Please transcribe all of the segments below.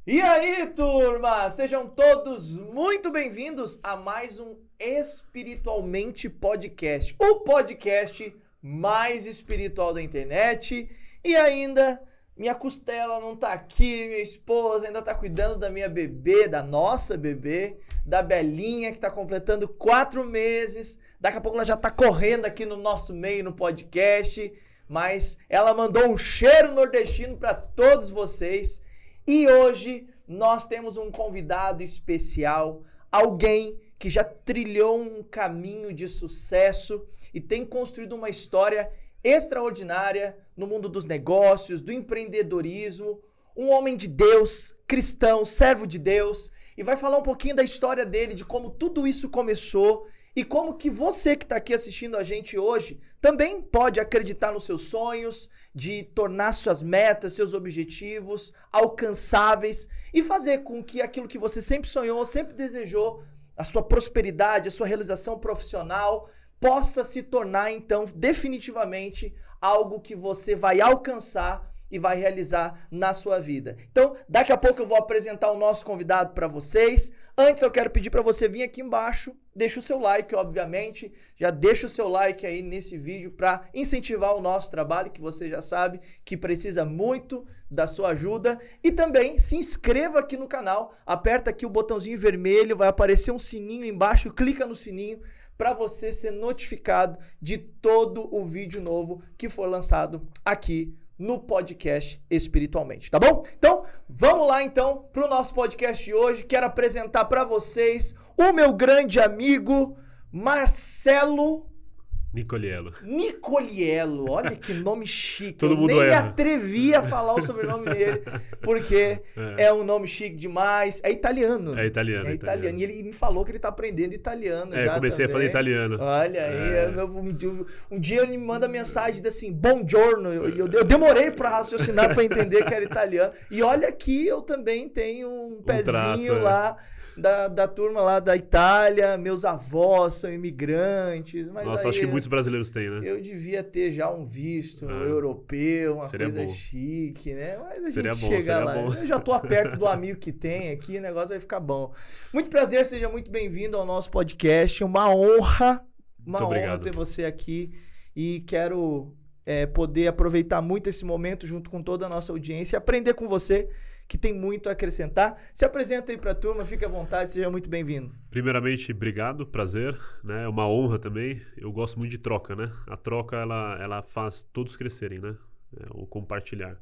E aí, turma? Sejam todos muito bem-vindos a mais um Espiritualmente Podcast, o podcast mais espiritual da internet. E ainda, minha costela não tá aqui, minha esposa ainda tá cuidando da minha bebê, da nossa bebê, da Belinha, que tá completando 4 meses. Daqui a pouco ela já tá correndo aqui no nosso meio, no podcast. Mas ela mandou um cheiro nordestino para todos vocês. E hoje nós temos um convidado especial, alguém que já trilhou um caminho de sucesso e tem construído uma história extraordinária no mundo dos negócios, do empreendedorismo, um homem de Deus, cristão, servo de Deus, e vai falar um pouquinho da história dele, de como tudo isso começou e como que você que está aqui assistindo a gente hoje também pode acreditar nos seus sonhos, de tornar suas metas, seus objetivos alcançáveis e fazer com que aquilo que você sempre sonhou, sempre desejou, a sua prosperidade, a sua realização profissional, possa se tornar então definitivamente algo que você vai alcançar e vai realizar na sua vida. Então, daqui a pouco eu vou apresentar o nosso convidado para vocês. Antes eu quero pedir para você vir aqui embaixo, deixa o seu like, obviamente, já deixa o seu like aí nesse vídeo para incentivar o nosso trabalho, que você já sabe que precisa muito da sua ajuda. E também se inscreva aqui no canal, aperta aqui o botãozinho vermelho, vai aparecer um sininho embaixo, clica no sininho para você ser notificado de todo o vídeo novo que for lançado aqui no podcast Espiritualmente, tá bom? Então, vamos lá então pro nosso podcast de hoje. Quero apresentar para vocês o meu grande amigo Marcelo Nicoliello. Olha que nome chique. Todo mundo nem me erra. atrevi a falar o sobrenome dele, porque é um nome chique demais. É italiano. É italiano. E ele me falou que ele tá aprendendo italiano já Comecei também. a falar italiano. Olha aí, um dia ele me manda mensagem diz assim, buongiorno. Eu demorei pra raciocinar pra entender que era italiano. E olha que eu também tenho um pezinho traço, lá da turma lá da Itália. Meus avós são imigrantes. Mas Nossa, aí, acho que muitos brasileiros têm, né? eu devia ter já um visto europeu, uma Seria coisa bom. chique, né? Mas a Seria gente bom, chega seria lá. bom. Eu já tô perto do amigo que tem aqui, o negócio vai ficar bom. Muito prazer, seja muito bem-vindo ao nosso podcast. Uma honra ter você aqui. E quero poder aproveitar muito esse momento junto com toda a nossa audiência e aprender com você, que tem muito a acrescentar. Se apresenta aí pra turma, fique à vontade, seja muito bem-vindo. Primeiramente, obrigado, prazer, né? É uma honra também. Eu gosto muito de troca, né? A troca, ela faz todos crescerem, né? O compartilhar.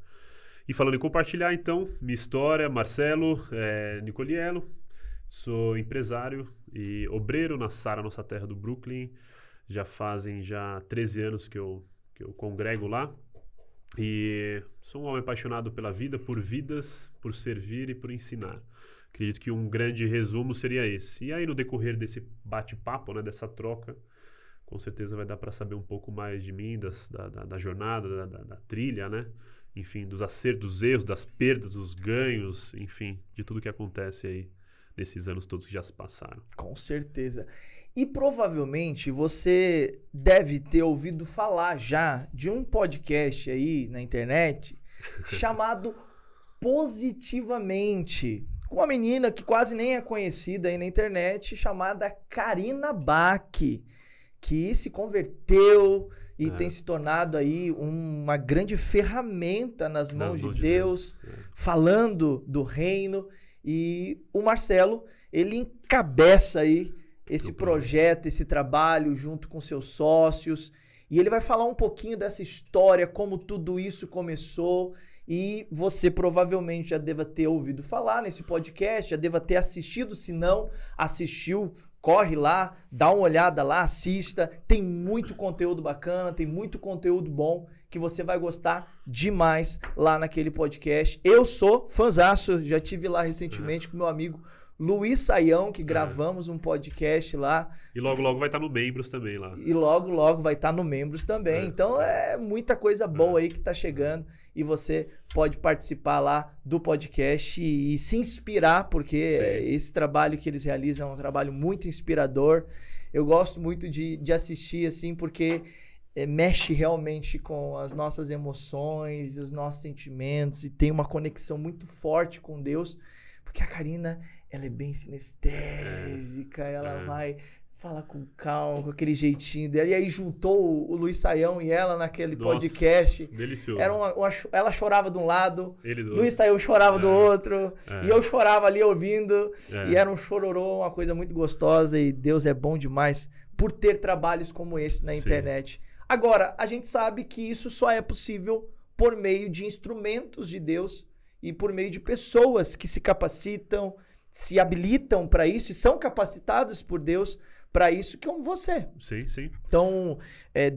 E falando em compartilhar, então, minha história, Marcelo Nicoliello, sou empresário e obreiro na Sara, nossa terra do Brooklyn. Já fazem 13 anos que eu congrego lá. E sou um homem apaixonado pela vida, por vidas, por servir e por ensinar. Acredito que um grande resumo seria esse. E aí, no decorrer desse bate-papo, né, dessa troca, com certeza vai dar para saber um pouco mais de mim, da jornada, da trilha, né? Enfim, dos acertos, dos erros, das perdas, dos ganhos, enfim, de tudo que acontece aí nesses anos todos que já se passaram. Com certeza. E provavelmente você deve ter ouvido falar já de um podcast aí na internet chamado Positivamente, com uma menina que quase nem é conhecida aí na internet, chamada Karina Bach, que se converteu e tem se tornado aí uma grande ferramenta nas mãos de Deus, falando do reino. E o Marcelo, ele encabeça aí esse projeto, esse trabalho junto com seus sócios, e ele vai falar um pouquinho dessa história, como tudo isso começou, e você provavelmente já deva ter ouvido falar nesse podcast, já deva ter assistido, se não assistiu, corre lá, dá uma olhada lá, assista, tem muito conteúdo bacana, tem muito conteúdo bom, que você vai gostar demais lá naquele podcast. Eu sou fãzaço, já tive lá recentemente com meu amigo Luiz Saião, que gravamos um podcast lá. E logo vai estar no Membros também lá. E logo vai estar no Membros também. Então é muita coisa boa aí que tá chegando. E você pode participar lá do podcast e se inspirar, porque esse trabalho que eles realizam é um trabalho muito inspirador. Eu gosto muito de assistir, assim, porque mexe realmente com as nossas emoções, os nossos sentimentos, e tem uma conexão muito forte com Deus, porque a Karina, ela é bem sinestésica, ela vai falar com calma, com aquele jeitinho dela, e aí juntou o Luiz Saião e ela naquele podcast. Delicioso. Ela chorava de um lado, Ele do Luiz Saião chorava do outro, e eu chorava ali ouvindo, e era um chororô, uma coisa muito gostosa, e Deus é bom demais por ter trabalhos como esse na internet. Agora, a gente sabe que isso só é possível por meio de instrumentos de Deus e por meio de pessoas que se capacitam, se habilitam para isso e são capacitadas por Deus para isso, como você. Sim, sim. Então,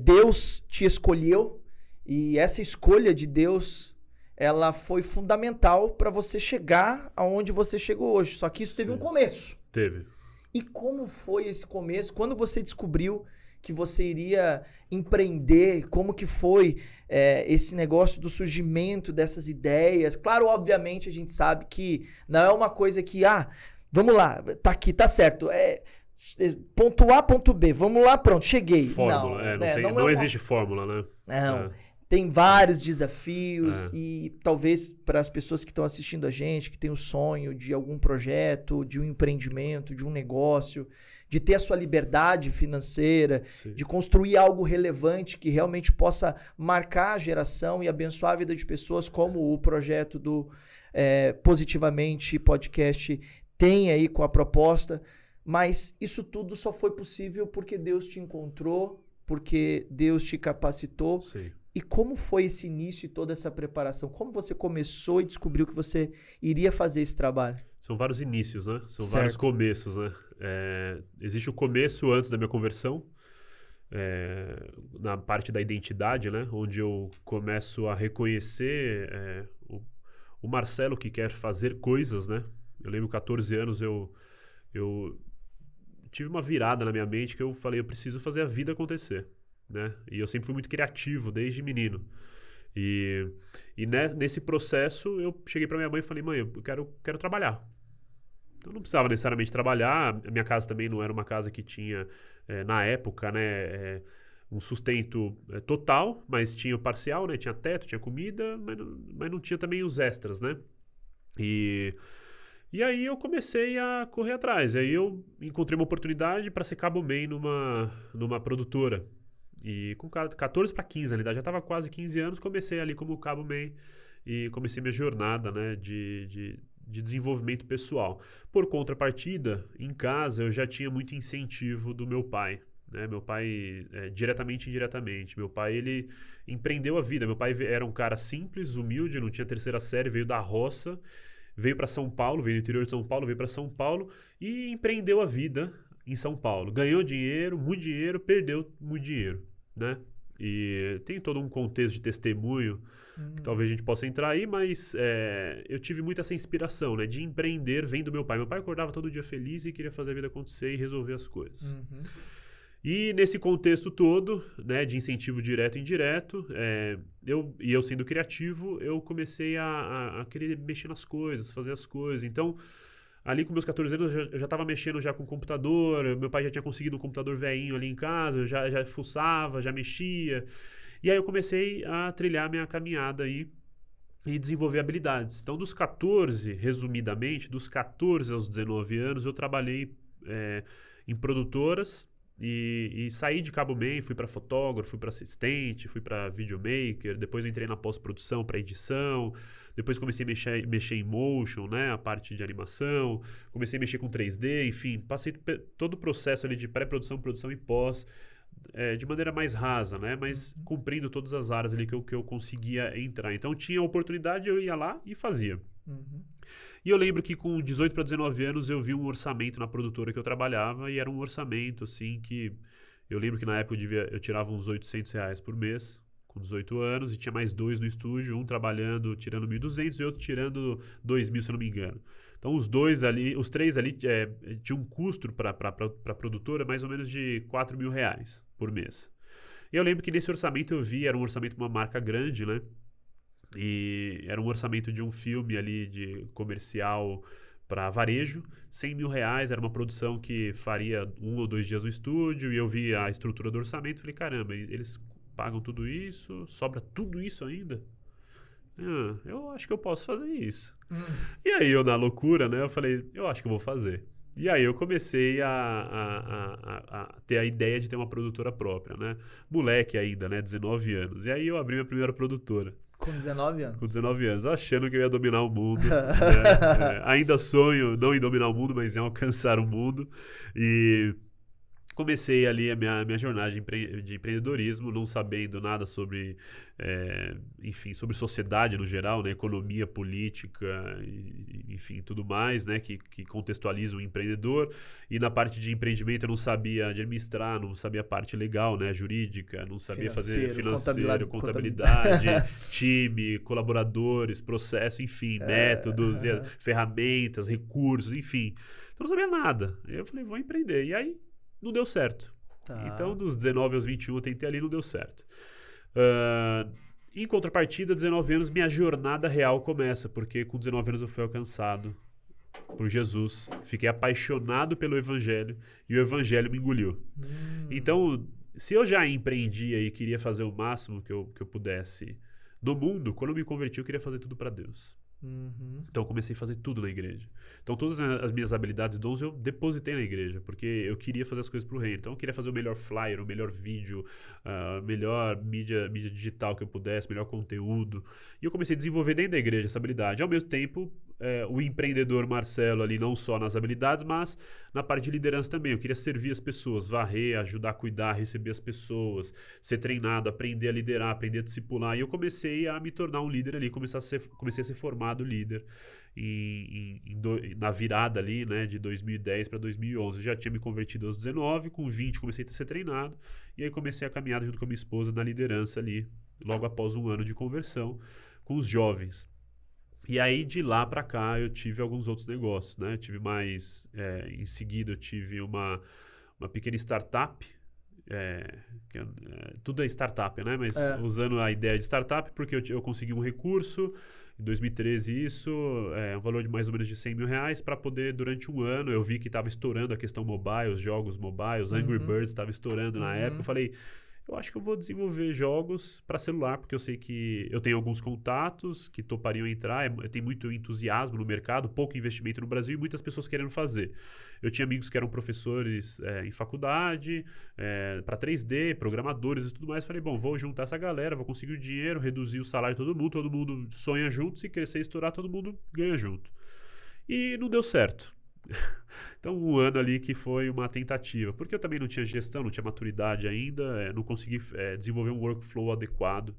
Deus te escolheu e essa escolha de Deus, ela foi fundamental para você chegar aonde você chegou hoje. Só que isso teve um começo. Teve. E como foi esse começo? Quando você descobriu que você iria empreender? Como que foi esse negócio do surgimento dessas ideias? Claro, obviamente, a gente sabe que não é uma coisa que, vamos lá, tá aqui, tá certo. Ponto A, ponto B, vamos lá, pronto, cheguei. Fórmula, não existe fórmula, né? Não, tem vários desafios e talvez para as pessoas que estão assistindo a gente, que tem o sonho de algum projeto, de um empreendimento, de um negócio, de ter a sua liberdade financeira, de construir algo relevante que realmente possa marcar a geração e abençoar a vida de pessoas, como o projeto do Positivamente Podcast tem aí com a proposta. Mas isso tudo só foi possível porque Deus te encontrou, porque Deus te capacitou. Sim. E como foi esse início e toda essa preparação? Como você começou e descobriu que você iria fazer esse trabalho? São vários inícios, né? São vários começos, né? Existe o começo antes da minha conversão, na parte da identidade, né? Onde eu começo a reconhecer o Marcelo que quer fazer coisas, né? Eu lembro, 14 anos, eu tive uma virada na minha mente que eu falei, eu preciso fazer a vida acontecer, né? E eu sempre fui muito criativo, desde menino. E nesse processo, eu cheguei para minha mãe e falei, mãe, eu quero trabalhar. Eu não precisava necessariamente trabalhar, a minha casa também não era uma casa que tinha, na época, né, um sustento total, mas tinha o parcial, né, tinha teto, tinha comida, mas não tinha também os extras, né? E aí eu comecei a correr atrás. Aí eu encontrei uma oportunidade para ser cabo man numa produtora. E com 14 para 15, na realidade, já estava quase 15 anos, comecei ali como cabo man e comecei minha jornada, né, de desenvolvimento pessoal. Por contrapartida, em casa eu já tinha muito incentivo do meu pai, né? Meu pai, diretamente e indiretamente. Meu pai, ele empreendeu a vida. Meu pai era um cara simples, humilde, não tinha terceira série, veio da roça, veio para São Paulo, veio do interior de São Paulo, veio para São Paulo e empreendeu a vida em São Paulo. Ganhou dinheiro, muito dinheiro, perdeu muito dinheiro, né? E tem todo um contexto de testemunho que talvez a gente possa entrar aí, mas eu tive muito essa inspiração, né, de empreender vendo meu pai. Meu pai acordava todo dia feliz e queria fazer a vida acontecer e resolver as coisas. E nesse contexto todo, né, de incentivo direto e indireto, eu sendo criativo, eu comecei a querer mexer nas coisas, fazer as coisas. Então, ali com meus 14 anos, eu já estava mexendo já com o computador, meu pai já tinha conseguido um computador velhinho ali em casa, eu já fuçava, já mexia. E aí eu comecei a trilhar minha caminhada aí e desenvolver habilidades. Então, dos 14, resumidamente, dos 14 aos 19 anos, eu trabalhei em produtoras e saí de cabo man, fui para fotógrafo, fui para assistente, fui para videomaker, depois eu entrei na pós-produção para edição, depois comecei a mexer em motion, né, a parte de animação, comecei a mexer com 3D, enfim, passei todo o processo ali de pré-produção, produção e pós, de maneira mais rasa, né, mas cumprindo todas as áreas ali que eu conseguia entrar. Então tinha oportunidade, eu ia lá e fazia. E eu lembro que com 18 para 19 anos eu vi um orçamento na produtora que eu trabalhava e era um orçamento assim que eu lembro que na época eu tirava uns R$800 por mês com 18 anos e tinha mais 2 no estúdio, um trabalhando tirando 1.200 e outro tirando 2.000, se eu não me engano. Então os 3 ali tinham um custo para a produtora mais ou menos de R$4.000 por mês. E eu lembro que nesse orçamento eu vi, era um orçamento de uma marca grande, né? E era um orçamento de um filme ali de comercial para varejo, R$100.000, era uma produção que faria 1 ou 2 dias no estúdio, e eu vi a estrutura do orçamento e falei, caramba, eles pagam tudo isso, sobra tudo isso ainda. Eu acho que eu posso fazer isso. E aí eu, na loucura, né, eu falei, eu acho que eu vou fazer. E aí eu comecei a ter a ideia de ter uma produtora própria, né? Moleque ainda, né? 19 anos. E aí eu abri minha primeira produtora. Com 19 anos? Com 19 anos, achando que eu ia dominar o mundo. Né? Ainda sonho não em dominar o mundo, mas em alcançar o mundo. E comecei ali a minha jornada de empreendedorismo, não sabendo nada sobre, enfim, sobre sociedade no geral, né? Economia, política, enfim, tudo mais, né? Que contextualiza o empreendedor. E na parte de empreendimento eu não sabia administrar, não sabia a parte legal, né? Jurídica, não sabia fazer financeiro, contabilidade, time, colaboradores, processo, enfim, métodos, ferramentas, recursos, enfim. Então não sabia nada. Eu falei, vou empreender. E aí não deu certo. Então, dos 19 aos 21, eu tentei ali, não deu certo. Em contrapartida, 19 anos, minha jornada real começa, porque com 19 anos eu fui alcançado por Jesus, fiquei apaixonado pelo Evangelho e o Evangelho me engoliu. Então, se eu já empreendia e queria fazer o máximo que eu pudesse no mundo, quando eu me converti, eu queria fazer tudo para Deus. Então eu comecei a fazer tudo na igreja. Então todas as minhas habilidades e dons eu depositei na igreja, porque eu queria fazer as coisas pro reino. Então eu queria fazer o melhor flyer, o melhor vídeo, melhor mídia digital que eu pudesse, melhor conteúdo. E eu comecei a desenvolver dentro da igreja essa habilidade. Ao mesmo tempo, o empreendedor Marcelo ali, não só nas habilidades, mas na parte de liderança também. Eu queria servir as pessoas, varrer, ajudar a cuidar, receber as pessoas, ser treinado, aprender a liderar, aprender a discipular. E eu comecei a me tornar um líder ali, comecei a ser formado líder na virada ali, né, de 2010 para 2011. Eu já tinha me convertido aos 19, com 20 comecei a ser treinado, e aí comecei a caminhada junto com a minha esposa na liderança ali, logo após um ano de conversão, com os jovens. E aí, de lá para cá, eu tive alguns outros negócios, né? Eu tive mais... em seguida, eu tive uma pequena startup. Tudo é startup, né? Mas usando a ideia de startup, porque eu consegui um recurso, em 2013 isso, um valor de mais ou menos de R$100 mil, para poder, durante um ano, eu vi que estava estourando a questão mobile, os jogos mobiles, Angry Birds estava estourando na época. Eu falei... Eu acho que eu vou desenvolver jogos para celular, porque eu sei que eu tenho alguns contatos que topariam entrar, tem muito entusiasmo no mercado, pouco investimento no Brasil e muitas pessoas querendo fazer. Eu tinha amigos que eram professores em faculdade, para 3D, programadores e tudo mais. Falei, bom, vou juntar essa galera, vou conseguir o dinheiro, reduzir o salário de todo mundo sonha junto, se crescer e estourar, todo mundo ganha junto. E não deu certo. Então, um ano ali que foi uma tentativa, porque eu também não tinha gestão, não tinha maturidade ainda, não consegui desenvolver um workflow adequado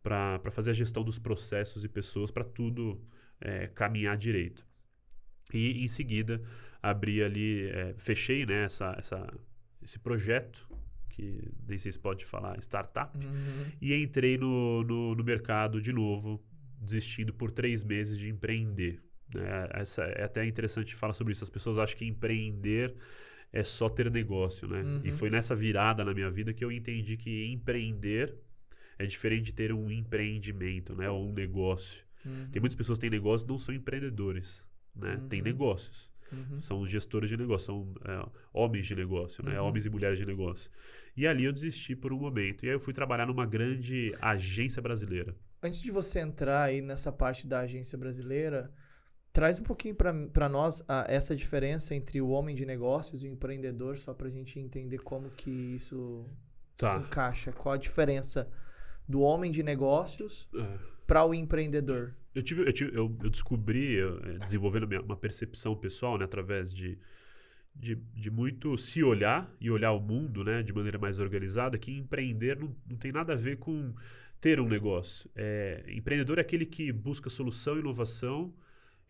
para fazer a gestão dos processos e pessoas, para tudo caminhar direito. E em seguida, abri ali, fechei, né, esse projeto, que nem sei se pode falar, startup, e entrei no mercado de novo, desistindo por 3 meses de empreender. É até interessante falar sobre isso. As pessoas acham que empreender é só ter negócio, né? E foi nessa virada na minha vida que eu entendi que empreender é diferente de ter um empreendimento, né? Ou um negócio. Tem muitas pessoas que têm negócios e não são empreendedores, né? Tem negócios. São gestores de negócio, são homens de negócio, né? Homens e mulheres de negócio. E ali eu desisti por um momento. E aí eu fui trabalhar numa grande agência brasileira. Antes de você entrar aí nessa parte da agência brasileira, traz um pouquinho para nós essa diferença entre o homem de negócios e o empreendedor, só para a gente entender como que isso se encaixa. Qual a diferença do homem de negócios para o empreendedor? Eu descobri, desenvolvendo uma percepção pessoal, né, através de muito se olhar e olhar o mundo, né, de maneira mais organizada, que empreender não tem nada a ver com ter um negócio. Empreendedor é aquele que busca solução, inovação,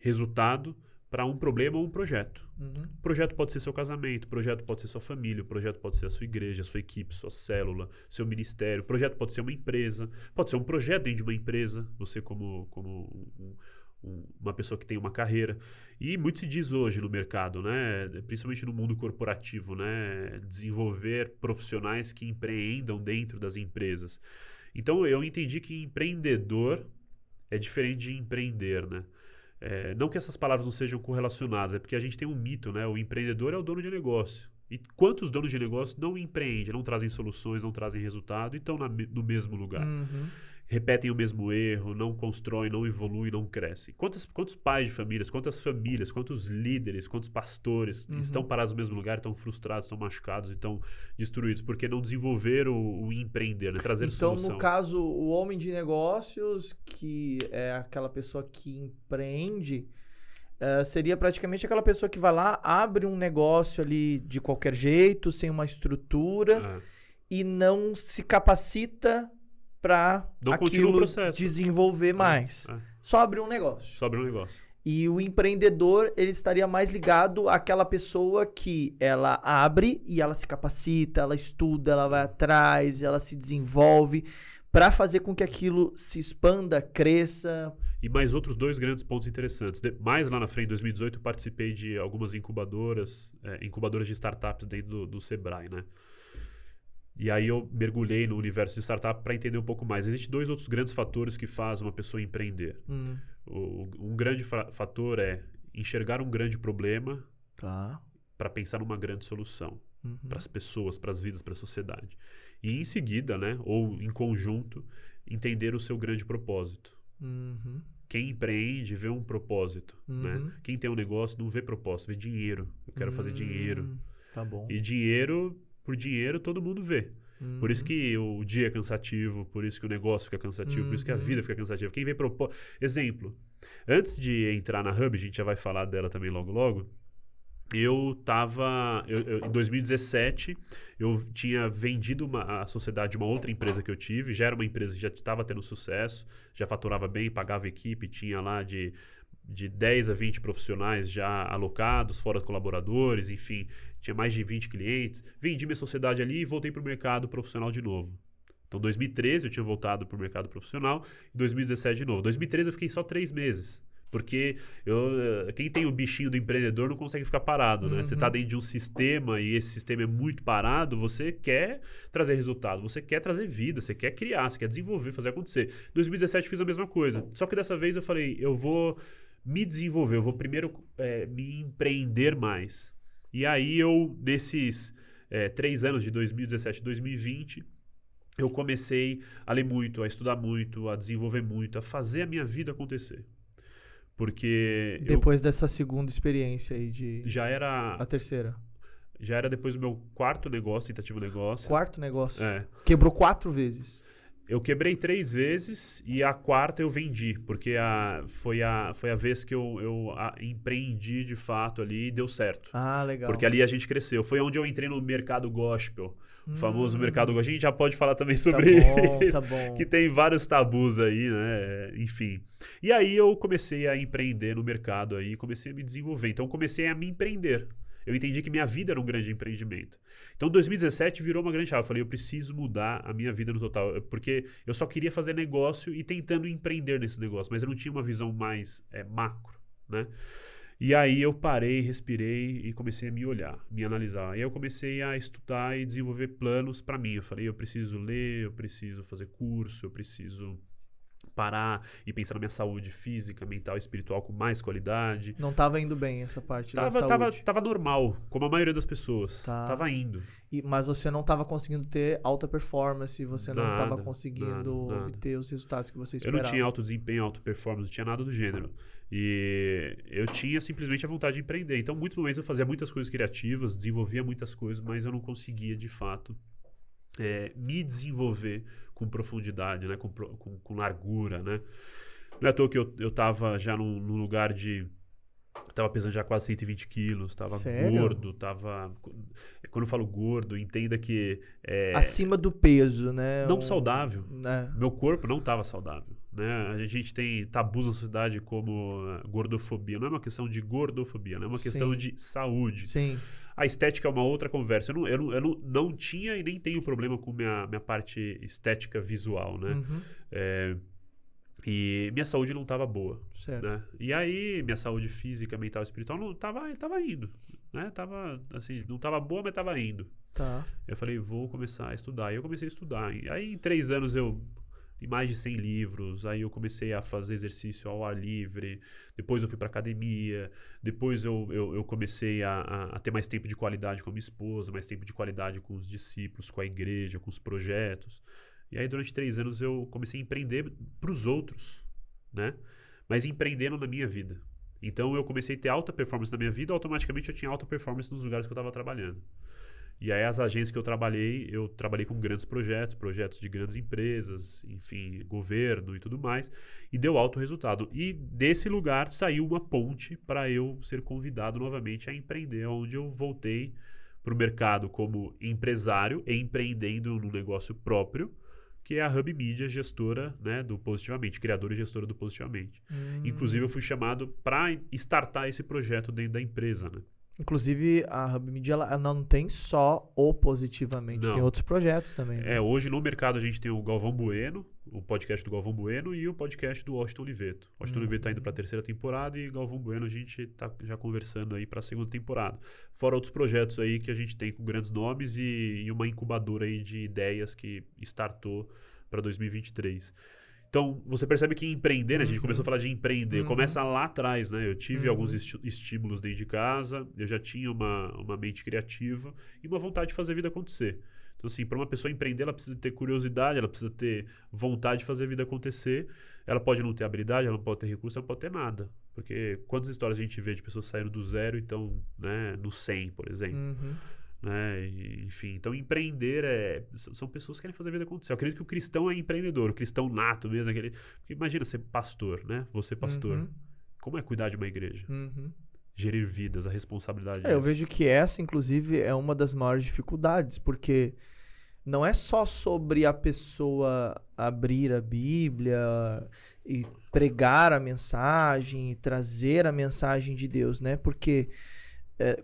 resultado para um problema ou um projeto. O projeto pode ser seu casamento, o projeto pode ser sua família, o projeto pode ser a sua igreja, a sua equipe, sua célula, seu ministério. O projeto pode ser uma empresa, pode ser um projeto dentro de uma empresa, você como uma pessoa que tem uma carreira. E muito se diz hoje no mercado, né? Principalmente no mundo corporativo, né? Desenvolver profissionais que empreendam dentro das empresas. Então eu entendi que empreendedor é diferente de empreender, né? Não que essas palavras não sejam correlacionadas, é porque a gente tem um mito, né? O empreendedor é o dono de negócio. E quantos donos de negócio não empreendem, não trazem soluções, não trazem resultado e estão no mesmo lugar? Repetem o mesmo erro, não constroem, não evoluem, não crescem. Quantos pais de famílias, quantas famílias, quantos líderes, quantos pastores estão parados no mesmo lugar, estão frustrados, estão machucados, estão destruídos, porque não desenvolveram o empreender, né? Trazer solução. Então, no caso, o homem de negócios, que é aquela pessoa que empreende, seria praticamente aquela pessoa que vai lá, abre um negócio ali de qualquer jeito, sem uma estrutura, e não se capacita para aquilo desenvolver mais. Só abrir um negócio. Só abrir um negócio. E o empreendedor, ele estaria mais ligado àquela pessoa que ela abre e ela se capacita, ela estuda, ela vai atrás, ela se desenvolve para fazer com que aquilo se expanda, cresça. E mais outros 2 grandes pontos interessantes. Mais lá na frente, em 2018, eu participei de algumas incubadoras de startups dentro do Sebrae, né? E aí eu mergulhei no universo de startup para entender um pouco mais. Existem 2 outros grandes fatores que fazem uma pessoa empreender. Um grande fator é enxergar um grande problema para pensar numa grande solução para as pessoas, para as vidas, para a sociedade. E em seguida, né, ou em conjunto, entender o seu grande propósito. Quem empreende vê um propósito. Né? Quem tem um negócio não vê propósito, vê dinheiro. Eu quero fazer dinheiro. Tá bom. E dinheiro... Por dinheiro, todo mundo vê. Por isso que o dia é cansativo, por isso que o negócio fica cansativo, por isso que a vida fica cansativa. Quem vê propósito... Exemplo, antes de entrar na Hub, a gente já vai falar dela também logo logo, em 2017, eu tinha vendido a sociedade de uma outra empresa que eu tive, já era uma empresa que já estava tendo sucesso, já faturava bem, pagava equipe, tinha lá de 10 a 20 profissionais já alocados, fora colaboradores, enfim, tinha mais de 20 clientes. Vendi minha sociedade ali e voltei para o mercado profissional de novo. Então, em 2013 eu tinha voltado para o mercado profissional, em 2017 de novo. Em 2013 eu fiquei só 3 meses, porque quem tem o bichinho do empreendedor não consegue ficar parado, né? Você está dentro de um sistema e esse sistema é muito parado, você quer trazer resultado, você quer trazer vida, você quer criar, você quer desenvolver, fazer acontecer. Em 2017 fiz a mesma coisa, só que dessa vez eu falei, eu vou me desenvolver, eu vou primeiro me empreender mais. E aí nesses 3 anos de 2017 e 2020, eu comecei a ler muito, a estudar muito, a desenvolver muito, a fazer a minha vida acontecer. Porque... Depois dessa segunda experiência aí já era... A terceira. Já era depois do meu 4º negócio, tentativo negócio. 4º negócio? Quebrou 4 vezes. Eu quebrei 3 vezes e a 4ª eu vendi, porque foi a vez que eu empreendi de fato ali e deu certo. Ah, legal. Porque ali a gente cresceu. Foi onde eu entrei no mercado gospel, o famoso mercado gospel. A gente já pode falar também sobre isso, tá bom. que tem vários tabus aí, né? Enfim. E aí eu comecei a empreender no mercado aí, comecei a me desenvolver. Então comecei a me empreender. Eu entendi que minha vida era um grande empreendimento. Então, 2017 virou uma grande chave. Eu falei, eu preciso mudar a minha vida no total. Porque eu só queria fazer negócio e tentando empreender nesse negócio. Mas eu não tinha uma visão mais macro, né? E aí eu parei, respirei e comecei a me olhar, me analisar. E aí eu comecei a estudar e desenvolver planos para mim. Eu falei, eu preciso ler, eu preciso fazer curso, eu preciso parar e pensar na minha saúde física, mental e espiritual com mais qualidade. Não estava indo bem essa parte da saúde? Tava normal, como a maioria das pessoas. Tava indo. Mas você não estava conseguindo ter alta performance, você não estava conseguindo obter os resultados que você esperava. Eu não tinha alto desempenho, alta performance, não tinha nada do gênero. E eu tinha simplesmente a vontade de empreender. Então, em muitos momentos eu fazia muitas coisas criativas, desenvolvia muitas coisas, mas eu não conseguia, de fato, me desenvolver com profundidade, né? com largura, né? Não é à toa que eu tava já num lugar de... Tava pesando já quase 120 quilos, tava gordo, tava... Quando eu falo gordo, entenda que... acima do peso, né? Não saudável. Meu corpo não tava saudável, né? A gente tem tabus na sociedade como gordofobia. Não é uma questão de gordofobia, né? É uma questão de saúde. Sim. A estética é uma outra conversa. Eu não tinha e nem tenho problema com minha parte estética visual, né? E minha saúde não estava boa. Certo. Né? E aí, minha saúde física, mental e espiritual não tava indo. Né? Tava, assim, não estava boa, mas estava indo. Tá. Eu falei, vou começar a estudar. E eu comecei a estudar. E aí, em 3 anos, eu Li mais de 100 livros, aí eu comecei a fazer exercício ao ar livre, depois eu fui para academia, depois eu comecei a ter mais tempo de qualidade com a minha esposa, mais tempo de qualidade com os discípulos, com a igreja, com os projetos. E aí durante 3 anos eu comecei a empreender para os outros, né? Mas empreendendo na minha vida. Então eu comecei a ter alta performance na minha vida, automaticamente eu tinha alta performance nos lugares que eu estava trabalhando. E aí as agências que eu trabalhei com grandes projetos de grandes empresas, enfim, governo e tudo mais, e deu alto resultado. E desse lugar saiu uma ponte para eu ser convidado novamente a empreender, onde eu voltei para o mercado como empresário, empreendendo no negócio próprio, que é a Hub Media, gestora, né, do Positivamente, criadora e gestora do Positivamente. Inclusive eu fui chamado para startar esse projeto dentro da empresa, né? Inclusive, a Hub Media ela não tem só o Positivamente, Não. tem outros projetos também. Né? Hoje no mercado a gente tem o Galvão Bueno, o podcast do Galvão Bueno e o podcast do Washington Oliveto. O Washington Oliveto está indo para a 3ª temporada e Galvão Bueno a gente está já conversando aí para a 2ª temporada. Fora outros projetos aí que a gente tem com grandes nomes e uma incubadora aí de ideias que startou para 2023. Então, você percebe que empreender, né? A gente começou a falar de empreender, começa lá atrás, né? Eu tive alguns estímulos dentro de casa, eu já tinha uma mente criativa e uma vontade de fazer a vida acontecer. Então, assim, para uma pessoa empreender, ela precisa ter curiosidade, ela precisa ter vontade de fazer a vida acontecer. Ela pode não ter habilidade, ela não pode ter recurso, ela não pode ter nada. Porque quantas histórias a gente vê de pessoas saindo do 0 e estão, né, no 100, por exemplo. Né? Enfim, então empreender são pessoas que querem fazer a vida acontecer. Eu acredito que o cristão é empreendedor, o cristão nato mesmo, aquele. Porque imagina ser pastor, né? Você pastor. Como é cuidar de uma igreja? Gerir vidas, a responsabilidade Eu vejo que essa, inclusive, é uma das maiores dificuldades, porque não é só sobre a pessoa abrir a Bíblia e pregar a mensagem, e trazer a mensagem de Deus, né? Porque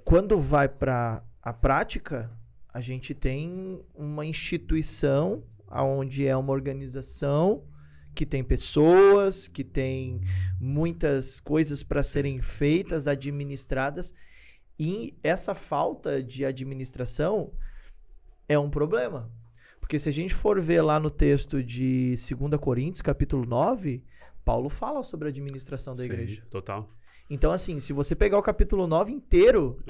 quando vai para a prática, a gente tem uma instituição onde é uma organização que tem pessoas, que tem muitas coisas para serem feitas, administradas, e essa falta de administração é um problema. Porque se a gente for ver lá no texto de 2 Coríntios, capítulo 9, Paulo fala sobre a administração da igreja. Total. Então, assim, se você pegar o capítulo 9 inteiro,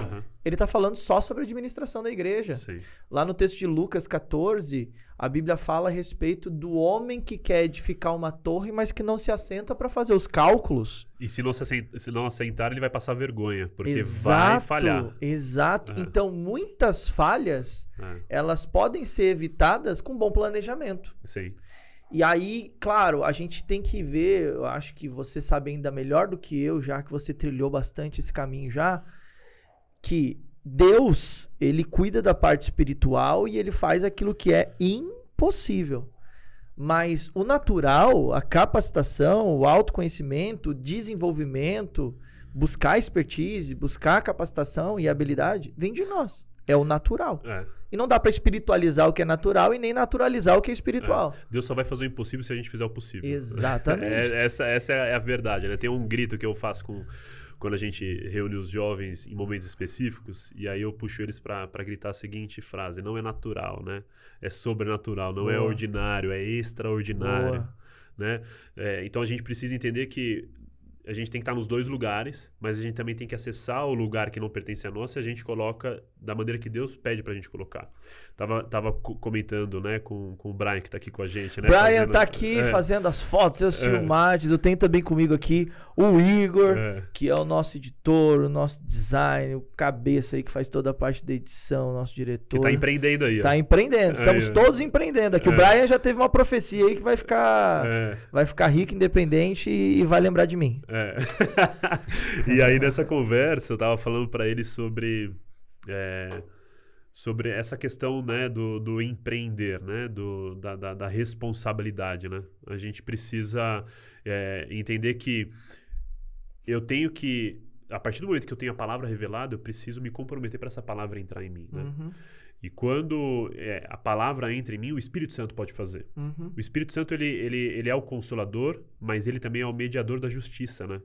ele tá falando só sobre a administração da igreja. Sim. Lá no texto de Lucas 14, a Bíblia fala a respeito do homem que quer edificar uma torre, mas que não se assenta para fazer os cálculos. E se não assentar, ele vai passar vergonha, porque vai falhar. Exato. Então, muitas falhas, elas podem ser evitadas com bom planejamento. Sim. E aí, claro, a gente tem que ver, eu acho que você sabe ainda melhor do que eu, já que você trilhou bastante esse caminho já, que Deus, ele cuida da parte espiritual e ele faz aquilo que é impossível. Mas o natural, a capacitação, o autoconhecimento, o desenvolvimento, buscar expertise, buscar capacitação e habilidade, vem de nós. É o natural. E não dá pra espiritualizar o que é natural e nem naturalizar o que é espiritual. Deus só vai fazer o impossível se a gente fizer o possível. Exatamente. Essa é a verdade, né? Tem um grito que eu faço quando a gente reúne os jovens em momentos específicos, e aí eu puxo eles pra gritar a seguinte frase: não é natural, né? É sobrenatural, não é ordinário, é extraordinário. Né? Então a gente precisa entender que a gente tem que estar nos dois lugares, mas a gente também tem que acessar o lugar que não pertence a nós e a gente coloca da maneira que Deus pede pra gente colocar. Tava comentando, né, com o Brian, que tá aqui com a gente, né? Brian tá aqui fazendo as fotos, as filmagens. Eu tenho também comigo aqui o Igor, que é o nosso editor, o nosso design, o cabeça aí que faz toda a parte da edição, o nosso diretor. Que tá empreendendo aí. Tá empreendendo, estamos todos empreendendo. Aqui o Brian já teve uma profecia aí que vai ficar rico, independente e vai lembrar de mim. E aí nessa conversa eu tava falando pra ele sobre essa questão, né, do empreender, né, da responsabilidade, né? A gente precisa entender que eu tenho que, a partir do momento que eu tenho a palavra revelada, eu preciso me comprometer para essa palavra entrar em mim, né? E quando a palavra entra em mim, o Espírito Santo pode fazer. O Espírito Santo, ele é o consolador, mas ele também é o mediador da justiça, né?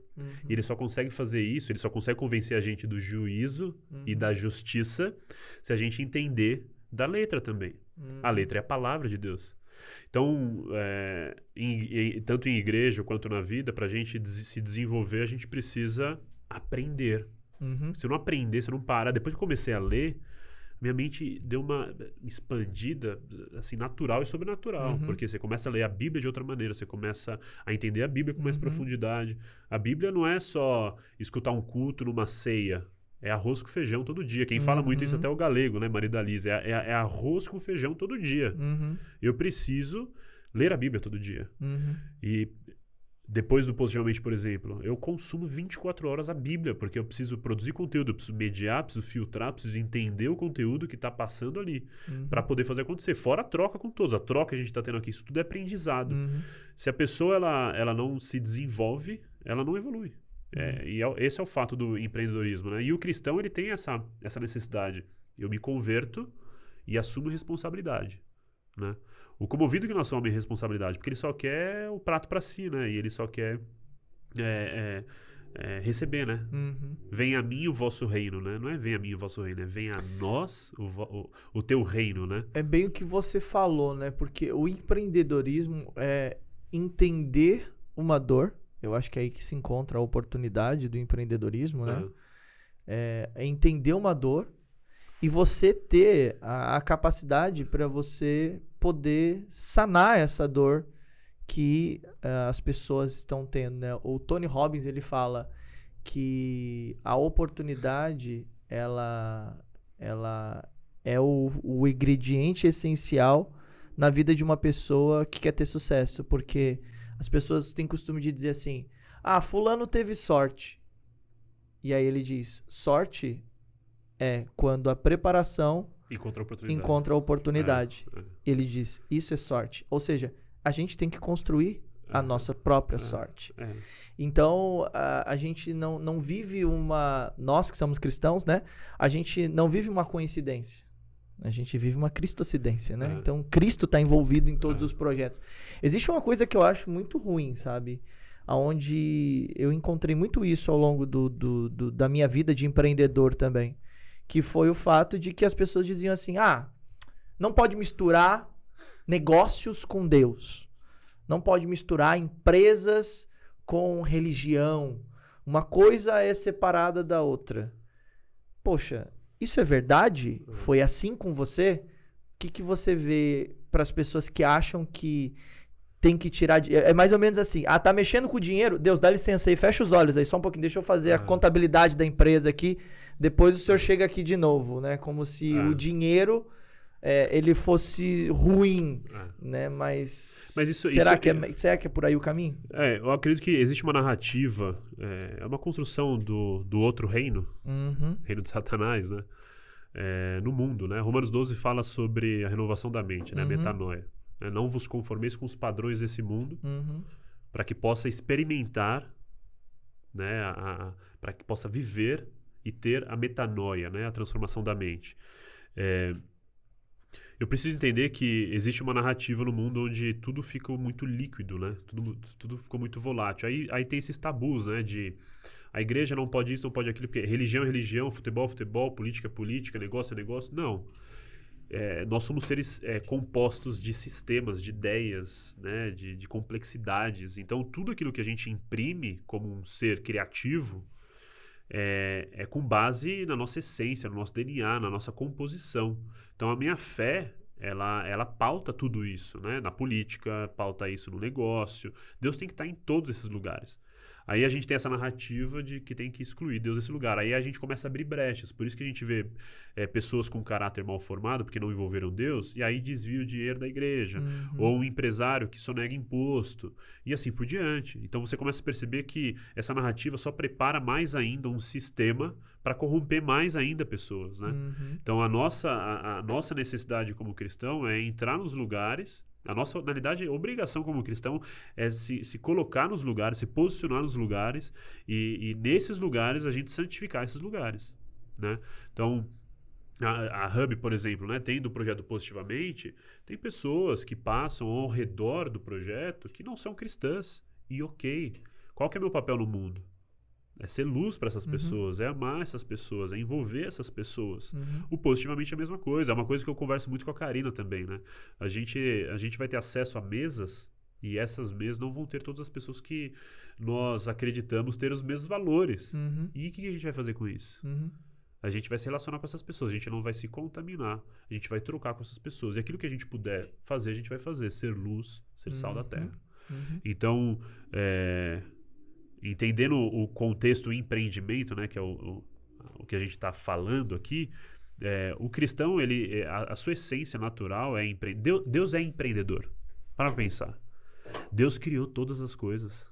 E ele só consegue fazer isso, ele só consegue convencer a gente do juízo e da justiça se a gente entender da letra também. A letra é a palavra de Deus. Então, tanto em igreja quanto na vida, para a gente se desenvolver, a gente precisa aprender. Se eu não aprender, se eu não parar, depois que eu comecei a ler, minha mente deu uma expandida, assim, natural e sobrenatural. Porque você começa a ler a Bíblia de outra maneira, você começa a entender a Bíblia com mais profundidade. A Bíblia não é só escutar um culto numa ceia, é arroz com feijão todo dia. Quem fala muito isso até é o galego, né, marido da Liz, é arroz com feijão todo dia. Eu preciso ler a Bíblia todo dia. E depois do Positivamente, por exemplo, eu consumo 24 horas a Bíblia, porque eu preciso produzir conteúdo, eu preciso mediar, preciso filtrar, preciso entender o conteúdo que está passando ali, para poder fazer acontecer. Fora a troca com todos, a troca que a gente está tendo aqui, isso tudo é aprendizado. Se a pessoa ela não se desenvolve, ela não evolui. Esse é o fato do empreendedorismo, né? E o cristão, ele tem essa necessidade. Eu me converto e assumo responsabilidade, né? O comovido que não assume responsabilidade, porque ele só quer o prato para si, né? E ele só quer receber, né? Venha a mim o vosso reino, né? Não é venha a mim o vosso reino, é venha a nós o teu reino, né? É bem o que você falou, né? Porque o empreendedorismo é entender uma dor. Eu acho que é aí que se encontra a oportunidade do empreendedorismo, né? É entender uma dor e você ter a capacidade para você poder sanar essa dor que as pessoas estão tendo, né? O Tony Robbins, ele fala que a oportunidade, ela é o ingrediente essencial na vida de uma pessoa que quer ter sucesso, porque as pessoas têm costume de dizer assim, fulano teve sorte. E aí ele diz, sorte é quando a preparação encontra a oportunidade. Ele diz, isso é sorte. Ou seja, a gente tem que construir a nossa própria sorte. Então, a gente não vive nós que somos cristãos, né? A gente não vive uma coincidência. A gente vive uma cristocidência, né? Então, Cristo está envolvido em todos os projetos. Existe uma coisa que eu acho muito ruim, sabe? Onde eu encontrei muito isso ao longo da minha vida de empreendedor também. Que foi o fato de que as pessoas diziam assim, não pode misturar negócios com Deus. Não pode misturar empresas com religião. Uma coisa é separada da outra. Poxa, isso é verdade? Foi assim com você? O que você vê para as pessoas que acham que tem que tirar... É mais ou menos assim. Tá mexendo com o dinheiro? Deus, dá licença aí, fecha os olhos aí, só um pouquinho. Deixa eu fazer a contabilidade da empresa aqui. Depois o senhor chega aqui de novo, né? Como se o dinheiro... ele fosse ruim, né? Mas será que é por aí o caminho? Eu acredito que existe uma narrativa, é uma construção do outro reino, reino de Satanás, né? No mundo, né? Romanos 12 fala sobre a renovação da mente, né? Metanoia. Né? Não vos conformeis com os padrões desse mundo, para que possa experimentar, né? Para que possa viver e ter a metanoia, né? A transformação da mente. Eu preciso entender que existe uma narrativa no mundo onde tudo fica muito líquido, né? Tudo ficou muito volátil. Aí tem esses tabus, né? De a igreja não pode isso, não pode aquilo, porque religião é religião, futebol é futebol, política é política, negócio é negócio. Não. Nós somos seres compostos de sistemas, de ideias, né? De complexidades. Então, tudo aquilo que a gente imprime como um ser criativo é com base na nossa essência, no nosso DNA, na nossa composição. Então, a minha fé, ela pauta tudo isso, né? Na política, pauta isso no negócio. Deus tem que estar em todos esses lugares. Aí a gente tem essa narrativa de que tem que excluir Deus desse lugar. Aí a gente começa a abrir brechas. Por isso que a gente vê pessoas com caráter mal formado, porque não envolveram Deus, e aí desvia o dinheiro da igreja. Ou um empresário que sonega imposto. E assim por diante. Então você começa a perceber que essa narrativa só prepara mais ainda um sistema para corromper mais ainda pessoas, né? Então a nossa necessidade como cristão é entrar nos lugares. A nossa, na realidade, obrigação como cristão é se colocar nos lugares, se posicionar nos lugares e nesses lugares a gente santificar esses lugares, né? Então, a Hub, por exemplo, né, tem do projeto Positivamente, tem pessoas que passam ao redor do projeto que não são cristãs. E ok, qual que é meu papel no mundo? É ser luz para essas pessoas, é amar essas pessoas, é envolver essas pessoas. O positivamente é a mesma coisa. É uma coisa que eu converso muito com a Karina também, né? A gente vai ter acesso a mesas e essas mesas não vão ter todas as pessoas que nós acreditamos ter os mesmos valores. E o que a gente vai fazer com isso? A gente vai se relacionar com essas pessoas, a gente não vai se contaminar, a gente vai trocar com essas pessoas. E aquilo que a gente puder fazer, a gente vai fazer. Ser luz, ser sal da terra. Então, entendendo o contexto empreendimento, né, que é o que a gente está falando aqui, o cristão, a sua essência natural é empreender. Deus é empreendedor. Para pensar. Deus criou todas as coisas.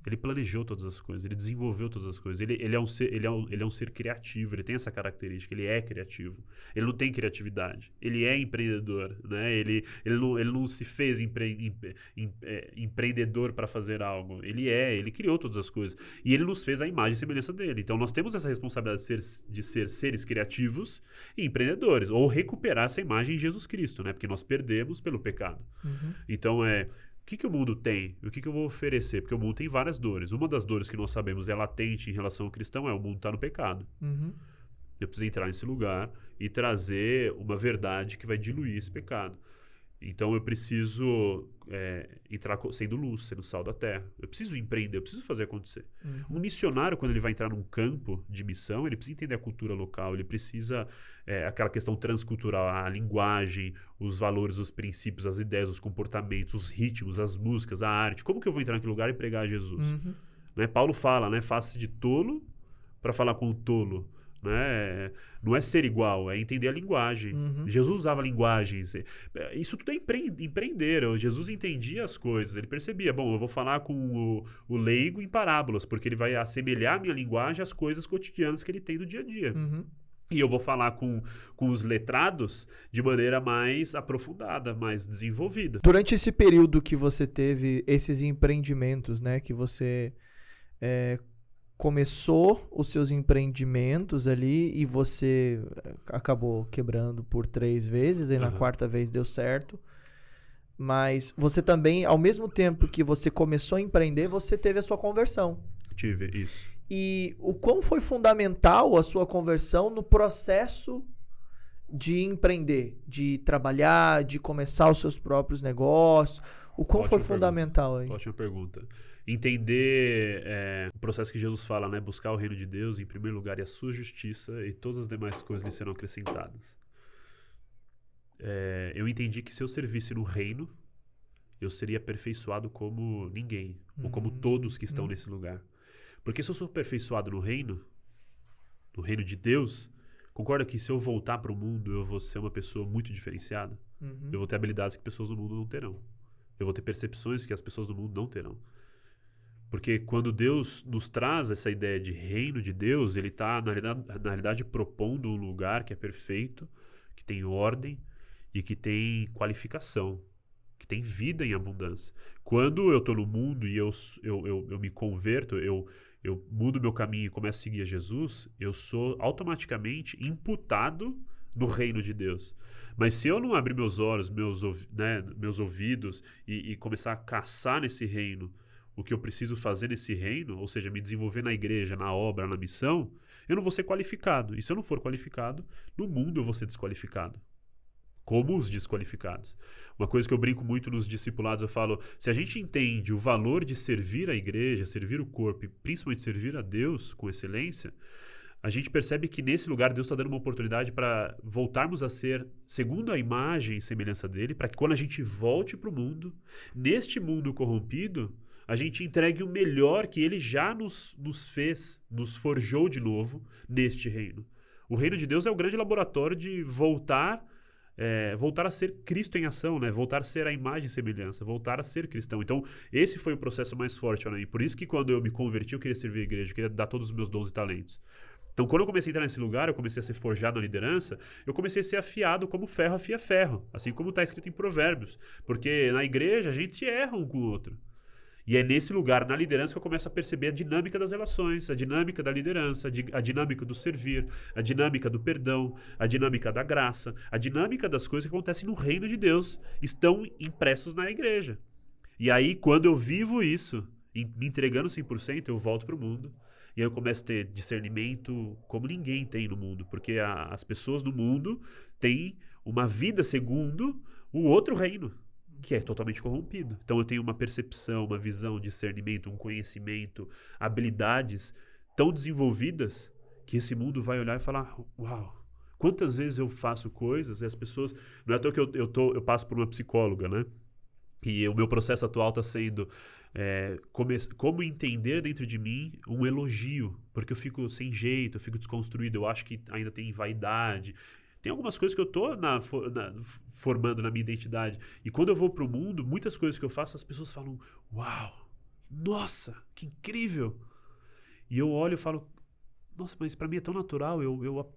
Ele planejou todas as coisas, ele desenvolveu todas as coisas. Ele é um ser criativo, ele tem essa característica, ele é criativo. Ele não tem criatividade, ele é empreendedor, né? Ele não se fez empreendedor para fazer algo. Ele criou todas as coisas. E ele nos fez a imagem e semelhança dele. Então nós temos essa responsabilidade de ser seres criativos e empreendedores, ou recuperar essa imagem em Jesus Cristo, né? Porque nós perdemos pelo pecado. Então o que o mundo tem? O que eu vou oferecer? Porque o mundo tem várias dores. Uma das dores que nós sabemos é latente em relação ao cristão o mundo está no pecado. Eu preciso entrar nesse lugar e trazer uma verdade que vai diluir esse pecado. Então eu preciso entrar sendo luz, sendo sal da terra. Eu preciso empreender, eu preciso fazer acontecer. Um missionário, quando ele vai entrar num campo de missão, ele precisa entender a cultura local, ele precisa aquela questão transcultural, a linguagem, os valores, os princípios, as ideias, os comportamentos, os ritmos, as músicas, a arte. Como que eu vou entrar naquele lugar e pregar a Jesus? Né? Paulo fala, né? Faça-se de tolo para falar com o tolo. Né? Não é ser igual, é entender a linguagem. Jesus usava linguagens. Isso tudo é empreender. Jesus entendia as coisas, ele percebia, bom, eu vou falar com o leigo em parábolas, porque ele vai assemelhar a minha linguagem às coisas cotidianas que ele tem no dia a dia. E eu vou falar com os letrados de maneira mais aprofundada, mais desenvolvida. Durante esse período que você teve esses empreendimentos, né, que você começou os seus empreendimentos ali e você acabou quebrando por 3 vezes, aí na 4ª vez deu certo. Mas você também, ao mesmo tempo que você começou a empreender, você teve a sua conversão. Tive, isso. E o quão foi fundamental a sua conversão no processo de empreender, de trabalhar, de começar os seus próprios negócios? O quão foi fundamental aí? Ótima pergunta. Entender o processo que Jesus fala, né? Buscar o reino de Deus em primeiro lugar e a sua justiça, e todas as demais coisas lhe serão acrescentadas. Eu entendi que se eu servisse no reino, eu seria aperfeiçoado como ninguém, ou como todos que estão nesse lugar. Porque se eu sou aperfeiçoado no reino de Deus, concorda que se eu voltar para o mundo, eu vou ser uma pessoa muito diferenciada? Eu vou ter habilidades que pessoas do mundo não terão. Eu vou ter percepções que as pessoas do mundo não terão. Porque quando Deus nos traz essa ideia de reino de Deus, ele está, na realidade, propondo um lugar que é perfeito, que tem ordem e que tem qualificação, que tem vida em abundância. Quando eu estou no mundo e eu me converto, eu mudo meu caminho e começo a seguir a Jesus, eu sou automaticamente imputado no reino de Deus. Mas se eu não abrir meus olhos, meus ouvidos e começar a caçar nesse reino, o que eu preciso fazer nesse reino, ou seja, me desenvolver na igreja, na obra, na missão, eu não vou ser qualificado. E se eu não for qualificado, no mundo eu vou ser desqualificado. Como os desqualificados. Uma coisa que eu brinco muito nos discipulados, eu falo, se a gente entende o valor de servir a igreja, servir o corpo e principalmente servir a Deus com excelência, a gente percebe que nesse lugar Deus está dando uma oportunidade para voltarmos a ser segundo a imagem e semelhança dele, para que quando a gente volte para o mundo, neste mundo corrompido, a gente entregue o melhor que ele já nos fez, nos forjou de novo neste reino. O reino de Deus é o grande laboratório de voltar a ser Cristo em ação, né? Voltar a ser a imagem e semelhança, voltar a ser cristão. Então, esse foi o processo mais forte para mim. Por isso que quando eu me converti, eu queria servir a igreja, eu queria dar todos os meus dons e talentos. Então, quando eu comecei a entrar nesse lugar, eu comecei a ser forjado na liderança, eu comecei a ser afiado como ferro afia ferro, assim como está escrito em Provérbios. Porque na igreja a gente erra um com o outro. E é nesse lugar, na liderança, que eu começo a perceber a dinâmica das relações, a dinâmica da liderança, a dinâmica do servir, a dinâmica do perdão, a dinâmica da graça, a dinâmica das coisas que acontecem no reino de Deus, estão impressos na igreja. E aí, quando eu vivo isso, me entregando 100%, eu volto para o mundo, E aí eu começo a ter discernimento como ninguém tem no mundo, porque as pessoas no mundo têm uma vida segundo o outro reino, que é totalmente corrompido. Então eu tenho uma percepção, uma visão, um discernimento, um conhecimento, habilidades tão desenvolvidas que esse mundo vai olhar e falar, uau, quantas vezes eu faço coisas e as pessoas... Não é à toa que eu passo por uma psicóloga, né? E o meu processo atual está sendo como entender dentro de mim um elogio, porque eu fico sem jeito, eu fico desconstruído, eu acho que ainda tem vaidade. Tem algumas coisas que eu estou formando na minha identidade. E quando eu vou para o mundo, muitas coisas que eu faço, as pessoas falam, uau, nossa, que incrível. E eu olho e falo, nossa, mas para mim é tão natural, eu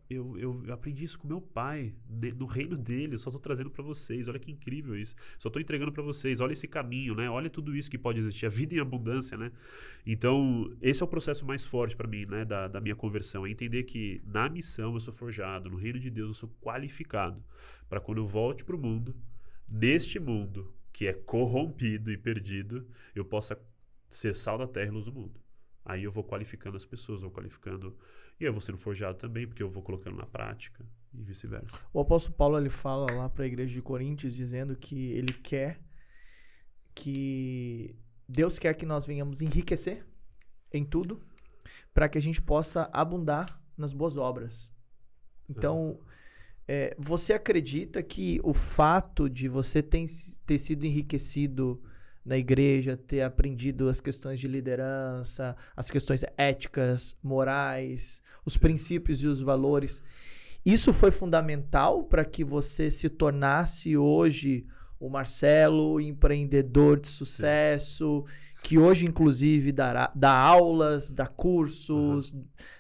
aprendi isso com meu pai, no reino dele, eu só estou trazendo para vocês, olha que incrível isso, só estou entregando para vocês, olha esse caminho, né? Olha tudo isso que pode existir, a vida em abundância, né? Então, esse é o processo mais forte para mim, né, da minha conversão, é entender que na missão eu sou forjado, no reino de Deus eu sou qualificado, para quando eu volte para o mundo, neste mundo que é corrompido e perdido, eu possa ser sal da terra e luz do mundo. Aí eu vou qualificando as pessoas, vou qualificando... E eu vou sendo forjado também, porque eu vou colocando na prática e vice-versa. O apóstolo Paulo, ele fala lá para a igreja de Coríntios, dizendo que ele quer que... Deus quer que nós venhamos enriquecer em tudo, para que a gente possa abundar nas boas obras. Então, você acredita que o fato de você ter sido enriquecido na igreja, ter aprendido as questões de liderança, as questões éticas, morais, os princípios e os valores, isso foi fundamental para que você se tornasse hoje o Marcelo, empreendedor de sucesso, que hoje inclusive dá aulas, dá cursos,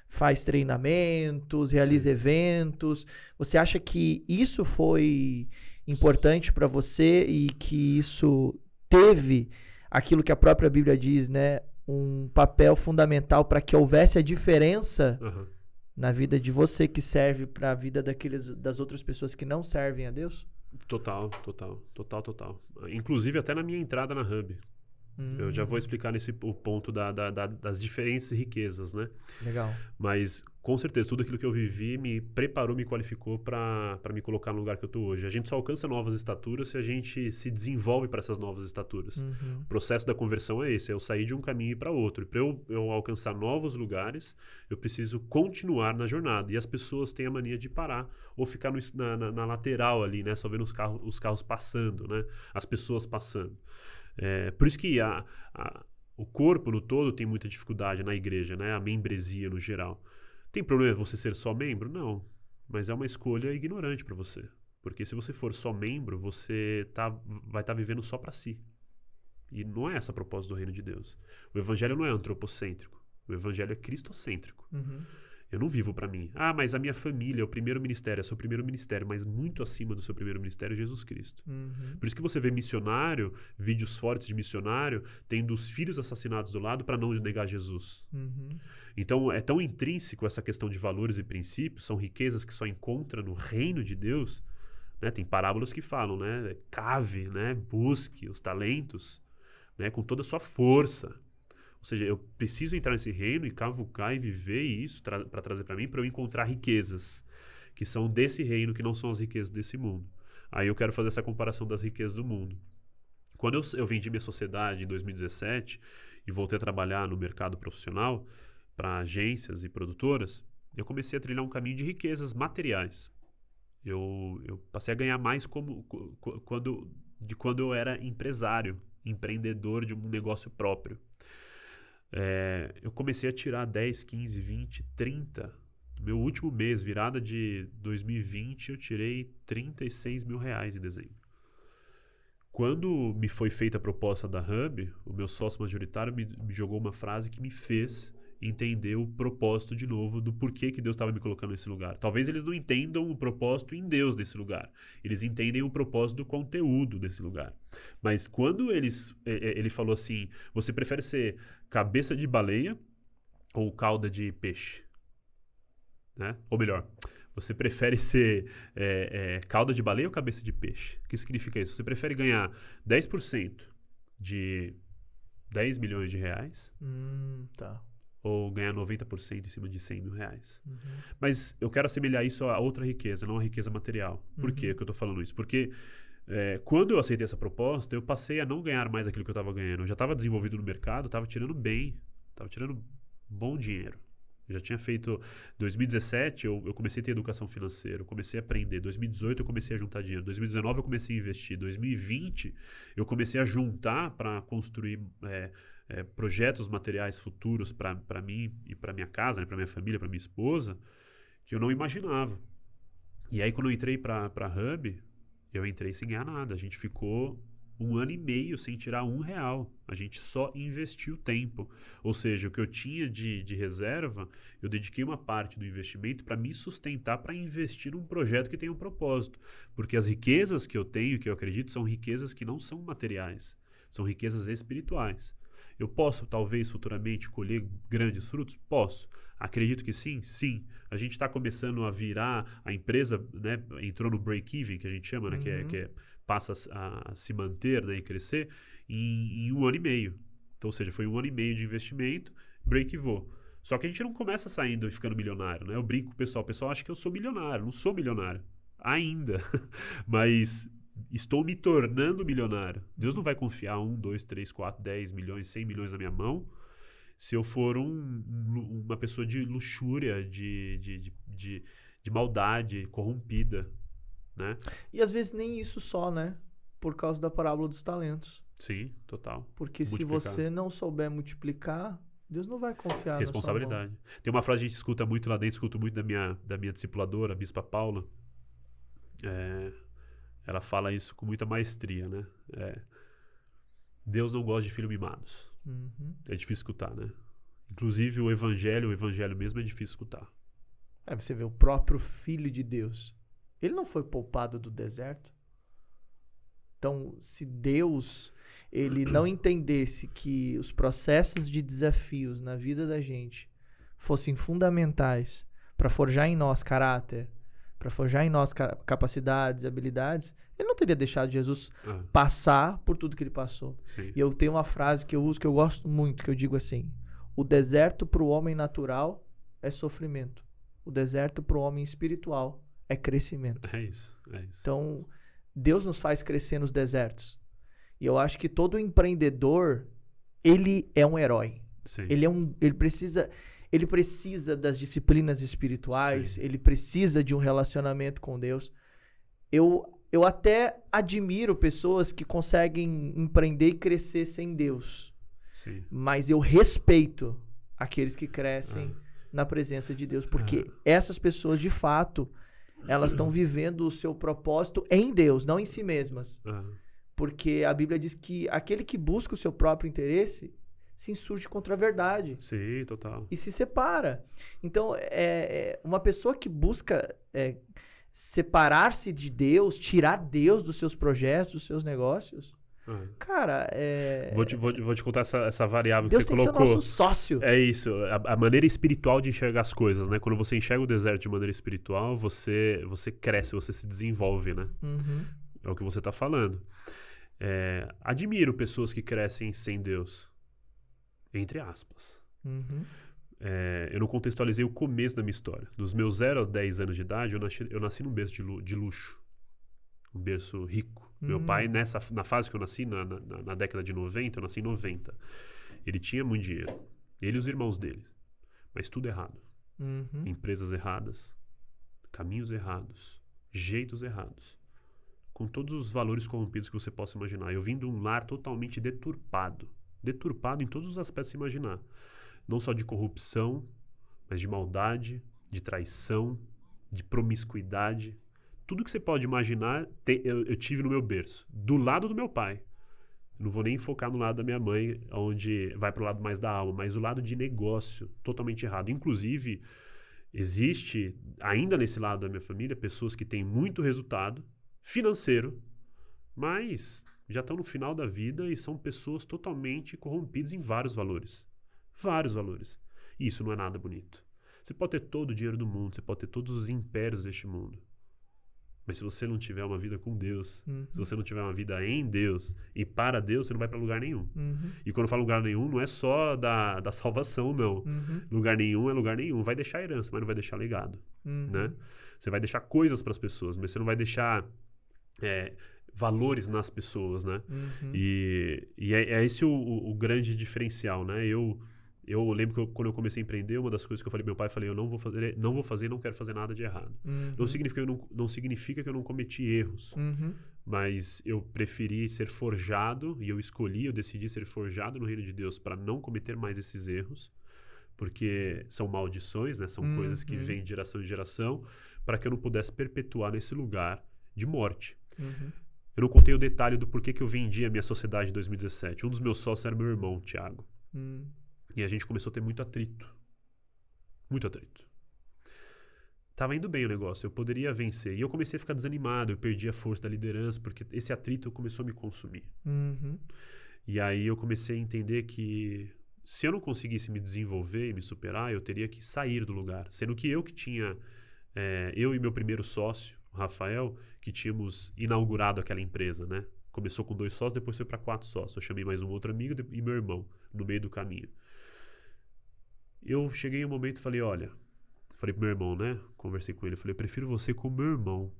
faz treinamentos, realiza eventos. Você acha que isso foi importante para você e que isso teve aquilo que a própria Bíblia diz, né? Um papel fundamental para que houvesse a diferença na vida de você que serve para a vida das outras pessoas que não servem a Deus? Total. Inclusive até na minha entrada na Hub. Eu já vou explicar o ponto das diferentes riquezas, né? Legal. Mas, com certeza, tudo aquilo que eu vivi me preparou, me qualificou para me colocar no lugar que eu estou hoje. A gente só alcança novas estaturas se a gente se desenvolve para essas novas estaturas. O processo da conversão é esse, é eu sair de um caminho para outro. E para eu alcançar novos lugares, eu preciso continuar na jornada. E as pessoas têm a mania de parar ou ficar na lateral ali, né? Só vendo os carros passando, né? As pessoas passando. Por isso que o corpo no todo tem muita dificuldade na igreja, né? A membresia no geral. Tem problema você ser só membro? Não. Mas é uma escolha ignorante para você. Porque se você for só membro, você vai estar vivendo só para si. E não é essa a propósito do reino de Deus. O evangelho não é antropocêntrico. O evangelho é cristocêntrico. Eu não vivo para mim. Ah, mas a minha família é o primeiro ministério, é o seu primeiro ministério, mas muito acima do seu primeiro ministério é Jesus Cristo. Por isso que você vê missionário, vídeos fortes de missionário, tendo os filhos assassinados do lado para não negar Jesus. Então é tão intrínseco essa questão de valores e princípios, são riquezas que só encontra no reino de Deus, né? Tem parábolas que falam, né? Cave, né? Busque os talentos, né? Com toda a sua força. Ou seja, eu preciso entrar nesse reino e cavucar e viver isso para trazer para mim, para eu encontrar riquezas que são desse reino, que não são as riquezas desse mundo. Aí eu quero fazer essa comparação das riquezas do mundo. Quando eu vendi minha sociedade em 2017 e voltei a trabalhar no mercado profissional para agências e produtoras, eu comecei a trilhar um caminho de riquezas materiais. Eu passei a ganhar mais quando eu era empresário, empreendedor de um negócio próprio. Eu comecei a tirar 10, 15, 20, 30. No meu último mês, virada de 2020, eu tirei R$36 mil em dezembro. Quando me foi feita a proposta da Hub, o meu sócio majoritário me jogou uma frase que me fez entender o propósito de novo do porquê que Deus estava me colocando nesse lugar. Talvez eles não entendam o propósito em Deus desse lugar. Eles entendem o propósito do conteúdo desse lugar. Mas quando ele falou assim, você prefere ser cabeça de baleia ou cauda de peixe? Né? Ou melhor, você prefere ser cauda de baleia ou cabeça de peixe? O que significa isso? Você prefere ganhar 10% de 10 milhões de reais? Tá. ou ganhar 90% em cima de 100 mil reais. Uhum. Mas eu quero assemelhar isso a outra riqueza, não a riqueza material. Por que eu estou falando isso? Porque quando eu aceitei essa proposta, eu passei a não ganhar mais aquilo que eu estava ganhando. Eu já estava desenvolvido no mercado, estava tirando bem, estava tirando bom dinheiro. Eu já tinha feito... 2017, eu comecei a ter educação financeira, eu comecei a aprender. 2018, eu comecei a juntar dinheiro. 2019, eu comecei a investir. 2020, eu comecei a juntar para construir projetos materiais futuros para mim e para minha casa, né, para minha família, para minha esposa, que eu não imaginava. E aí, quando eu entrei para a Hub, eu entrei sem ganhar nada. A gente ficou 1 ano e meio sem tirar R$1. A gente só investiu tempo. Ou seja, o que eu tinha de reserva, eu dediquei uma parte do investimento para me sustentar, para investir num projeto que tem um propósito. Porque as riquezas que eu tenho, que eu acredito, são riquezas que não são materiais. São riquezas espirituais. Eu posso, talvez, futuramente, colher grandes frutos? Posso. Acredito que sim? Sim. A gente está começando a virar, a empresa, né, entrou no break-even, que a gente chama, né, que passa a se manter, né, e crescer, em 1 ano e meio. Então, ou seja, foi 1 ano e meio de investimento, break-even. Só que a gente não começa saindo e ficando milionário, né? Eu brinco com o pessoal acha que eu sou milionário. Não sou milionário. Ainda. Mas... estou me tornando milionário. Deus não vai confiar 1, 2, 3, 4, 10 milhões, 100 milhões na minha mão se eu for uma pessoa de luxúria, de maldade, corrompida, né? E às vezes nem isso só, né? Por causa da parábola dos talentos. Sim, total. Porque se você não souber multiplicar, Deus não vai confiar responsabilidade. Na sua mão. Tem uma frase que a gente escuta muito lá dentro, escuto muito da minha discipuladora, a Bispa Paula. Ela fala isso com muita maestria, né? Deus não gosta de filhos mimados. Uhum. É difícil escutar, né? Inclusive o evangelho mesmo é difícil escutar. Você vê o próprio Filho de Deus. Ele não foi poupado do deserto. Então, se Deus ele não entendesse que os processos de desafios na vida da gente fossem fundamentais para forjar em nós caráter, para forjar em nós capacidades, habilidades, ele não teria deixado Jesus passar por tudo que ele passou. Sim. E eu tenho uma frase que eu uso, que eu gosto muito, que eu digo assim: o deserto para o homem natural é sofrimento. O deserto para o homem espiritual é crescimento. É isso. Então, Deus nos faz crescer nos desertos. E eu acho que todo empreendedor, ele é um herói. Sim. Ele precisa das disciplinas espirituais, Sim. ele precisa de um relacionamento com Deus. Eu até admiro pessoas que conseguem empreender e crescer sem Deus. Sim. Mas eu respeito aqueles que crescem na presença de Deus, porque essas pessoas, de fato, elas estão vivendo o seu propósito em Deus, não em si mesmas. Porque a Bíblia diz que aquele que busca o seu próprio interesse se insurge contra a verdade. Sim, total. E se separa. Então, uma pessoa que busca separar-se de Deus, tirar Deus dos seus projetos, dos seus negócios, cara, Vou te contar essa variável Deus que você tem colocou. Que ser nosso sócio. É isso, a maneira espiritual de enxergar as coisas, né? Quando você enxerga o deserto de maneira espiritual, você cresce, você se desenvolve, né? Uhum. É o que você está falando. Admiro pessoas que crescem sem Deus. Entre aspas. Uhum. Eu não contextualizei o começo da minha história. Dos meus 0 a 10 anos de idade, eu nasci num berço de luxo. Um berço rico. Meu pai, na fase que eu nasci, na década de 90, eu nasci em 90. Ele tinha muito dinheiro. Ele e os irmãos dele. Mas tudo errado. Uhum. Empresas erradas. Caminhos errados. Jeitos errados. Com todos os valores corrompidos que você possa imaginar. Eu vim de um lar totalmente deturpado. Deturpado em todos os aspectos que você imaginar. Não só de corrupção, mas de maldade, de traição, de promiscuidade. Tudo que você pode imaginar, eu tive no meu berço. Do lado do meu pai. Não vou nem focar no lado da minha mãe, onde vai para o lado mais da alma, mas o lado de negócio, totalmente errado. Inclusive, existe, ainda nesse lado da minha família, pessoas que têm muito resultado financeiro, mas já estão no final da vida e são pessoas totalmente corrompidas em vários valores. Vários valores. E isso não é nada bonito. Você pode ter todo o dinheiro do mundo, você pode ter todos os impérios deste mundo. Mas se você não tiver uma vida com Deus, se você não tiver uma vida em Deus e para Deus, você não vai para lugar nenhum. E quando eu falo lugar nenhum, não é só da salvação, não. Lugar nenhum é lugar nenhum. Vai deixar herança, mas não vai deixar legado. Né? Você vai deixar coisas para as pessoas, mas você não vai deixar valores nas pessoas, né? E é esse o grande diferencial, né? Eu lembro que quando eu comecei a empreender, uma das coisas que eu falei pro meu pai, eu não vou fazer e não quero fazer nada de errado. Não significa que eu não cometi erros, mas eu preferi ser forjado e eu decidi ser forjado no reino de Deus para não cometer mais esses erros, porque são maldições, né? São coisas que vêm de geração em geração, para que eu não pudesse perpetuar nesse lugar de morte. Eu não contei o detalhe do porquê que eu vendi a minha sociedade em 2017. Um dos meus sócios era meu irmão, Thiago. E a gente começou a ter muito atrito. Muito atrito. Tava indo bem o negócio, eu poderia vencer. E eu comecei a ficar desanimado, eu perdi a força da liderança, porque esse atrito começou a me consumir. E aí eu comecei a entender que se eu não conseguisse me desenvolver e me superar, eu teria que sair do lugar. Sendo que eu que tinha... eu e meu primeiro sócio, o Rafael, que tínhamos inaugurado aquela empresa, né? Começou com 2 sócios, depois foi para 4 sócios. Eu chamei mais um outro amigo e meu irmão, no meio do caminho. Eu cheguei em um momento e falei, olha... Falei pro meu irmão, né? Conversei com ele. Falei, eu prefiro você como meu irmão,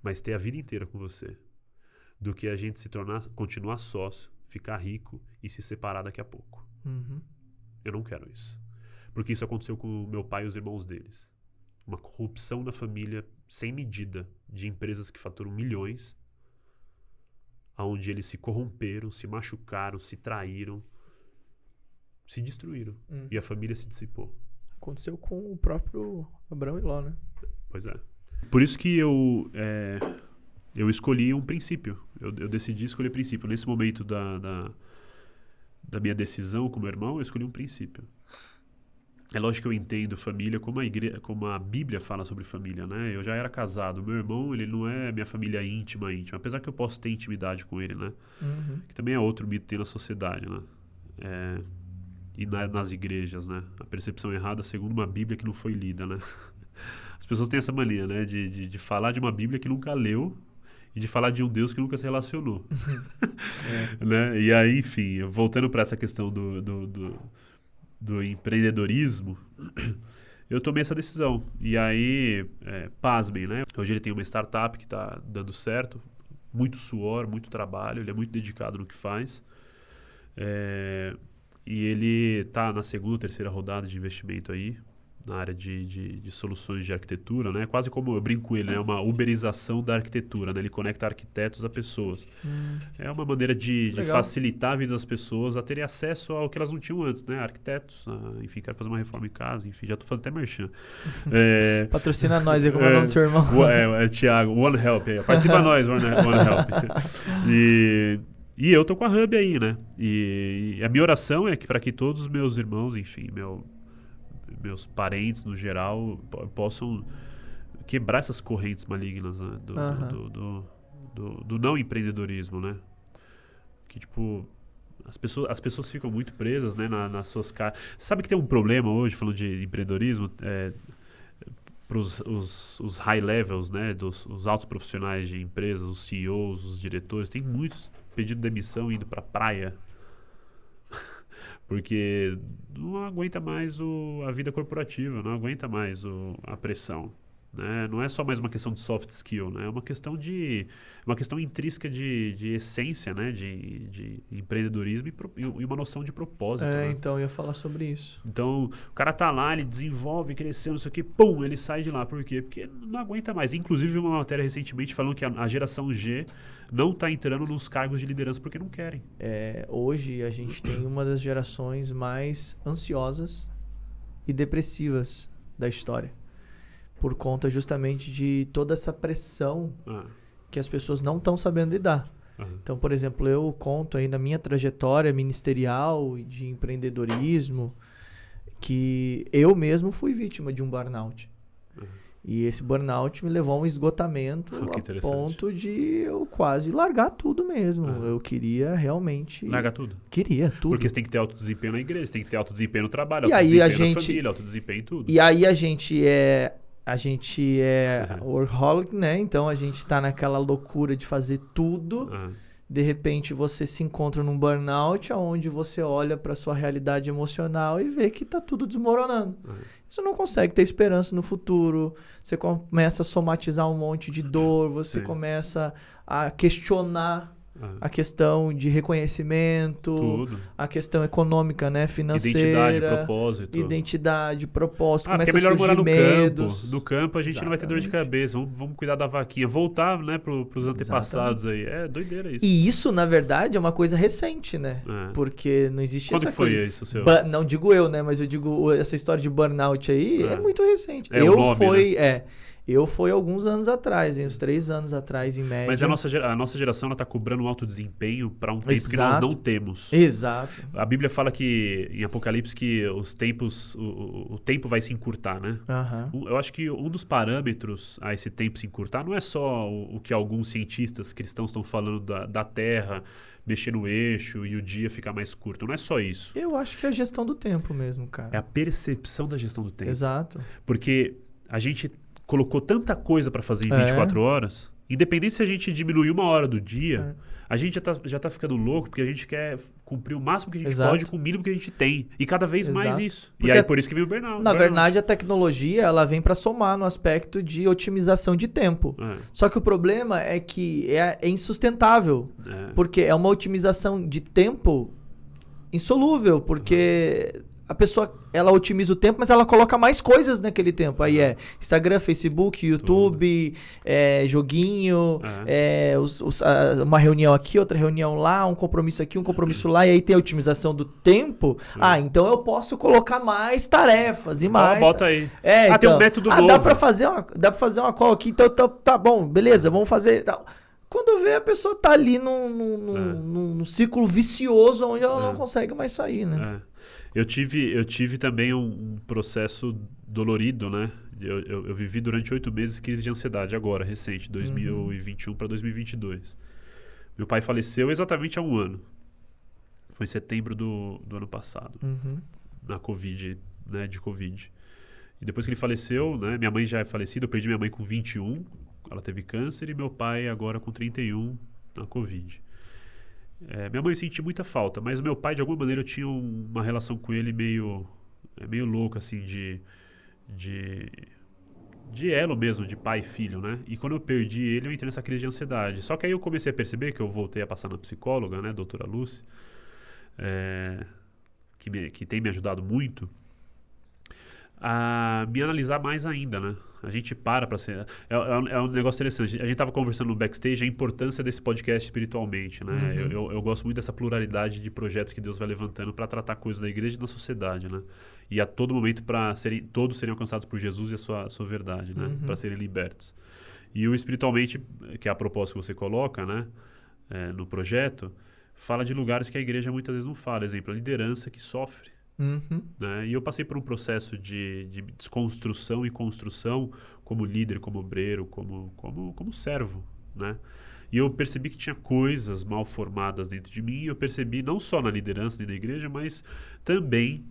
mas ter a vida inteira com você, do que a gente continuar sócio, ficar rico e se separar daqui a pouco. Eu não quero isso. Porque isso aconteceu com o meu pai e os irmãos deles. Uma corrupção na família sem medida, de empresas que faturam milhões, onde eles se corromperam, se machucaram, se traíram, se destruíram. E a família se dissipou. Aconteceu com o próprio Abraão e Ló, né? Pois é. Por isso que eu escolhi um princípio. Eu decidi escolher princípio. Nesse momento da minha decisão com meu irmão, eu escolhi um princípio. É lógico que eu entendo família como a Bíblia fala sobre família, né? Eu já era casado. Meu irmão, ele não é minha família íntima. Apesar que eu posso ter intimidade com ele, né? Que também é outro mito que tem na sociedade, né? E nas igrejas, né? A percepção errada segundo uma Bíblia que não foi lida, né? As pessoas têm essa mania, né? De falar de uma Bíblia que nunca leu e de falar de um Deus que nunca se relacionou. Né? E aí, enfim, voltando para essa questão do empreendedorismo, eu tomei essa decisão. E aí, pasmem, né? Hoje ele tem uma startup que está dando certo, muito suor, muito trabalho, ele é muito dedicado no que faz. E ele está na 2ª, 3ª rodada de investimento aí, na área de soluções de arquitetura, né? Quase como eu brinco com ele, né? Uma uberização da arquitetura, né? Ele conecta arquitetos a pessoas. É uma maneira de facilitar a vida das pessoas a terem acesso ao que elas não tinham antes, né? Arquitetos, enfim, quero fazer uma reforma em casa, enfim, já estou fazendo até merchan. Patrocina nós aí, como é o nome do seu irmão? Thiago, One Help, participa nós, One Help. E eu tô com a Hub aí, né? E a minha oração é que para que todos os meus irmãos, enfim, meus parentes no geral, possam quebrar essas correntes malignas, né? do não empreendedorismo, né? Que, tipo, as pessoas ficam muito presas, né, nas suas casas. Você sabe que tem um problema hoje, falando de empreendedorismo, para os high levels, né, os altos profissionais de empresas, os CEOs, os diretores, tem muitos pedindo demissão indo para a praia porque não aguenta mais a vida corporativa, não aguenta mais a pressão, né? Não é só mais uma questão de soft skill, né? É uma questão intrínseca de essência, né? De empreendedorismo e uma noção de propósito. Né? Então eu ia falar sobre isso. Então o cara tá lá, ele desenvolve, crescendo, isso aqui, pum, ele sai de lá. Por quê? Porque não aguenta mais. Inclusive uma matéria recentemente falando que a geração G não está entrando nos cargos de liderança porque não querem. Hoje a gente tem uma das gerações mais ansiosas e depressivas da história. Por conta justamente de toda essa pressão que as pessoas não estão sabendo lidar. Então, por exemplo, eu conto aí na minha trajetória ministerial e de empreendedorismo que eu mesmo fui vítima de um burnout. E esse burnout me levou a um esgotamento a ponto de eu quase largar tudo mesmo. Eu queria realmente... Largar tudo? Queria, tudo. Porque você tem que ter alto desempenho na igreja, você tem que ter alto desempenho no trabalho, e alto aí desempenho na família, alto desempenho em tudo. E aí a gente a gente é workaholic, né? Então a gente tá naquela loucura de fazer tudo. De repente você se encontra num burnout, onde você olha para sua realidade emocional e vê que tá tudo desmoronando. Você não consegue ter esperança no futuro, você começa a somatizar um monte de dor, você começa a questionar a questão de reconhecimento, tudo. A questão econômica, né, financeira, identidade, propósito, começa é melhor a surgir morar no medos. Campo. No campo a gente não vai ter dor de cabeça, vamos cuidar da vaquinha, voltar, né, pros antepassados aí. É doideira isso. E isso, na verdade, é uma coisa recente, né? Porque não existe Quando essa foi coisa. isso, seu? Não digo eu, né, mas eu digo essa história de burnout aí é muito recente. Eu fui alguns anos atrás, uns 3 anos atrás, em média. Mas a nossa geração ela tá cobrando um alto desempenho para um tempo que nós não temos. Exato. A Bíblia fala que, em Apocalipse, que os tempos, o tempo vai se encurtar, né? Eu acho que um dos parâmetros a esse tempo se encurtar não é só o que alguns cientistas cristãos estão falando da Terra mexer no eixo e o dia ficar mais curto. Não é só isso. Eu acho que é a gestão do tempo mesmo, cara. É a percepção da gestão do tempo. Exato. Porque a gente colocou tanta coisa para fazer em 24 horas, independente se a gente diminuir 1 hora do dia, a gente já tá ficando louco porque a gente quer cumprir o máximo que a gente pode com o mínimo que a gente tem. E cada vez mais isso. Porque, e aí por isso que vem o burnout. Na verdade, a tecnologia ela vem para somar no aspecto de otimização de tempo. Só que o problema é que é insustentável. Porque é uma otimização de tempo insolúvel, porque a pessoa, ela otimiza o tempo, mas ela coloca mais coisas naquele tempo. Aí é Instagram, Facebook, YouTube, joguinho, uma reunião aqui, outra reunião lá, um compromisso aqui, um compromisso lá, e aí tem a otimização do tempo. Então eu posso colocar mais tarefas e mais. Bota aí. Então, tem um método novo. Dá pra fazer uma call aqui, então tá bom, beleza, vamos fazer. Quando vê, a pessoa tá ali num círculo vicioso onde ela não consegue mais sair, né? Eu tive também um processo dolorido, né? Eu vivi durante 8 meses crise de ansiedade, agora, recente, 2021 para 2022. Meu pai faleceu exatamente há 1 ano. Foi em setembro do ano passado, na Covid, né? De Covid. E depois que ele faleceu, né? Minha mãe já é falecida, eu perdi minha mãe com 21, ela teve câncer, e meu pai agora com 31 na Covid. Minha mãe sentia muita falta, mas meu pai, de alguma maneira, eu tinha uma relação com ele meio louca, assim, de elo mesmo, de pai e filho, né? E quando eu perdi ele, eu entrei nessa crise de ansiedade. Só que aí eu comecei a perceber que eu voltei a passar na psicóloga, né, doutora Lúcia, que tem me ajudado muito, a me analisar mais ainda, né? A gente para ser... É um negócio interessante. A gente estava conversando no backstage a importância desse podcast espiritualmente, né? Eu gosto muito dessa pluralidade de projetos que Deus vai levantando para tratar coisas da igreja e da sociedade, né? E a todo momento todos seriam alcançados por Jesus e a sua verdade, né? Para serem libertos. E o espiritualmente, que é a proposta que você coloca, né? No projeto, fala de lugares que a igreja muitas vezes não fala. Exemplo, a liderança que sofre. Né? E eu passei por um processo de desconstrução e construção como líder, como obreiro, como servo, né? E eu percebi que tinha coisas mal formadas dentro de mim. Eu percebi não só na liderança dentro da igreja, mas também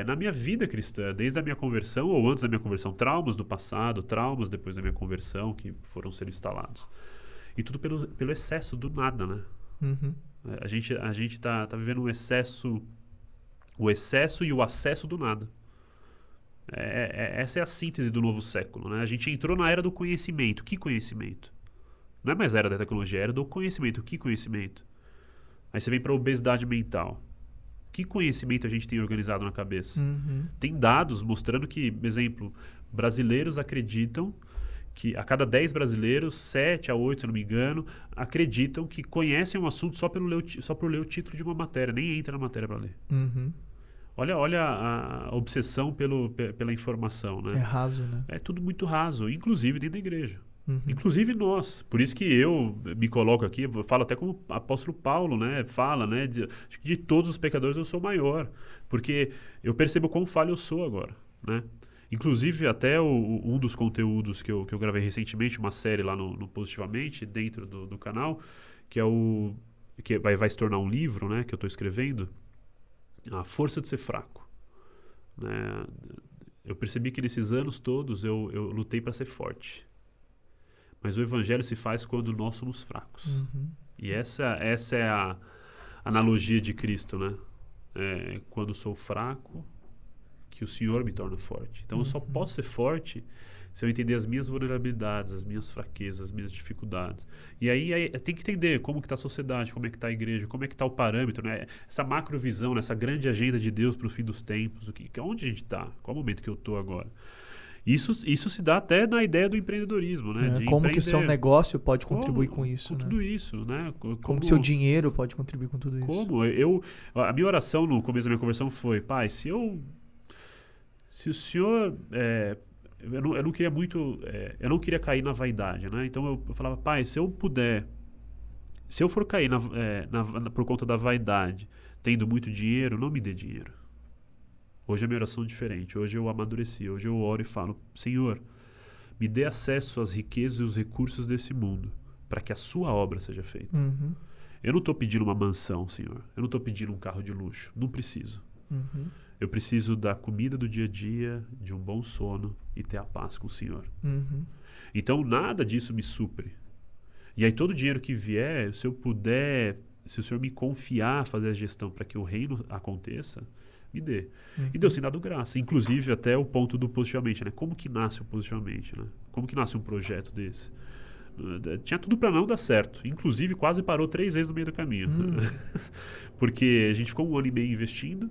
na minha vida cristã, desde a minha conversão ou antes da minha conversão, traumas do passado, traumas depois da minha conversão que foram sendo instalados. E tudo pelo excesso do nada, né? A gente tá vivendo um excesso... O excesso e o acesso do nada. Essa é a síntese do novo século, né? A gente entrou na era do conhecimento. Que conhecimento? Não é mais a era da tecnologia, é a era do conhecimento. Que conhecimento? Aí você vem para a obesidade mental. Que conhecimento a gente tem organizado na cabeça? Tem dados mostrando que, exemplo, brasileiros acreditam que a cada 10 brasileiros, 7 a 8, se eu não me engano, acreditam que conhecem um assunto só por ler o título de uma matéria, nem entra na matéria para ler. Olha a obsessão pela informação, né? É raso, né? É tudo muito raso, inclusive dentro da igreja. Inclusive nós. Por isso que eu me coloco aqui, eu falo até como o apóstolo Paulo, né? Fala, né? De todos os pecadores eu sou maior. Porque eu percebo quão falho eu sou agora, né? Inclusive até um dos conteúdos que eu gravei recentemente, uma série lá no Positivamente, dentro do canal, que que vai se tornar um livro, né? Que eu estou escrevendo, A Força de Ser Fraco, né? eu percebi que nesses anos todos eu lutei para ser forte. Mas o evangelho se faz quando nós somos fracos. Uhum. E essa é a analogia de Cristo, né? Quando sou fraco, que o Senhor me torna forte. Então eu só posso ser forte se eu entender as minhas vulnerabilidades, as minhas fraquezas, as minhas dificuldades. E aí tem que entender como que está a sociedade, como é que está a igreja, como é que está o parâmetro, né? Essa macrovisão, né? Essa grande agenda de Deus para o fim dos tempos, onde a gente está, qual o momento que eu estou agora. Isso se dá até na ideia do empreendedorismo, né? Como que o seu negócio pode contribuir com isso, com né? tudo isso, né? Como o seu dinheiro pode contribuir com tudo isso. A minha oração no começo da minha conversão foi, Pai, se o Senhor... eu não queria muito... eu não queria cair na vaidade, né? Então eu falava, Pai, se eu for cair por conta da vaidade, tendo muito dinheiro, não me dê dinheiro. Hoje a minha oração é diferente. Hoje eu amadureci. Hoje eu oro e falo, Senhor, me dê acesso às riquezas e os recursos desse mundo para que a sua obra seja feita. Uhum. Eu não estou pedindo uma mansão, Senhor. Eu não estou pedindo um carro de luxo. Não preciso. Uhum. Eu preciso da comida do dia a dia, de um bom sono e ter a paz com o Senhor. Uhum. Então nada disso me supre. E aí todo o dinheiro que vier, se o Senhor me confiar fazer a gestão para que o reino aconteça, me dê. Uhum. E Deus tem dado graça. Inclusive até o ponto do Positivamente, né? Como que nasce o Positivamente, né? Como que nasce um projeto desse? Tinha tudo para não dar certo. Inclusive quase parou 3 vezes no meio do caminho. Porque a gente ficou 1 ano e meio investindo,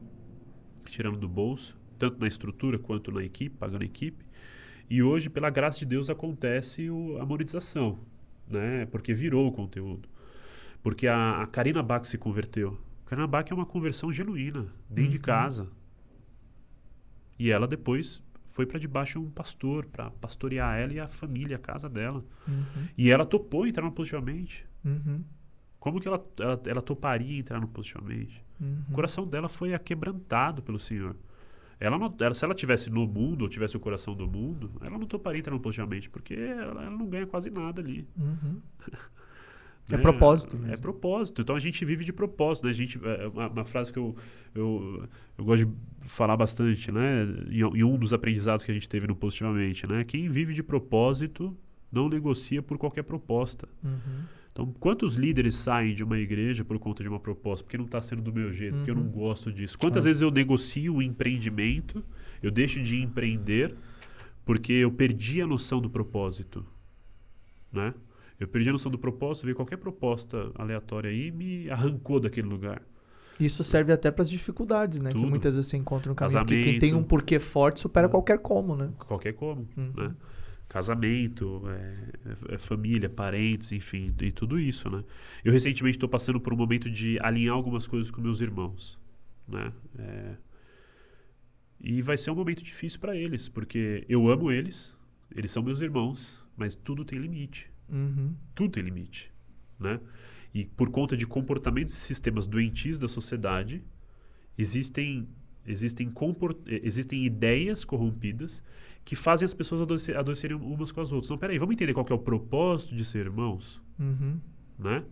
tirando do bolso, tanto na estrutura quanto na equipe, pagando a equipe. E hoje, pela graça de Deus, acontece a monetização, né? Porque virou o conteúdo. Porque a Karina Bach se converteu. Karina Bach é uma conversão genuína, dentro de casa. E ela depois foi para debaixo de um pastor, para pastorear ela e a família, a casa dela. E ela topou entrar no Positivamente. Como que ela toparia entrar no Positivamente? O coração dela foi aquebrantado pelo Senhor. Se ela tivesse no mundo, ou tivesse o coração do mundo, ela não toparia entrar no Positivamente, porque ela não ganha quase nada ali. É propósito mesmo. É propósito. Então a gente vive de propósito. Né? Uma frase que eu gosto de falar bastante, né? Em um dos aprendizados que a gente teve no Positivamente, né? Quem vive de propósito não negocia por qualquer proposta. Então, quantos líderes saem de uma igreja por conta de uma proposta? Porque não está sendo do meu jeito, porque eu não gosto disso. Quantas vezes eu negocio o empreendimento, eu deixo de empreender porque eu perdi a noção do propósito, né? Eu perdi a noção do propósito, veio qualquer proposta aleatória aí e me arrancou daquele lugar. Isso serve até para as dificuldades, né? Tudo. Que muitas vezes você encontra no caminho. Casamento. Porque quem tem um porquê forte supera qualquer como, né? Qualquer como, né? Casamento, família, parentes, enfim, e tudo isso, né? Eu recentemente estou passando por um momento de alinhar algumas coisas com meus irmãos, né? E vai ser um momento difícil para eles, porque eu amo eles são meus irmãos, mas tudo tem limite. Tudo tem limite, né? E por conta de comportamentos e sistemas doentios da sociedade, existem ideias corrompidas que fazem as pessoas adoecerem umas com as outras. Então, peraí, vamos entender qual que é o propósito de ser irmãos? Né?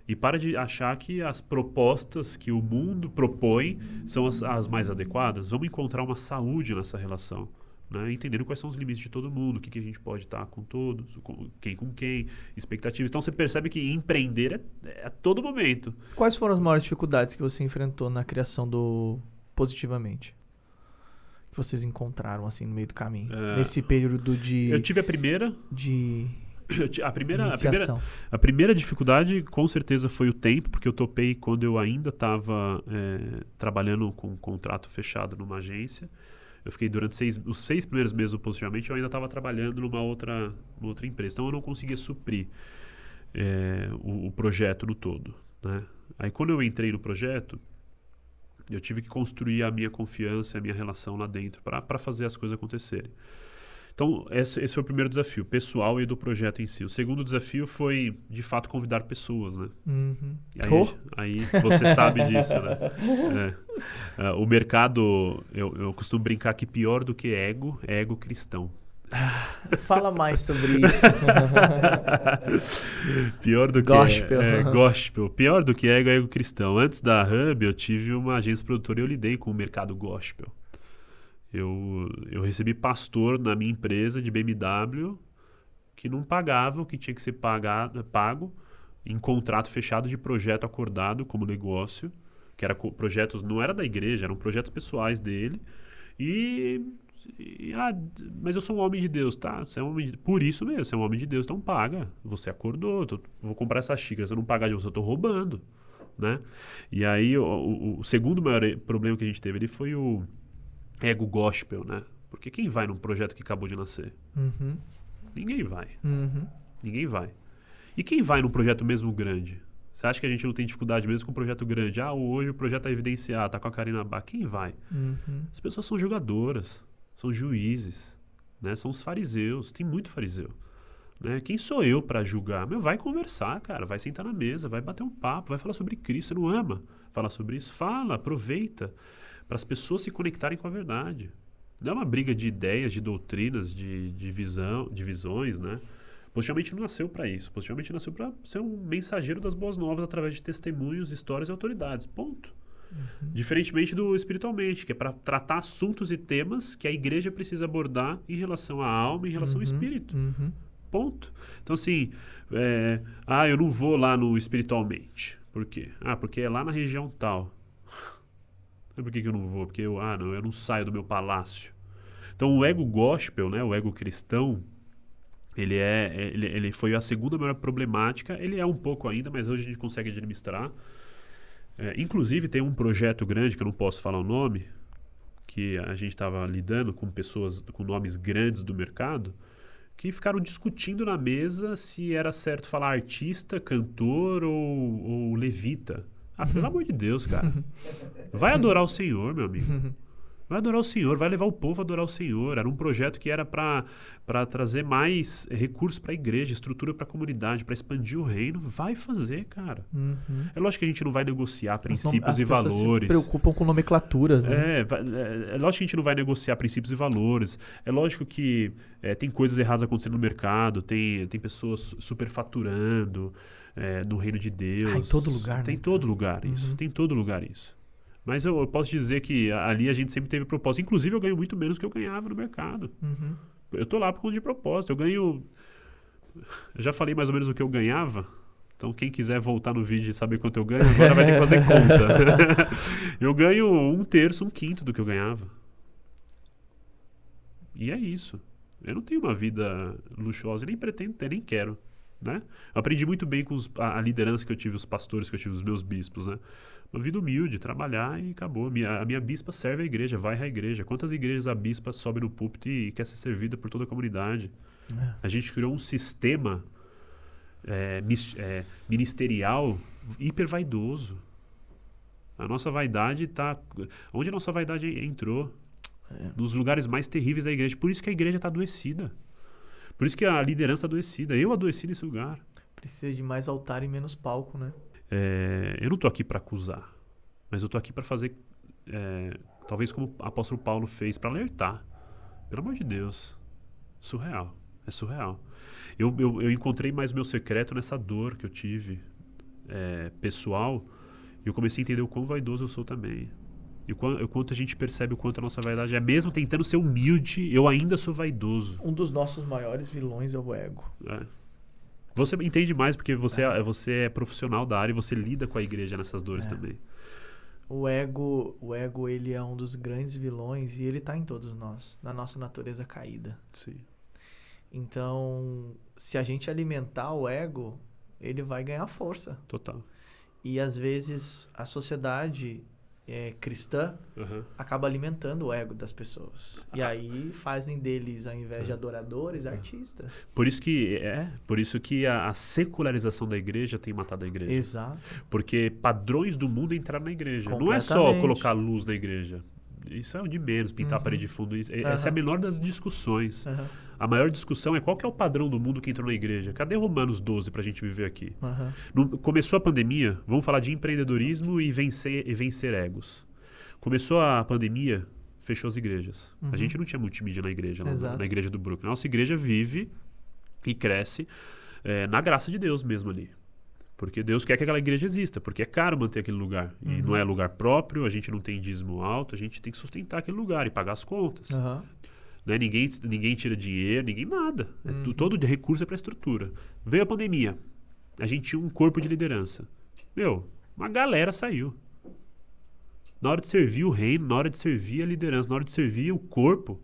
E para de achar que as propostas que o mundo propõe são as mais adequadas. Vamos encontrar uma saúde nessa relação. Né? Entendendo quais são os limites de todo mundo, o que a gente pode estar com todos, com quem, expectativas. Então você percebe que empreender é a todo momento. Quais foram as maiores dificuldades que você enfrentou na criação do Positivamente? Que vocês encontraram assim no meio do caminho? Nesse período de... Eu tive a primeira... A primeira dificuldade com certeza foi o tempo, porque eu topei quando eu ainda estava trabalhando com um contrato fechado numa agência. Eu fiquei durante os 6 primeiros meses do Positivamente, eu ainda estava trabalhando numa outra empresa. Então eu não conseguia suprir o projeto no todo. Né? Aí quando eu entrei no projeto, eu tive que construir a minha confiança, a minha relação lá dentro para fazer as coisas acontecerem. Então esse foi o primeiro desafio, pessoal e do projeto em si. O segundo desafio foi, de fato, convidar pessoas. Né? Aí você sabe disso, né? O mercado, eu costumo brincar que pior do que ego, é ego cristão. Fala mais sobre isso. Pior do gospel. Gospel. Pior do que ego, é ego cristão. Antes da Hub, eu tive uma agência produtora e eu lidei com o mercado gospel. Eu recebi pastor na minha empresa de BMW que não pagava o que tinha que ser pago em contrato fechado de projeto acordado como negócio, que era projetos, não era da igreja, eram projetos pessoais dele. Mas eu sou um homem de Deus, tá? Você é um homem por isso mesmo, você é um homem de Deus, então paga. Você acordou, vou comprar essa xícara, se eu não pagar de você, eu tô roubando, né? E aí, o segundo maior problema que a gente teve ali foi o ego gospel, né? Porque quem vai num projeto que acabou de nascer? Uhum. Ninguém vai. Uhum. Ninguém vai. E quem vai num projeto mesmo grande? Você acha que a gente não tem dificuldade mesmo com um projeto grande? Hoje o projeto tá evidenciado, tá com a Karina Bach. Quem vai? Uhum. As pessoas são julgadoras, são juízes, né? São os fariseus, tem muito fariseu. Né? Quem sou eu para julgar? Vai conversar, cara, vai sentar na mesa, vai bater um papo, vai falar sobre Cristo. Você não ama falar sobre isso? Fala, aproveita, para as pessoas se conectarem com a verdade. Não é uma briga de ideias, de doutrinas, de visões, né? Positivamente não nasceu para isso. Positivamente nasceu para ser um mensageiro das boas novas através de testemunhos, histórias e autoridades. Ponto. Uhum. Diferentemente do espiritualmente, que é para tratar assuntos e temas que a igreja precisa abordar em relação à alma, em relação ao espírito. Uhum. Ponto. Então, assim, eu não vou lá no espiritualmente. Por quê? Porque é lá na região tal. Por que eu não vou? Porque eu não saio do meu palácio. Então, o ego gospel, né, o ego cristão, ele foi a segunda maior problemática. Ele é um pouco ainda, mas hoje a gente consegue administrar. Inclusive, tem um projeto grande, que eu não posso falar o nome, que a gente estava lidando com pessoas com nomes grandes do mercado, que ficaram discutindo na mesa se era certo falar artista, cantor ou levita. Pelo amor de Deus, cara. Vai adorar o Senhor, meu amigo. Vai adorar o Senhor, vai levar o povo a adorar o Senhor. Era um projeto que era para trazer mais recursos para a igreja, estrutura para a comunidade, para expandir o reino. Vai fazer, cara. Uhum. É lógico que a gente não vai negociar princípios e valores. Se preocupam com nomenclaturas, né? É lógico que a gente não vai negociar princípios e valores. É lógico que tem coisas erradas acontecendo no mercado, tem pessoas superfaturando no reino de Deus. Em todo lugar, tem né? todo lugar isso. Tem todo lugar isso. Mas eu posso dizer que ali a gente sempre teve propósito. Inclusive, eu ganho muito menos do que eu ganhava no mercado. Uhum. Eu tô lá por conta de propósito. Eu já falei mais ou menos o que eu ganhava. Então, quem quiser voltar no vídeo e saber quanto eu ganho, agora vai ter que fazer conta. Eu ganho 1/3, 1/5 do que eu ganhava. E é isso. Eu não tenho uma vida luxuosa, nem pretendo ter, nem quero. Né? Eu aprendi muito bem com a liderança que eu tive, os pastores que eu tive, os meus bispos, né? Uma vida humilde, trabalhar e acabou. A minha bispa serve a igreja, vai à igreja. Quantas igrejas a bispa sobe no púlpito e quer ser servida por toda a comunidade? A gente criou um sistema ministerial hiper vaidoso. A nossa vaidade está... Onde a nossa vaidade entrou? Nos lugares mais terríveis da igreja. Por isso que a igreja está adoecida. Por isso que a liderança está adoecida. Eu adoeci nesse lugar. Precisa de mais altar e menos palco, né? Eu não estou aqui para acusar, mas eu estou aqui para fazer, talvez como o apóstolo Paulo fez, para alertar. Pelo amor de Deus, surreal, é surreal. Eu encontrei mais o meu secreto nessa dor que eu tive pessoal, e eu comecei a entender o quão vaidoso eu sou também. E o quanto a gente percebe o quanto a nossa vaidade é. Mesmo tentando ser humilde, eu ainda sou vaidoso. Um dos nossos maiores vilões é o ego. Você entende mais porque você é profissional da área e você lida com a igreja nessas dores também. O ego, ele é um dos grandes vilões e ele está em todos nós, na nossa natureza caída. Sim. Então, se a gente alimentar o ego, ele vai ganhar força. Total. E às vezes a sociedade cristã acaba alimentando o ego das pessoas. E aí fazem deles, ao invés de adoradores, artistas. Por isso que a secularização da igreja tem matado a igreja. Exato. Porque padrões do mundo entraram na igreja. Não é só colocar luz na igreja. Isso é o de menos, pintar a parede de fundo. Essa é a menor das discussões. A maior discussão é qual que é o padrão do mundo que entrou na igreja. Cadê Romanos 12 pra gente viver aqui? Começou a pandemia, vamos falar de empreendedorismo e vencer egos. Começou a pandemia, fechou as igrejas. A gente não tinha multimídia na igreja, na igreja do Brooklyn. Nossa igreja vive e cresce na graça de Deus mesmo ali. Porque Deus quer que aquela igreja exista, porque é caro manter aquele lugar. E não é lugar próprio, a gente não tem dízimo alto, a gente tem que sustentar aquele lugar e pagar as contas. Né? Ninguém tira dinheiro, ninguém nada. Todo recurso é para a estrutura. Veio a pandemia, a gente tinha um corpo de liderança. Uma galera saiu. Na hora de servir o reino, na hora de servir a liderança, na hora de servir o corpo,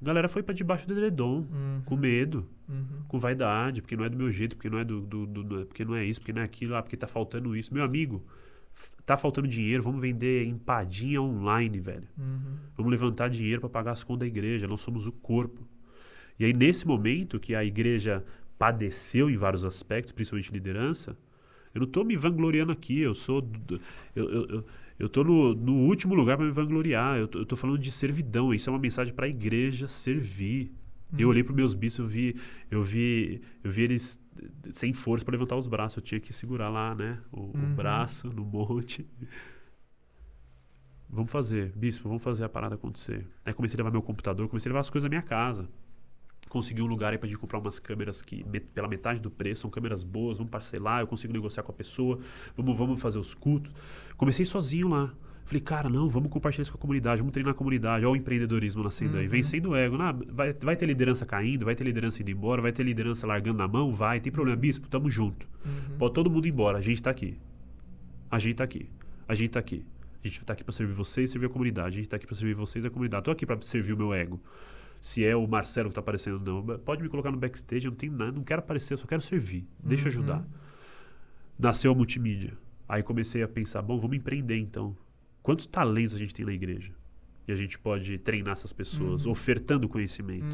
a galera foi para debaixo do edredom, com medo, com vaidade, porque não é do meu jeito, porque não é porque não é isso, porque não é aquilo, porque tá faltando isso. Meu amigo, tá faltando dinheiro, vamos vender empadinha online, velho. Vamos levantar dinheiro para pagar as contas da igreja, nós somos o corpo. E aí, nesse momento que a igreja padeceu em vários aspectos, principalmente liderança, eu não tô me vangloriando aqui, eu tô no último lugar para me vangloriar, eu tô falando de servidão, isso é uma mensagem para a igreja servir. Eu olhei para meus bichos, eu vi eles sem força para levantar os braços, eu tinha que segurar lá, né, o braço no monte. Vamos fazer, bispo, vamos fazer a parada acontecer. Aí comecei a levar meu computador, comecei a levar as coisas da minha casa. Consegui um lugar aí pra gente comprar umas câmeras que pela metade do preço, são câmeras boas, vamos parcelar, eu consigo negociar com a pessoa, vamos fazer os cultos. Comecei sozinho lá. Falei, cara, não, vamos compartilhar isso com a comunidade, vamos treinar a comunidade, olha o empreendedorismo nascendo aí, vencendo o ego. Vai ter liderança caindo, vai ter liderança indo embora, vai ter liderança largando na mão, tem problema, bispo, tamo junto. Pode todo mundo ir embora, a gente tá aqui. A gente tá aqui. A gente tá aqui. A gente tá aqui pra servir vocês e servir a comunidade. A gente tá aqui pra servir vocês e a comunidade. Tô aqui pra servir o meu ego. Se é o Marcelo que tá aparecendo, não. Pode me colocar no backstage, eu não tenho nada, não quero aparecer, eu só quero servir. Deixa eu ajudar. Nasceu a multimídia. Aí comecei a pensar, bom, vamos empreender então. Quantos talentos a gente tem na igreja? E a gente pode treinar essas pessoas, ofertando conhecimento.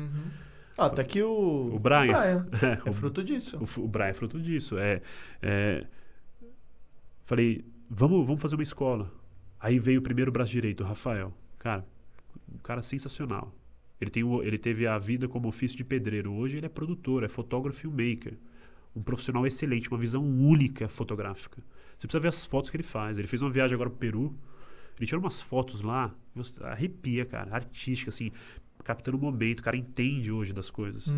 Até que o Brian é fruto disso. O Brian é fruto disso. Falei, vamos fazer uma escola. Aí veio o primeiro braço direito, o Rafael. Cara, um cara sensacional. Ele teve a vida como ofício de pedreiro. Hoje ele é produtor, é fotógrafo e filmmaker. Um profissional excelente, uma visão única fotográfica. Você precisa ver as fotos que ele faz. Ele fez uma viagem agora pro Peru. Ele tirou umas fotos lá, arrepia, cara, artística, assim, captando o momento. O cara entende hoje das coisas.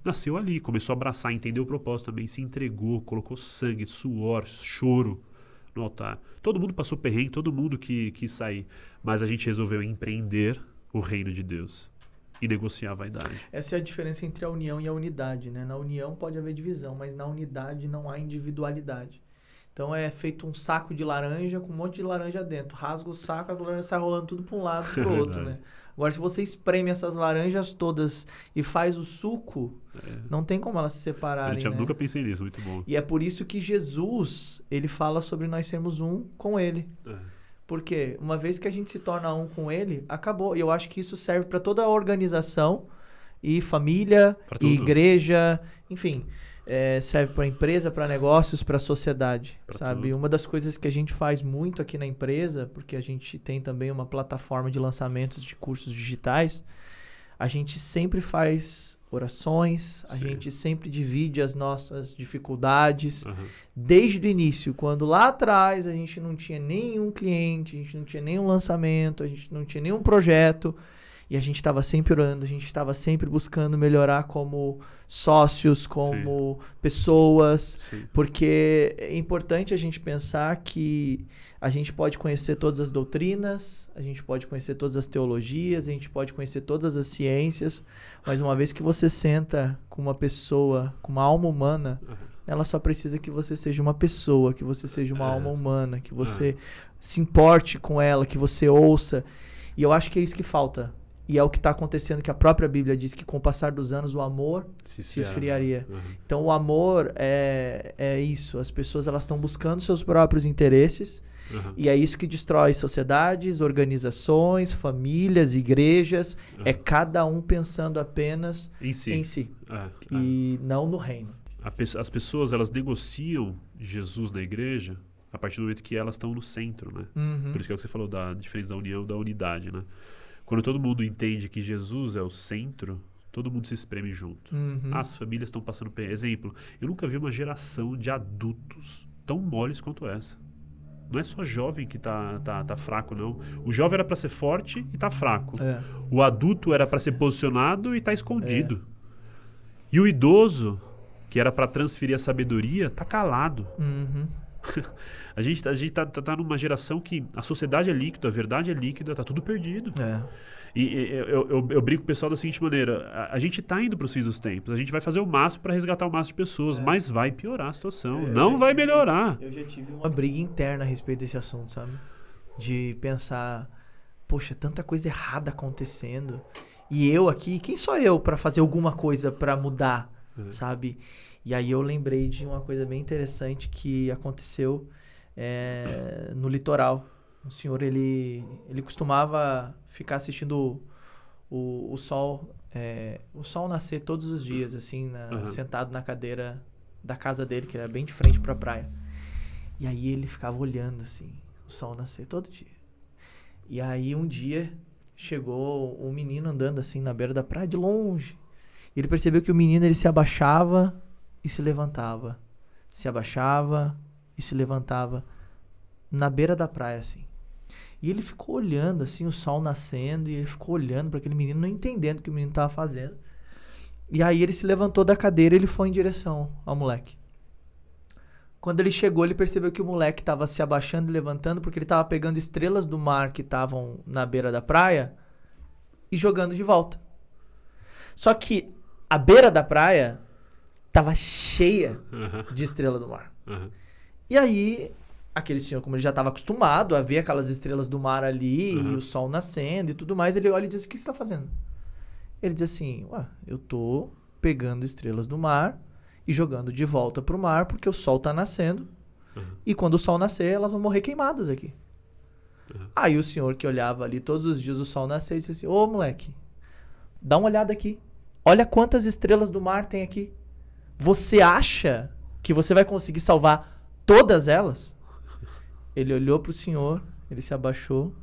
Nasceu ali, começou a abraçar, entendeu o propósito também, se entregou, colocou sangue, suor, choro no altar. Todo mundo passou perrengue, todo mundo quis sair. Mas a gente resolveu empreender o reino de Deus e negociar a vaidade. Essa é a diferença entre a união e a unidade, né? Na união pode haver divisão, mas na unidade não há individualidade. Então é feito um saco de laranja com um monte de laranja dentro. Rasga o saco, as laranjas saem rolando tudo para um lado e para o outro, né? Agora, se você espreme essas laranjas todas e faz o suco, não tem como elas se separarem, né? Nunca pensei nisso, muito bom. E é por isso que Jesus, ele fala sobre nós sermos um com ele. Porque uma vez que a gente se torna um com ele, acabou. E eu acho que isso serve para toda a organização, e família, e igreja, enfim... serve para empresa, para negócios, para sociedade, sabe? Uma das coisas que a gente faz muito aqui na empresa, porque a gente tem também uma plataforma de lançamentos de cursos digitais, a gente sempre faz orações, a gente sempre divide as nossas dificuldades, desde o início, quando lá atrás a gente não tinha nenhum cliente, a gente não tinha nenhum lançamento, a gente não tinha nenhum projeto, e a gente estava sempre orando, a gente estava sempre buscando melhorar como sócios, como pessoas, porque é importante a gente pensar que a gente pode conhecer todas as doutrinas, a gente pode conhecer todas as teologias, a gente pode conhecer todas as ciências, mas uma vez que você senta com uma pessoa, com uma alma humana, ela só precisa que você seja uma pessoa, que você seja uma alma humana, que você se importe com ela, que você ouça. E eu acho que é isso que falta. E é o que está acontecendo, que a própria Bíblia diz que com o passar dos anos o amor se esfriaria. Então o amor é isso. As pessoas elas estão buscando seus próprios interesses e é isso que destrói sociedades, organizações, famílias, igrejas. É cada um pensando apenas em si. E não no reino. As pessoas elas negociam Jesus na igreja a partir do momento que elas estão no centro, né? Por isso que é o que você falou da diferença da união, da unidade, né? Quando todo mundo entende que Jesus é o centro, todo mundo se espreme junto. As famílias estão passando por exemplo. Eu nunca vi uma geração de adultos tão moles quanto essa. Não é só jovem que tá fraco, não. O jovem era para ser forte e tá fraco. O adulto era para ser posicionado e tá escondido. E o idoso que era para transferir a sabedoria, tá calado. Uhum. A gente tá numa geração que a sociedade é líquida, a verdade é líquida, tá tudo perdido. E eu brinco com o pessoal da seguinte maneira: a gente tá indo para os fins dos tempos, a gente vai fazer o máximo para resgatar o máximo de pessoas, mas vai piorar a situação, não vai melhorar. Eu já tive uma briga interna a respeito desse assunto, sabe? De pensar, poxa, tanta coisa errada acontecendo. E eu aqui, quem sou eu para fazer alguma coisa para mudar, sabe? E aí eu lembrei de uma coisa bem interessante que aconteceu no litoral. O senhor, ele costumava ficar assistindo o sol nascer todos os dias, assim, sentado na cadeira da casa dele, que era bem de frente pra praia. E aí ele ficava olhando, assim, o sol nascer todo dia. E aí um dia chegou um menino andando, assim, na beira da praia, de longe. E ele percebeu que o menino, ele se abaixava e se levantava. Se abaixava e se levantava na beira da praia, assim. E ele ficou olhando, assim, o sol nascendo, e ele ficou olhando para aquele menino, não entendendo o que o menino estava fazendo. E aí ele se levantou da cadeira e ele foi em direção ao moleque. Quando ele chegou, ele percebeu que o moleque estava se abaixando e levantando porque ele estava pegando estrelas do mar que estavam na beira da praia e jogando de volta. Só que a beira da praia estava cheia de estrela do mar. E aí, aquele senhor, como ele já estava acostumado a ver aquelas estrelas do mar ali e o sol nascendo e tudo mais, ele olha e diz: o que você está fazendo? Ele diz assim: eu tô pegando estrelas do mar e jogando de volta pro mar porque o sol tá nascendo e quando o sol nascer elas vão morrer queimadas aqui. Aí o senhor, que olhava ali todos os dias o sol nascer, disse assim: ô moleque, dá uma olhada aqui, olha quantas estrelas do mar tem aqui. Você acha que você vai conseguir salvar todas elas? Ele olhou pro senhor, ele se abaixou,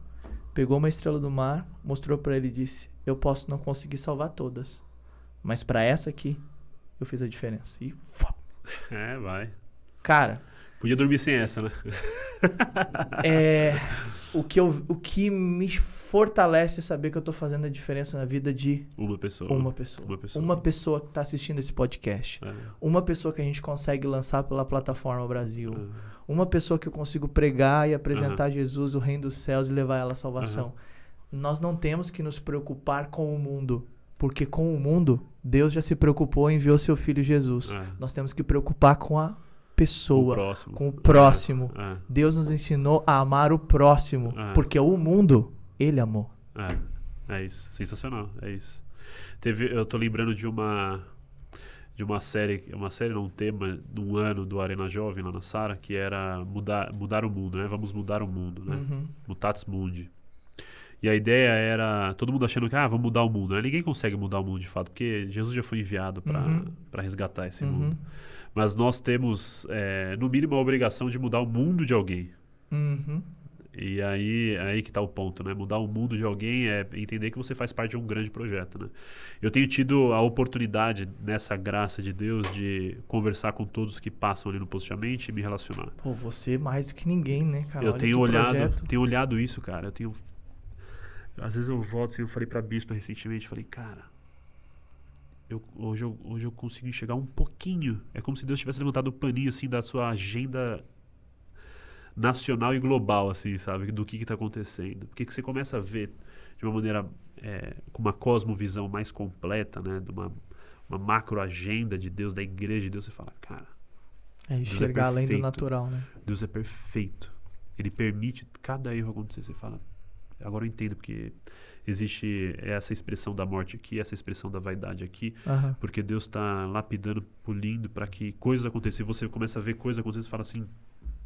pegou uma estrela do mar, mostrou pra ele e disse: eu posso não conseguir salvar todas, mas pra essa aqui eu fiz a diferença. E vai. Cara, podia dormir sem essa, né? O que me fortalece é saber que eu tô fazendo a diferença na vida de uma pessoa. Uma pessoa que tá assistindo esse podcast. Uma pessoa que a gente consegue lançar pela plataforma Brasil. Uma pessoa que eu consigo pregar e apresentar Jesus, o reino dos céus, e levar ela à salvação. Nós não temos que nos preocupar com o mundo, porque com o mundo Deus já se preocupou e enviou seu filho Jesus. Nós temos que preocupar com a pessoa, com o próximo. Deus nos ensinou a amar o próximo, porque o mundo ele amou. É isso, sensacional, é isso. Eu tô lembrando de uma série, um tema de um ano do Arena Jovem lá na Sara, que era mudar o mundo, né? Vamos mudar o mundo, né? Mutatis Mundi. E a ideia era, todo mundo achando que vamos mudar o mundo, né? Ninguém consegue mudar o mundo de fato, porque Jesus já foi enviado para resgatar esse mundo. Mas nós temos, no mínimo, a obrigação de mudar o mundo de alguém. E aí que está o ponto, né? Mudar o mundo de alguém é entender que você faz parte de um grande projeto, né? Eu tenho tido a oportunidade, nessa graça de Deus, de conversar com todos que passam ali no Positivamente e me relacionar. Pô, você mais que ninguém, né, cara? Eu tenho olhado isso, cara. Às vezes eu volto assim, eu falei pra Bispa recentemente, falei, cara, hoje eu consigo enxergar um pouquinho. É como se Deus tivesse levantado o paninho assim da sua agenda nacional e global, assim, sabe? Do que tá acontecendo. Porque você começa a ver de uma maneira, com uma cosmovisão mais completa, né? De uma macro agenda de Deus, da igreja de Deus, você fala, cara, enxergar além do natural, né? Deus é perfeito. Ele permite cada erro acontecer. Você fala, agora eu entendo porque existe essa expressão da morte aqui, essa expressão da vaidade aqui, porque Deus está lapidando, polindo para que coisas aconteçam. Você começa a ver coisas acontecendo e fala assim,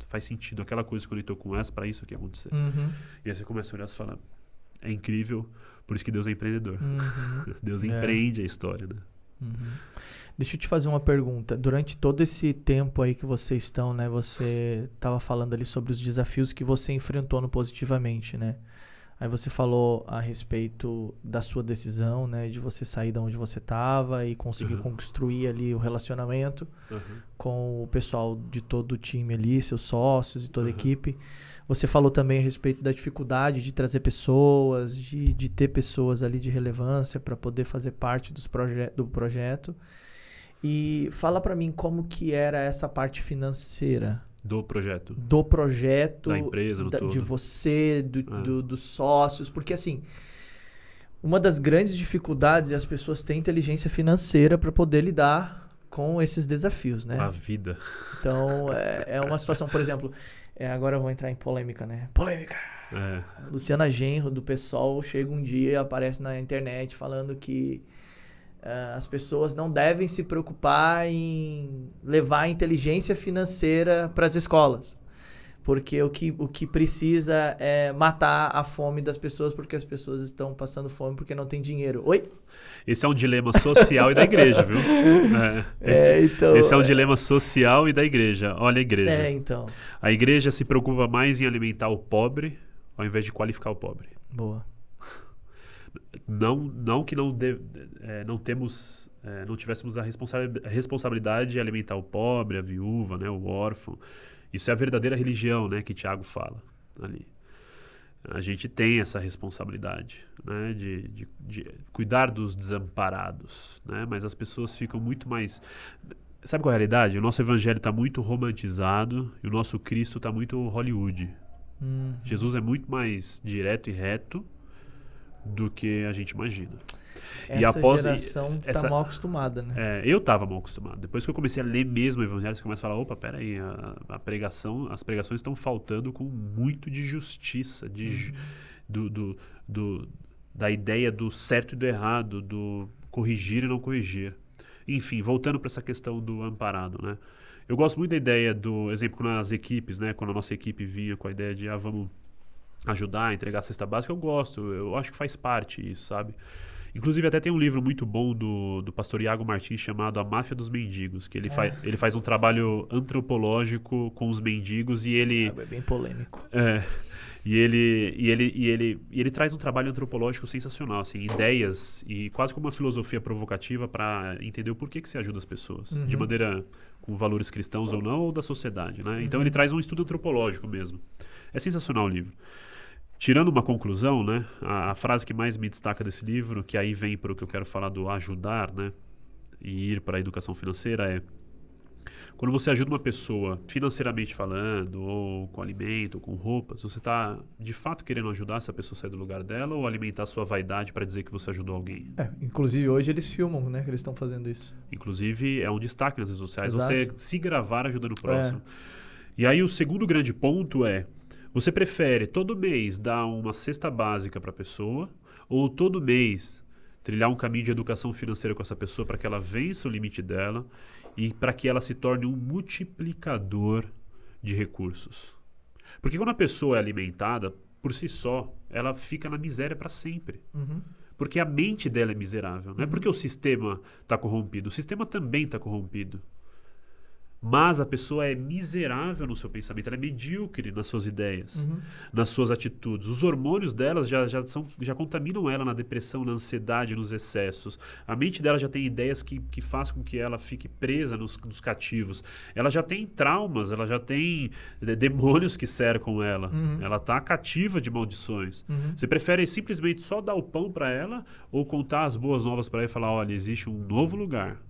faz sentido, aquela coisa se conectou com essa para isso aqui acontecer. E aí você começa a olhar e fala, é incrível, por isso que Deus é empreendedor. Deus empreende a história, né? Deixa eu te fazer uma pergunta. Durante todo esse tempo aí que vocês estão, né? Você estava falando ali sobre os desafios que você enfrentou no Positivamente, né? Aí você falou a respeito da sua decisão, né? De você sair de onde você estava e conseguir construir ali o relacionamento com o pessoal de todo o time ali, seus sócios e toda a equipe. Você falou também a respeito da dificuldade de trazer pessoas, de ter pessoas ali de relevância para poder fazer parte do projeto. E fala pra mim como que era essa parte financeira Do projeto. do projeto, Da empresa no todo. de você, dos sócios, porque assim, uma das grandes dificuldades é as pessoas terem inteligência financeira para poder lidar com esses desafios, né? A vida. Então, é uma situação, por exemplo, agora eu vou entrar em polêmica, né? Polêmica! Luciana Genro, do PSOL, chega um dia e aparece na internet falando que as pessoas não devem se preocupar em levar a inteligência financeira para as escolas. Porque o que precisa é matar a fome das pessoas, porque as pessoas estão passando fome porque não tem dinheiro. Oi? Esse é um dilema social e da igreja, viu? Esse é um dilema social e da igreja. Olha a igreja. Então. A igreja se preocupa mais em alimentar o pobre ao invés de qualificar o pobre. Boa. Não que não tivéssemos a responsabilidade de alimentar o pobre, a viúva, né, o órfão. Isso é a verdadeira religião, né, que Tiago fala ali. A gente tem essa responsabilidade, né, de cuidar dos desamparados, né, mas as pessoas ficam muito mais... Sabe qual é a realidade? O nosso evangelho está muito romantizado e o nosso Cristo está muito Hollywood. Jesus é muito mais direto e reto do que a gente imagina. Geração tá mal acostumada, né? Eu estava mal acostumado. Depois que eu comecei a ler mesmo o evangelho, você começa a falar, opa, peraí, as pregações estão faltando com muito de justiça, da ideia do certo e do errado, do corrigir e não corrigir. Enfim, voltando para essa questão do amparado, né? Eu gosto muito da ideia do exemplo nas equipes, né? Quando a nossa equipe vinha com a ideia de, vamos ajudar a entregar a cesta básica, eu acho que faz parte isso, sabe? Inclusive até tem um livro muito bom do pastor Iago Martins chamado A Máfia dos Mendigos, que ele faz um trabalho antropológico com os mendigos e ele... É bem polêmico. E ele traz um trabalho antropológico sensacional, assim, ideias e quase como uma filosofia provocativa para entender o porquê que se ajuda as pessoas, de maneira com valores cristãos ou não, ou da sociedade, né? Então ele traz um estudo antropológico mesmo. É sensacional o livro. Tirando uma conclusão, né, a frase que mais me destaca desse livro, que aí vem para o que eu quero falar do ajudar, né, e ir para a educação financeira, é quando você ajuda uma pessoa financeiramente falando, ou com alimento, ou com roupas, você está de fato querendo ajudar essa pessoa a sair do lugar dela ou alimentar a sua vaidade para dizer que você ajudou alguém? Inclusive hoje eles filmam, né, que eles estão fazendo isso. Inclusive é um destaque nas redes sociais, Exato. Você se gravar ajudando o próximo. E aí o segundo grande ponto é, você prefere todo mês dar uma cesta básica para a pessoa ou todo mês trilhar um caminho de educação financeira com essa pessoa para que ela vença o limite dela e para que ela se torne um multiplicador de recursos? Porque quando a pessoa é alimentada, por si só, ela fica na miséria para sempre. Porque a mente dela é miserável. Não é porque o sistema está corrompido. O sistema também está corrompido. Mas a pessoa é miserável no seu pensamento, ela é medíocre nas suas ideias, nas suas atitudes. Os hormônios delas já contaminam ela na depressão, na ansiedade, nos excessos. A mente dela já tem ideias que fazem com que ela fique presa nos cativos. Ela já tem traumas, ela já tem demônios que cercam ela. Ela está cativa de maldições. Você prefere simplesmente só dar o pão para ela ou contar as boas novas para ela e falar, olha, existe um novo lugar,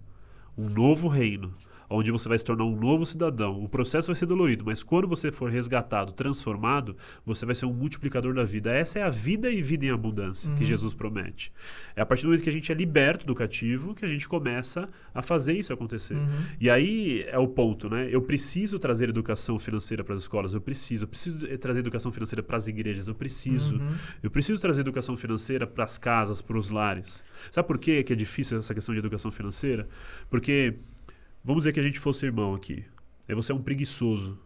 um novo reino, onde você vai se tornar um novo cidadão. O processo vai ser dolorido, mas quando você for resgatado, transformado, você vai ser um multiplicador da vida. Essa é a vida e vida em abundância que Jesus promete. É a partir do momento que a gente é liberto do cativo que a gente começa a fazer isso acontecer. E aí é o ponto, né? Eu preciso trazer educação financeira para as escolas, eu preciso trazer educação financeira para as igrejas, eu preciso trazer educação financeira para as casas, para os lares. Sabe por quê que é difícil essa questão de educação financeira? Porque vamos dizer que a gente fosse irmão aqui. Aí você é um preguiçoso.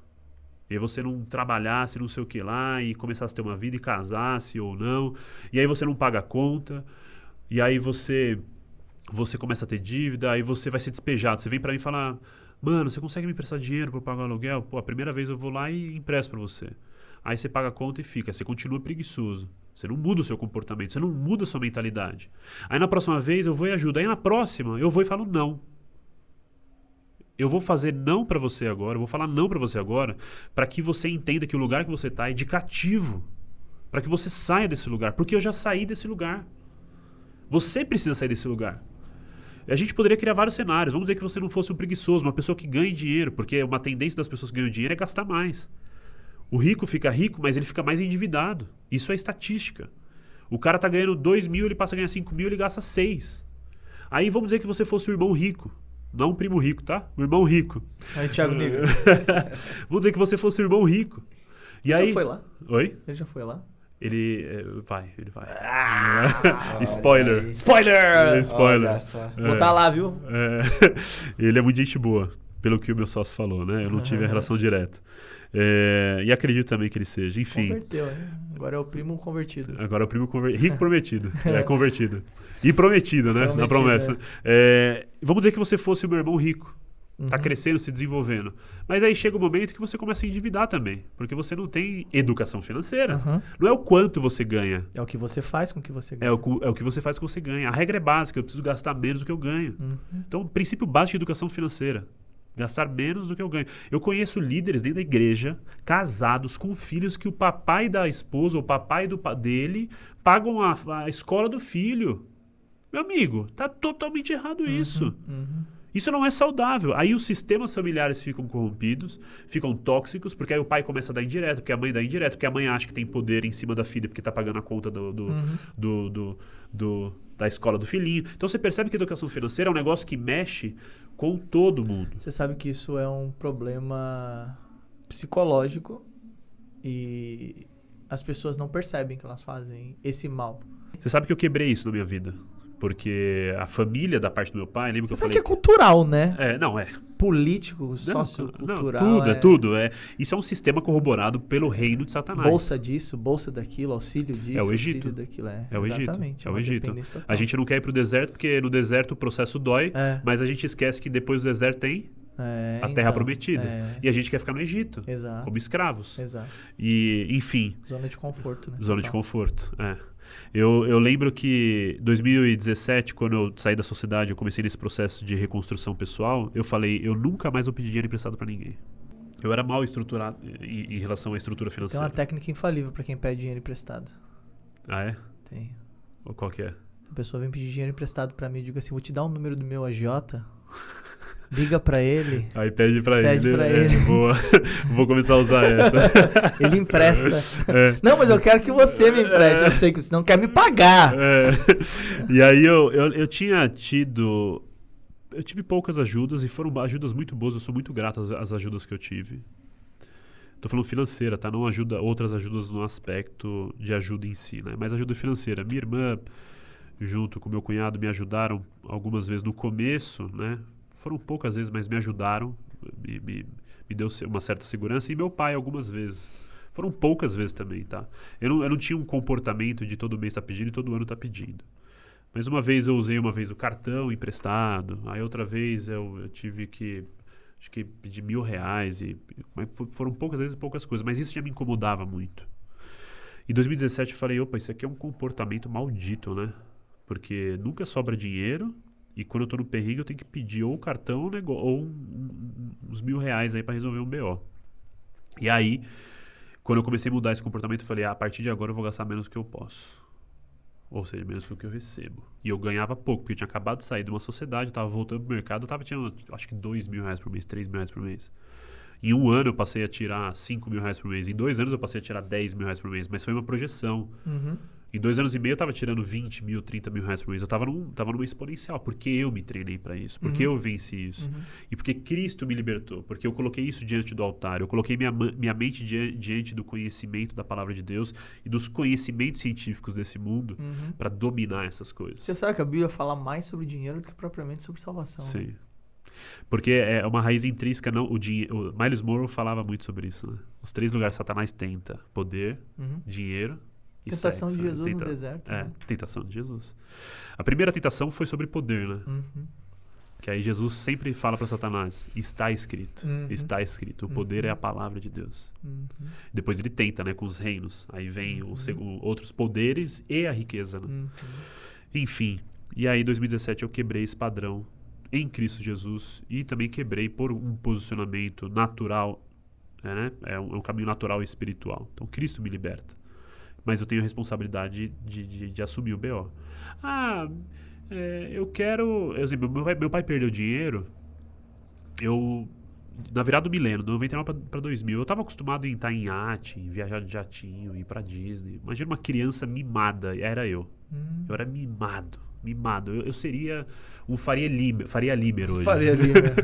E aí você não trabalhasse, não sei o que lá, e começasse a ter uma vida e casasse ou não. E aí você não paga a conta. E aí você começa a ter dívida, aí você vai ser despejado. Você vem pra mim e fala, mano, você consegue me emprestar dinheiro pra eu pagar o aluguel? Pô, a primeira vez eu vou lá e empresto pra você. Aí você paga a conta e fica. Você continua preguiçoso. Você não muda o seu comportamento, você não muda a sua mentalidade. Aí na próxima vez eu vou e ajudo. Aí na próxima eu vou e falo não. Eu vou fazer não para você agora, eu vou falar não para você agora, para que você entenda que o lugar que você está é de cativo. Para que você saia desse lugar, porque eu já saí desse lugar. Você precisa sair desse lugar. A gente poderia criar vários cenários. Vamos dizer que você não fosse um preguiçoso, uma pessoa que ganha dinheiro, porque uma tendência das pessoas que ganham dinheiro é gastar mais. O rico fica rico, mas ele fica mais endividado. Isso é estatística. O cara tá ganhando 2 mil, ele passa a ganhar 5 mil, ele gasta 6. Aí vamos dizer que você fosse o irmão rico. Não um primo rico, tá? O irmão rico. Aí, Thiago Nigro. Vamos dizer que você fosse o irmão rico. E aí... Já foi lá? Oi? Ele já foi lá? Ele vai. Spoiler. Spoiler! Spoiler. Olha só. Vou tá lá, viu? Ele é muito gente boa, pelo que o meu sócio falou, né? Eu não tive a relação direta. E acredito também que ele seja. Enfim. Converteu, hein? Agora é o primo convertido. Agora é o primo rico prometido. Convertido. E prometido, né? Na promessa. Vamos dizer que você fosse o meu irmão rico. Tá crescendo, se desenvolvendo. Mas aí chega um momento que você começa a endividar também. Porque você não tem educação financeira. Não é o quanto você ganha. É o que você faz com o que você ganha. É o que você faz com o que você ganha. A regra é básica, eu preciso gastar menos do que eu ganho. Então, princípio básico de educação financeira. Gastar menos do que eu ganho. Eu conheço líderes dentro da igreja, casados, com filhos, que o papai da esposa, ou o papai dele, pagam a escola do filho. Meu amigo, tá totalmente errado isso. Isso não é saudável. Aí os sistemas familiares ficam corrompidos, ficam tóxicos, porque aí o pai começa a dar indireto, porque a mãe dá indireto, porque a mãe acha que tem poder em cima da filha, porque tá pagando a conta da escola do filhinho. Então você percebe que a educação financeira é um negócio que mexe com todo mundo. Você sabe que isso é um problema psicológico e as pessoas não percebem que elas fazem esse mal. Você sabe que eu quebrei isso na minha vida. Porque a família da parte do meu pai, lembra que eu falei... Você sabe que é cultural, né? Não é. Político, sociocultural. Tudo. Isso é um sistema corroborado pelo reino de Satanás. Bolsa disso, bolsa daquilo, auxílio disso, é o Egito. auxílio daquilo. É o Egito. Exatamente. É o Egito. A gente não quer ir pro deserto, porque no deserto o processo dói, mas a gente esquece que depois do deserto tem a terra prometida. E a gente quer ficar no Egito, como escravos. Exato. E, enfim... Zona de conforto, né? Zona de conforto, Eu lembro que em 2017, quando eu saí da sociedade, eu comecei nesse processo de reconstrução pessoal, eu falei, eu nunca mais vou pedir dinheiro emprestado para ninguém. Eu era mal estruturado em relação à estrutura financeira. Tem uma técnica infalível para quem pede dinheiro emprestado. Ah, é? Tem. Qual que é? Se a pessoa vem pedir dinheiro emprestado para mim e digo assim, vou te dar um número do meu agiota, liga para ele. Aí pede pra ele. Pra ele. Boa. Vou começar a usar essa. Ele empresta. Não, mas eu quero que você me empreste. Eu sei que você não quer me pagar. E aí eu tinha tido... Eu tive poucas ajudas e foram ajudas muito boas. Eu sou muito grato às ajudas que eu tive. Tô falando financeira, tá? Não outras ajudas no aspecto de ajuda em si, né? Mas ajuda financeira. Minha irmã, junto com meu cunhado, me ajudaram algumas vezes no começo, né? Foram poucas vezes, mas me ajudaram, me deu uma certa segurança. E meu pai, algumas vezes. Foram poucas vezes também, tá? Eu não tinha um comportamento de todo mês tá pedindo e todo ano tá pedindo. Mas uma vez eu usei o cartão emprestado. Aí outra vez eu tive que, acho que pedir R$1.000. Foram poucas vezes e poucas coisas. Mas isso já me incomodava muito. Em 2017 eu falei, opa, isso aqui é um comportamento maldito, né? Porque nunca sobra dinheiro. E quando eu tô no perrengue, eu tenho que pedir ou o cartão ou uns R$1.000 aí pra resolver um BO. E aí, quando eu comecei a mudar esse comportamento, eu falei, a partir de agora eu vou gastar menos do que eu posso. Ou seja, menos do que eu recebo. E eu ganhava pouco, porque eu tinha acabado de sair de uma sociedade, eu tava voltando pro mercado, eu tava tirando, acho que R$2.000 por mês, R$3.000 por mês. Em um ano eu passei a tirar R$5.000 por mês. Em 2 anos eu passei a tirar R$10.000 por mês. Mas foi uma projeção. Em 2 anos e meio eu estava tirando R$20.000, R$30.000 por mês. Eu estava numa exponencial. Porque eu me treinei para isso. Porque eu venci isso. E porque Cristo me libertou. Porque eu coloquei isso diante do altar. Eu coloquei minha mente diante do conhecimento da palavra de Deus e dos conhecimentos científicos desse mundo para dominar essas coisas. Você sabe que a Bíblia fala mais sobre dinheiro do que propriamente sobre salvação. Sim. Porque é uma raiz intrínseca. O Miles Monroe falava muito sobre isso. Né? Os 3 lugares que Satanás tenta. Poder, dinheiro... Tentação de Jesus no deserto. Tentação de Jesus. A primeira tentação foi sobre poder, né? Que aí Jesus sempre fala para Satanás, está escrito, está escrito. O poder é a palavra de Deus. Depois ele tenta, né, com os reinos. Aí vem outros poderes e a riqueza, né? Enfim, e aí em 2017 eu quebrei esse padrão em Cristo Jesus e também quebrei por um posicionamento natural, né? É um caminho natural e espiritual. Então Cristo me liberta. Mas eu tenho a responsabilidade de assumir o BO. Eu quero... Exemplo, meu pai perdeu dinheiro, na virada do milênio, de 99 para 2000, eu estava acostumado em estar em iate, em viajar de jatinho, ir para Disney. Imagina uma criança mimada, era eu. Eu era mimado. Eu seria um Faria Limer hoje. Faria Limer.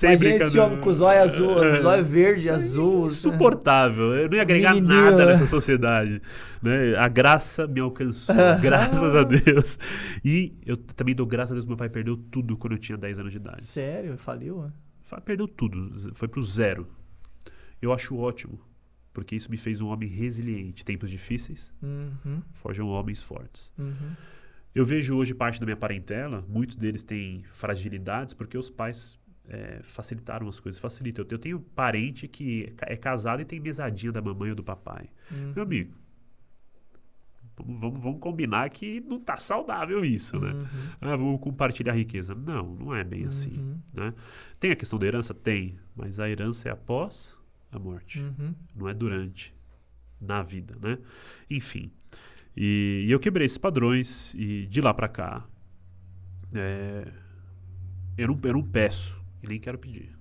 Imagina esse homem com os olhos azul, os olhos verde, azul. Insuportável. Eu não ia agregar nada nessa sociedade. Né? A graça me alcançou, graças a Deus. E eu também dou graças a Deus que meu pai perdeu tudo quando eu tinha 10 anos de idade. Sério? Faliu? Perdeu tudo, foi pro zero. Eu acho ótimo, porque isso me fez um homem resiliente. Tempos difíceis forjam homens fortes. Eu vejo hoje parte da minha parentela, muitos deles têm fragilidades porque os pais facilitaram as coisas, facilitam. Eu tenho parente que é casado e tem mesadinha da mamãe ou do papai. Meu amigo, vamos combinar que não está saudável isso, né? Vamos compartilhar a riqueza. Não é bem assim. Né? Tem a questão da herança? Tem, mas a herança é após a morte, não é durante, na vida, né? Enfim, e eu quebrei esses padrões e de lá para cá, eu não peço e nem quero pedir.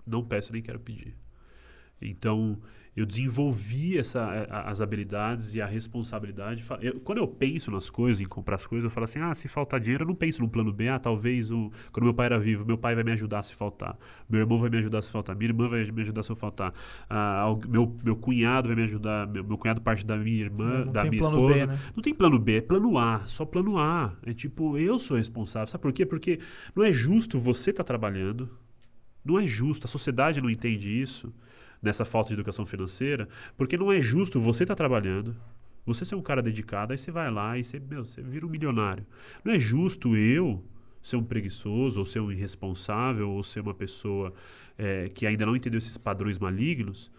Não peço e nem quero pedir. Então, eu desenvolvi as habilidades e a responsabilidade. Quando eu penso nas coisas, em comprar as coisas, eu falo assim, se faltar dinheiro, eu não penso no plano B. Talvez, quando meu pai era vivo, meu pai vai me ajudar se faltar. Meu irmão vai me ajudar se faltar. Minha irmã vai me ajudar se eu faltar. Meu cunhado vai me ajudar. Meu cunhado parte da minha irmã, da minha esposa. B, né? Não tem plano B, é plano A. Só plano A. É tipo, eu sou responsável. Sabe por quê? Porque não é justo você estar trabalhando. Não é justo. A sociedade não entende isso. Nessa falta de educação financeira, porque não é justo você estar trabalhando, você ser um cara dedicado, aí você vai lá e você vira um milionário. Não é justo eu ser um preguiçoso, ou ser um irresponsável, ou ser uma pessoa que ainda não entendeu esses padrões malignos,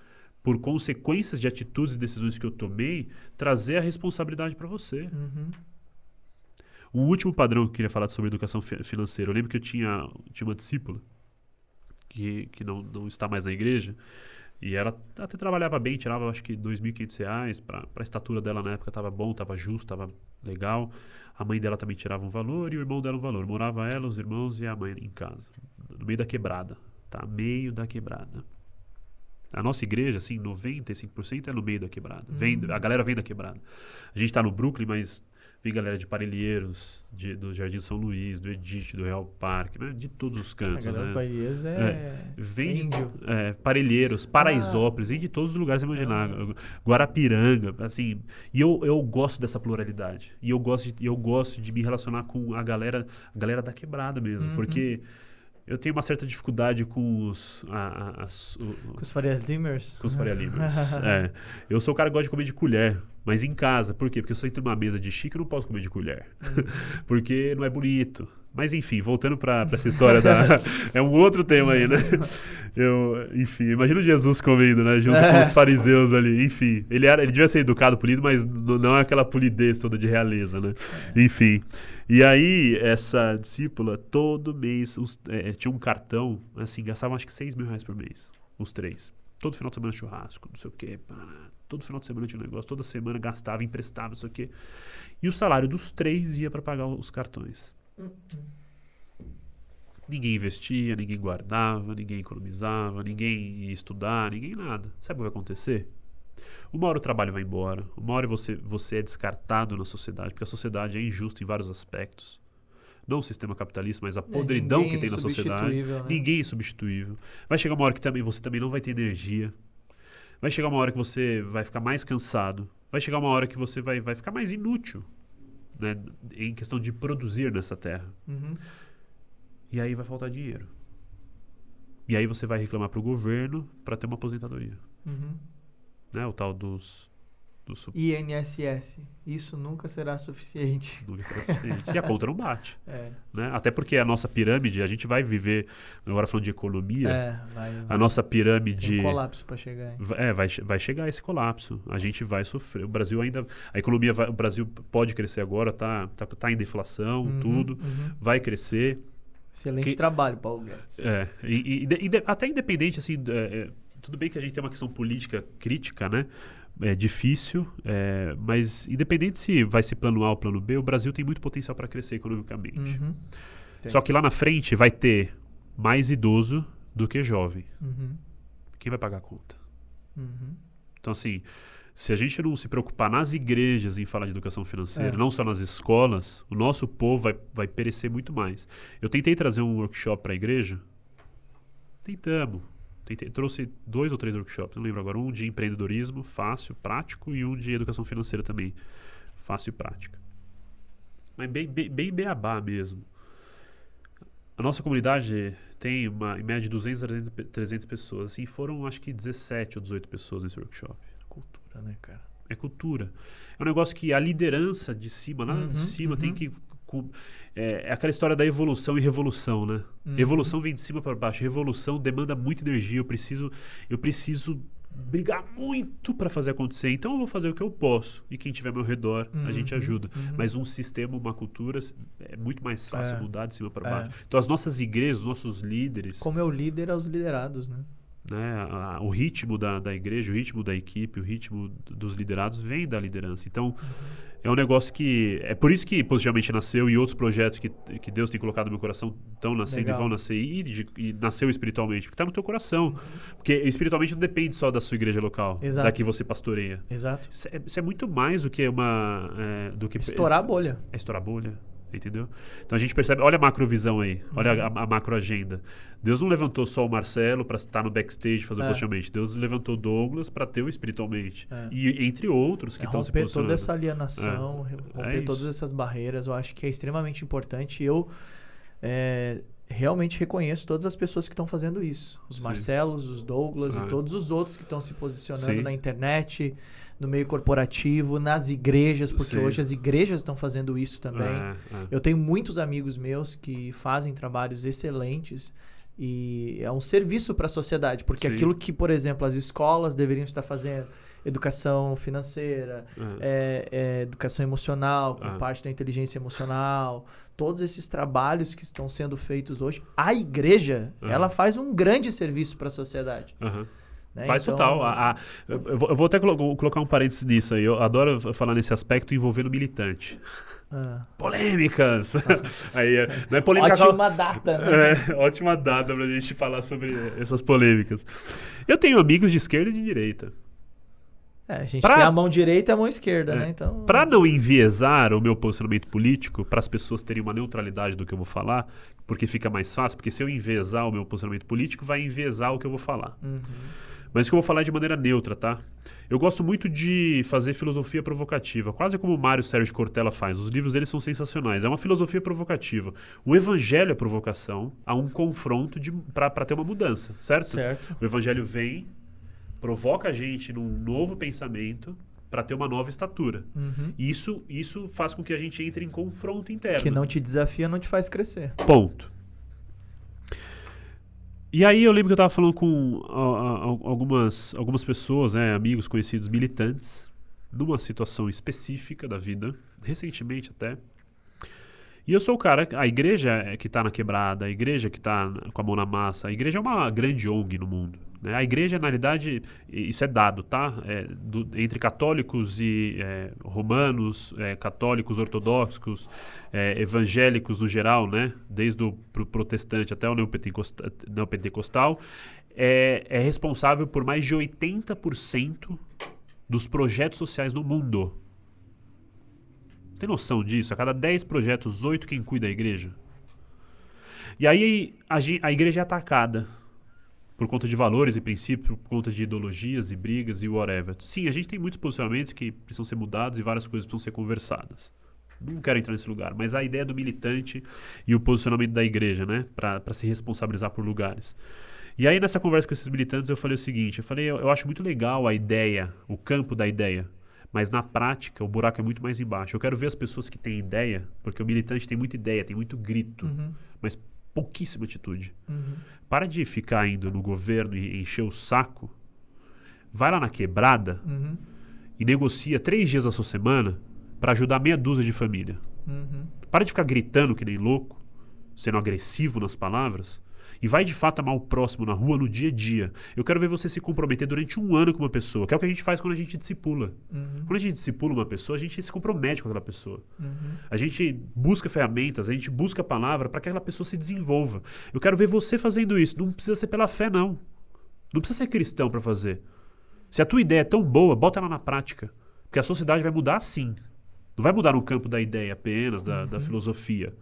por consequências de atitudes e decisões que eu tomei, trazer a responsabilidade para você. O último padrão que eu queria falar sobre educação financeira, eu lembro que eu tinha uma discípula que não está mais na igreja. E ela até trabalhava bem, tirava acho que R$2.500, para a estatura dela na época estava bom, estava justo, estava legal. A mãe dela também tirava um valor e o irmão dela um valor. Morava ela, os irmãos e a mãe em casa, no meio da quebrada, tá? Meio da quebrada. A nossa igreja, assim, 95% é no meio da quebrada. A galera vem da quebrada. A gente está no Brooklyn, mas vem galera de Parelheiros, do Jardim São Luís, do Edith, do Real Parque, né? De todos os cantos. A galera de Parelheiros vem índio. Parelheiros, Paraisópolis, vem de todos os lugares, você imaginar. Guarapiranga, assim. E eu gosto dessa pluralidade. E eu gosto de me relacionar com a galera da quebrada mesmo, porque eu tenho uma certa dificuldade com os Faria Limers? Com os Faria Limers. Eu sou o cara que gosta de comer de colher, mas em casa. Por quê? Porque eu sou entre uma mesa de chique e não posso comer de colher. Porque não é bonito. Mas enfim, voltando para essa história é um outro tema aí, né? Enfim, imagina o Jesus comendo, né? Junto com os fariseus ali. Enfim, ele devia ser educado, polido, mas não é aquela polidez toda de realeza, né? Enfim. E aí, essa discípula, todo mês, tinha um cartão, assim, gastavam acho que R$6.000 por mês, os três. Todo final de semana churrasco, não sei o quê. Todo final de semana tinha um negócio, toda semana gastava, emprestava, não sei o quê. E o salário dos três ia para pagar os cartões. Ninguém investia, ninguém guardava, ninguém economizava, ninguém ia estudar, ninguém nada. Sabe o que vai acontecer? Uma hora o trabalho vai embora, uma hora você é descartado na sociedade, porque a sociedade é injusta em vários aspectos. Não o sistema capitalista, mas a podridão que tem na sociedade. Né? Ninguém é substituível. Vai chegar uma hora que você também não vai ter energia. Vai chegar uma hora que você vai ficar mais cansado. Vai chegar uma hora que você vai ficar mais inútil, né, em questão de produzir nessa terra. E aí vai faltar dinheiro. E aí você vai reclamar para o governo para ter uma aposentadoria. Né, o tal dos INSS. Isso nunca será suficiente. Nunca será suficiente. E a conta não bate. Né? Até porque a nossa pirâmide, a gente vai viver, agora falando de economia, a nossa pirâmide... Tem um colapso para chegar. Vai chegar esse colapso. A gente vai sofrer. O Brasil ainda... O Brasil pode crescer agora, tá em deflação, tudo. Vai crescer. Excelente trabalho, Paulo Guedes. Até independente, assim... tudo bem que a gente tem uma questão política crítica, né? É difícil, mas independente se vai ser plano A ou plano B, o Brasil tem muito potencial para crescer economicamente. Uhum. Só que lá na frente vai ter mais idoso do que jovem. Uhum. Quem vai pagar a conta? Uhum. Então, assim, se a gente não se preocupar nas igrejas em falar de educação financeira, É. não só nas escolas, o nosso povo vai perecer muito mais. Eu tentei trazer um workshop para a igreja. Trouxe 2 ou 3 workshops, não lembro agora. Um de empreendedorismo, fácil, prático, e um de educação financeira também, fácil e prática. Mas bem beabá mesmo. A nossa comunidade tem em média de 200 a 300 pessoas. Assim, foram acho que 17 ou 18 pessoas nesse workshop. Cultura, né, cara? É cultura. É um negócio que a liderança de cima, lá de cima, tem que... É aquela história da evolução e revolução, né? Evolução vem de cima para baixo. Revolução demanda muita energia. Eu preciso brigar muito para fazer acontecer. Então eu vou fazer o que eu posso. E quem tiver ao meu redor, a gente ajuda. Mas um sistema, uma cultura, é muito mais fácil mudar de cima para baixo. Então as nossas igrejas, os nossos líderes... Como é o líder aos liderados, né? O ritmo da igreja, o ritmo da equipe, o ritmo dos liderados vem da liderança. Então, é um negócio que... É por isso que Positivamente nasceu e outros projetos que Deus tem colocado no meu coração estão nascendo e vão nascer. E nasceu espiritualmente, porque está no teu coração. Porque espiritualmente não depende só da sua igreja local, da que você pastoreia. Exato. Isso é muito mais do que Estourar a bolha. É estourar a bolha. Entendeu? Então a gente percebe, olha a macrovisão aí, olha a macro agenda. Deus não levantou só o Marcelo para estar no backstage fazer o Positivamente. Deus levantou Douglas para ter o espiritualmente. E entre outros que estão se posicionando. Romper toda essa alienação, romper todas essas barreiras, eu acho que é extremamente importante. Eu realmente reconheço todas as pessoas que estão fazendo isso. Os Marcelos, os Douglas e todos os outros que estão se posicionando na internet, no meio corporativo, nas igrejas, porque hoje as igrejas estão fazendo isso também. Eu tenho muitos amigos meus que fazem trabalhos excelentes e é um serviço para a sociedade, porque aquilo que, por exemplo, as escolas deveriam estar fazendo, educação financeira, educação emocional, com parte da inteligência emocional, todos esses trabalhos que estão sendo feitos hoje, a igreja, ela faz um grande serviço para a sociedade. Né? Faz total. Eu vou até colocar um parênteses nisso aí. Eu adoro falar nesse aspecto envolvendo militante. Polêmicas! Aí, não é polêmica. Ótima data, né? Ótima data pra gente falar sobre essas polêmicas. Eu tenho amigos de esquerda e de direita. A gente tem a mão direita e a mão esquerda, né? Então... Para não enviesar o meu posicionamento político, para as pessoas terem uma neutralidade do que eu vou falar, porque fica mais fácil, porque se eu enviesar o meu posicionamento político, vai enviesar o que eu vou falar. Mas o que eu vou falar é de maneira neutra, tá? Eu gosto muito de fazer filosofia provocativa, quase como o Mário Sérgio Cortella faz. Os livros dele são sensacionais. É uma filosofia provocativa. O evangelho é provocação a um confronto para ter uma mudança, certo? O evangelho vem, provoca a gente num novo pensamento para ter uma nova estatura. Isso faz com que a gente entre em confronto interno. Que não te desafia, não te faz crescer. Ponto. E aí eu lembro que eu estava falando com algumas pessoas, amigos, conhecidos, militantes, numa situação específica da vida, recentemente até. E eu sou o cara, a igreja que está na quebrada, a igreja que está com a mão na massa, a igreja é uma grande ONG no mundo. Né? A igreja, na realidade, isso é dado, tá? Entre católicos e romanos, católicos ortodoxos, evangélicos no geral, né? Desde o protestante até o neopentecostal, é responsável por mais de 80% dos projetos sociais no mundo. Tem noção disso? A cada 10 projetos, 8 quem cuida da igreja. E aí a igreja é atacada por conta de valores e princípios, por conta de ideologias e brigas e whatever. Sim, a gente tem muitos posicionamentos que precisam ser mudados e várias coisas precisam ser conversadas. Não quero entrar nesse lugar, mas a ideia do militante e o posicionamento da igreja, né? Para se responsabilizar por lugares. E aí nessa conversa com esses militantes eu falei o seguinte, eu acho muito legal a ideia, o campo da ideia. Mas na prática, o buraco é muito mais embaixo. Eu quero ver as pessoas que têm ideia, porque o militante tem muita ideia, tem muito grito, mas pouquíssima atitude. Para de ficar indo no governo e encher o saco. Vai lá na quebrada e negocia 3 dias da sua semana para ajudar meia dúzia de família. Para de ficar gritando que nem louco, sendo agressivo nas palavras, e vai de fato amar o próximo na rua, no dia a dia. Eu quero ver você se comprometer durante 1 ano com uma pessoa, que é o que a gente faz quando a gente discipula. Quando a gente discipula uma pessoa, a gente se compromete com aquela pessoa. A gente busca ferramentas, a gente busca a palavra para que aquela pessoa se desenvolva. Eu quero ver você fazendo isso. Não precisa ser pela fé, não. Não precisa ser cristão para fazer. Se a tua ideia é tão boa, bota ela na prática. Porque a sociedade vai mudar sim. Não vai mudar no campo da ideia apenas, da filosofia.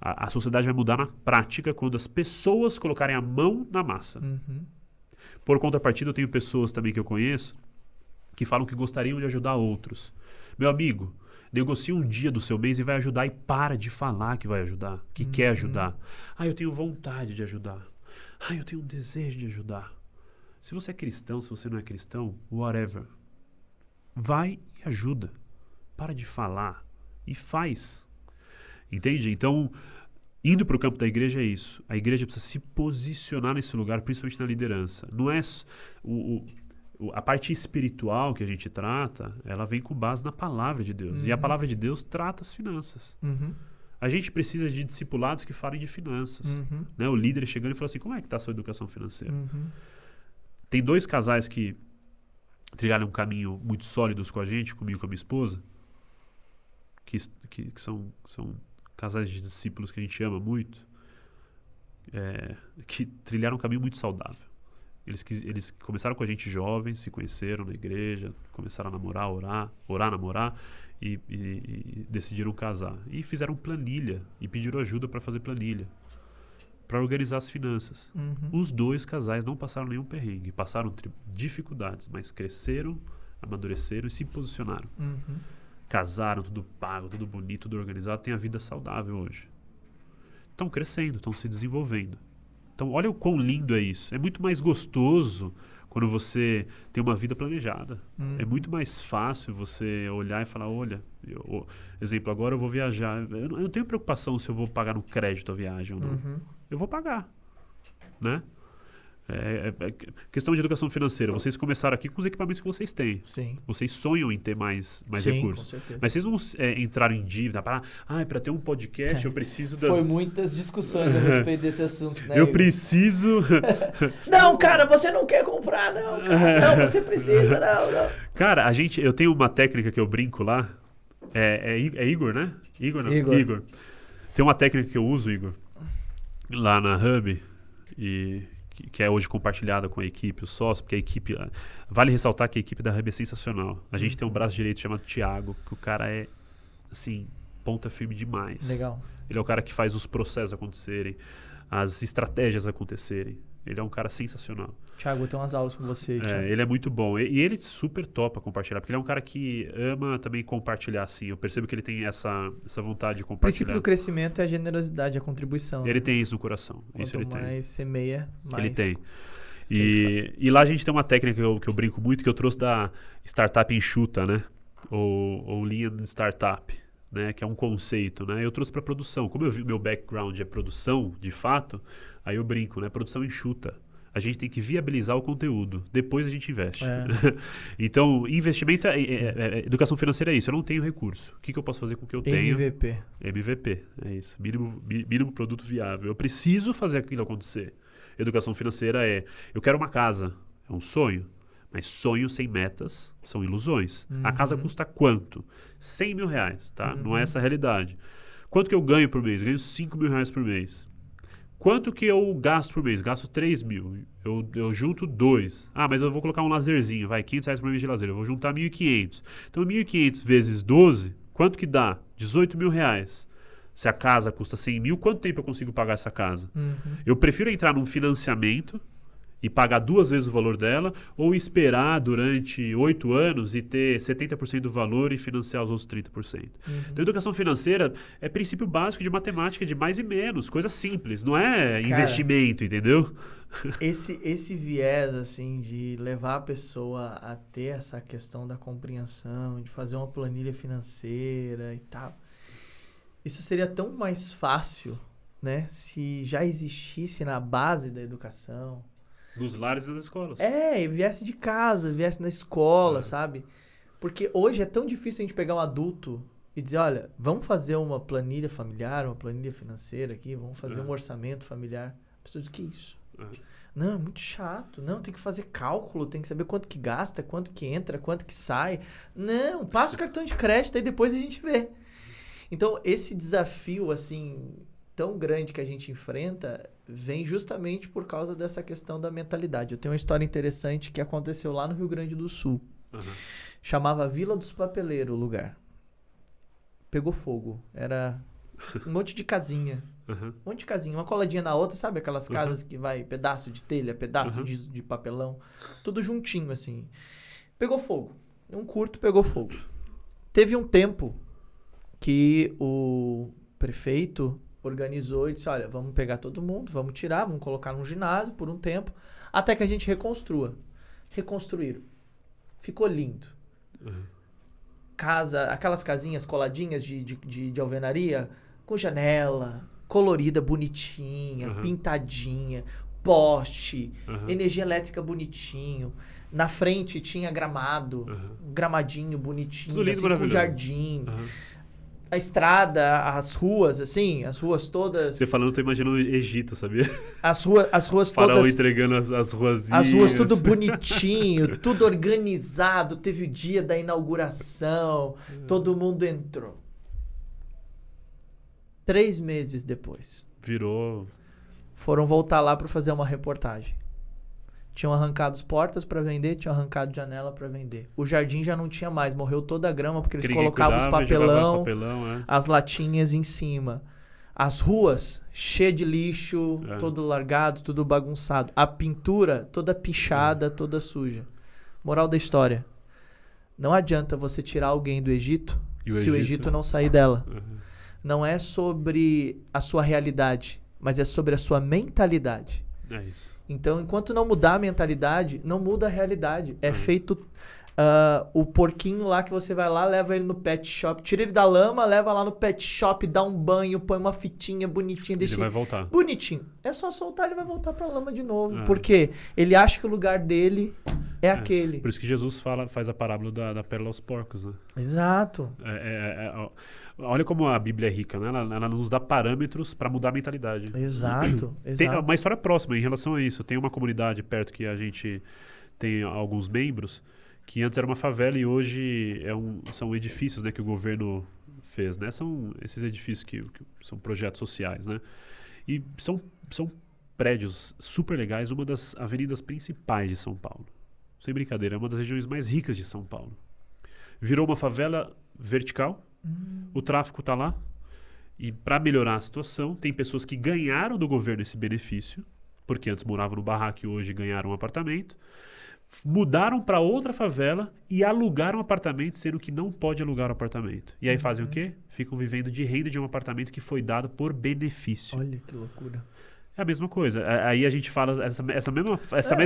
A sociedade vai mudar na prática quando as pessoas colocarem a mão na massa. Por contrapartida, eu tenho pessoas também que eu conheço que falam que gostariam de ajudar outros. Meu amigo, negocia um dia do seu mês e vai ajudar e para de falar que vai ajudar, que quer ajudar. Eu tenho vontade de ajudar. Eu tenho um desejo de ajudar. Se você é cristão, se você não é cristão, whatever. Vai e ajuda. Para de falar e faz. Entende? Então, indo para o campo da igreja é isso. A igreja precisa se posicionar nesse lugar, principalmente na liderança. Não é a parte espiritual que a gente trata, ela vem com base na palavra de Deus. E a palavra de Deus trata as finanças. A gente precisa de discipulados que falem de finanças. Né? O líder chegando e fala assim, como é que está a sua educação financeira? Tem 2 casais que trilharam um caminho muito sólidos com a gente, comigo e com a minha esposa, que são casais de discípulos que a gente ama muito, que trilharam um caminho muito saudável. Eles começaram com a gente jovens, se conheceram na igreja, começaram a namorar, namorar e decidiram casar. E fizeram planilha e pediram ajuda para fazer planilha, para organizar as finanças. Os 2 casais não passaram nenhum perrengue, passaram dificuldades, mas cresceram, amadureceram e se posicionaram. Casaram, tudo pago, tudo bonito, tudo organizado, tem a vida saudável hoje. Estão crescendo, estão se desenvolvendo. Então, olha o quão lindo é isso. É muito mais gostoso quando você tem uma vida planejada. É muito mais fácil você olhar e falar, olha, exemplo, agora eu vou viajar. Eu não tenho preocupação se eu vou pagar no crédito a viagem ou não. Eu vou pagar, né? Questão de educação financeira. Vocês começaram aqui com os equipamentos que vocês têm. Sim. Vocês sonham em ter mais Sim, recursos. com certeza. Mas vocês não entraram em dívida para ter um podcast eu preciso das... Foi muitas discussões a respeito desse assunto, né? Eu preciso... Não, cara, você não quer comprar, não, cara. Não, você precisa, não. Cara, eu tenho uma técnica que eu brinco lá. É Igor, né? Igor. Tem uma técnica que eu uso, Igor, lá na Hub, que é hoje compartilhada com a equipe, os sócios, porque a equipe... Vale ressaltar que a equipe da Hub é sensacional. A gente tem um braço direito chamado Thiago, que o cara é, assim, ponta firme demais. Legal. Ele é o cara que faz os processos acontecerem, as estratégias acontecerem. Ele é um cara sensacional. Thiago, eu tenho umas aulas com você. Ele é muito bom. E ele super topa compartilhar, porque ele é um cara que ama também compartilhar, assim. Eu percebo que ele tem essa vontade de O compartilhar. princípio do crescimento é a generosidade, a contribuição. Ele tem isso no coração. Isso ele tem. Quanto mais semeia, mais... Ele tem. E lá a gente tem uma técnica que eu brinco muito, que eu trouxe da startup enxuta, né? Ou Lean Startup, né? Que é um conceito, né? Eu trouxe para produção. Como meu background é produção, de fato, aí eu brinco, né? Produção enxuta. A gente tem que viabilizar o conteúdo. Depois a gente investe. Então, investimento, educação financeira é isso. Eu não tenho recurso. O que eu posso fazer com o que eu tenho? MVP, é isso. Mínimo produto viável. Eu preciso fazer aquilo acontecer. Educação financeira eu quero uma casa. É um sonho. Mas sonhos sem metas são ilusões. A casa custa quanto? 100 mil reais, tá? Não é essa a realidade. Quanto que eu ganho por mês? Eu ganho 5 mil reais por mês. Quanto que eu gasto por mês? Gasto 3 mil. Eu junto 2. Mas eu vou colocar um lazerzinho. Vai, 500 reais por mês de lazer. Eu vou juntar 1.500. Então, 1.500 vezes 12, quanto que dá? 18 mil reais. Se a casa custa 100 mil, quanto tempo eu consigo pagar essa casa? Eu prefiro entrar num financiamento e pagar 2 vezes o valor dela, ou esperar durante 8 anos e ter 70% do valor e financiar os outros 30%. Então, educação financeira é princípio básico de matemática de mais e menos, coisa simples, não é investimento, entendeu? Esse viés, assim, de levar a pessoa a ter essa questão da compreensão, de fazer uma planilha financeira e tal, isso seria tão mais fácil, né, se já existisse na base da educação. Nos lares e nas escolas. Viesse de casa, viesse na escola, sabe? Porque hoje é tão difícil a gente pegar um adulto e dizer, olha, vamos fazer uma planilha familiar, uma planilha financeira aqui, vamos fazer um orçamento familiar. A pessoa diz, que isso? Não, é muito chato. Não, tem que fazer cálculo, tem que saber quanto que gasta, quanto que entra, quanto que sai. Não, passa o cartão de crédito, aí depois a gente vê. Então, esse desafio, assim, tão grande que a gente enfrenta, vem justamente por causa dessa questão da mentalidade. Eu tenho uma história interessante que aconteceu lá no Rio Grande do Sul. Chamava Vila dos Papeleiros o lugar. Pegou fogo. Era um monte de casinha. Um monte de casinha, uma coladinha na outra, sabe? Aquelas casas que vai pedaço de telha, pedaço de papelão. Tudo juntinho, assim. Pegou fogo. Um curto pegou fogo. Teve um tempo que o prefeito organizou e disse, olha, vamos pegar todo mundo, vamos tirar, vamos colocar num ginásio por um tempo, até que a gente reconstrua. Reconstruíram. Ficou lindo. Casa, aquelas casinhas coladinhas de alvenaria, com janela, colorida, bonitinha, pintadinha, poste, energia elétrica bonitinho. Na frente tinha gramado, um gramadinho bonitinho, assim, com jardim. A estrada, as ruas, assim, as ruas todas... Você falando, eu tô imaginando o Egito, sabia? As ruas Faraó todas... entregando as ruazinhas. As ruas tudo bonitinho, tudo organizado. Teve o dia da inauguração, todo mundo entrou. 3 meses depois. Virou... Foram voltar lá para fazer uma reportagem. Tinham arrancado as portas para vender, tinham arrancado janela para vender. O jardim já não tinha mais, morreu toda a grama porque eles colocavam os papelão, as latinhas em cima. As ruas cheias de lixo, todo largado, tudo bagunçado. A pintura toda pichada, toda suja. Moral da história. Não adianta você tirar alguém do Egito se o Egito não sair dela. Não é sobre a sua realidade, mas é sobre a sua mentalidade. É isso. Então, enquanto não mudar a mentalidade, não muda a realidade. É feito o porquinho lá que você vai lá, leva ele no pet shop, tira ele da lama, leva lá no pet shop, dá um banho, põe uma fitinha bonitinha, deixa ele vai voltar. Bonitinho. É só soltar, ele vai voltar pra lama de novo. Porque ele acha que o lugar dele é aquele. Por isso que Jesus faz a parábola da pérola aos porcos, né? Exato. Olha como a Bíblia é rica, né? Ela nos dá parâmetros para mudar a mentalidade. Exato. Tem uma história próxima em relação a isso. Tem uma comunidade perto que a gente tem alguns membros, que antes era uma favela e hoje são edifícios, né, que o governo fez, né? São esses edifícios que são projetos sociais, né? E são prédios super legais, uma das avenidas principais de São Paulo. Sem brincadeira, é uma das regiões mais ricas de São Paulo. Virou uma favela vertical, o tráfico está lá, e para melhorar a situação, tem pessoas que ganharam do governo esse benefício, porque antes moravam no barraco e hoje ganharam um apartamento, mudaram para outra favela e alugaram um apartamento, sendo que não pode alugar o apartamento. E aí fazem o quê? Ficam vivendo de renda de um apartamento que foi dado por benefício. Olha que loucura. É a mesma coisa. Aí a gente fala essa mesma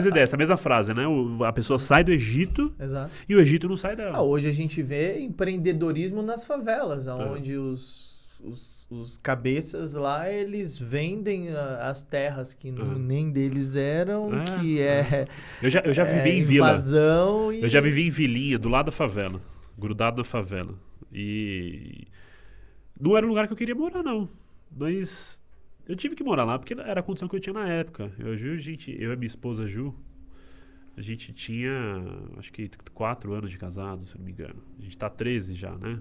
ideia, essa mesma frase, né? A pessoa sai do Egito. Exato. E o Egito não sai dela. Hoje a gente vê empreendedorismo nas favelas, onde os cabeças lá, eles vendem as terras que nem deles eram, Eu já vivi em vila. Invasão Eu já vivi em vilinha, do lado da favela, grudado na favela. E não era o lugar que eu queria morar, não. Mas eu tive que morar lá, porque era a condição que eu tinha na época. Eu e minha esposa Ju, a gente tinha, acho que 4 anos de casado, se não me engano. A gente tá 13 já, né?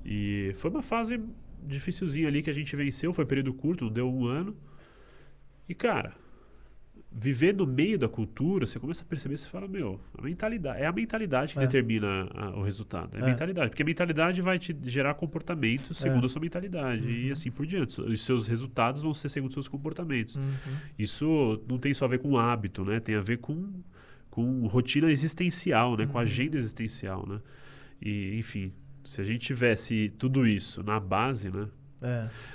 E foi uma fase dificilzinha ali que a gente venceu, foi um período curto, não deu 1 ano. E, cara, viver no meio da cultura, você começa a perceber, você fala, é a mentalidade que determina o resultado. É a mentalidade, porque a mentalidade vai te gerar comportamentos segundo a sua mentalidade e assim por diante. Os seus resultados vão ser segundo os seus comportamentos. Isso não tem só a ver com hábito, né? Tem a ver com rotina existencial, né? Com agenda existencial, né? E, enfim, se a gente tivesse tudo isso na base, né?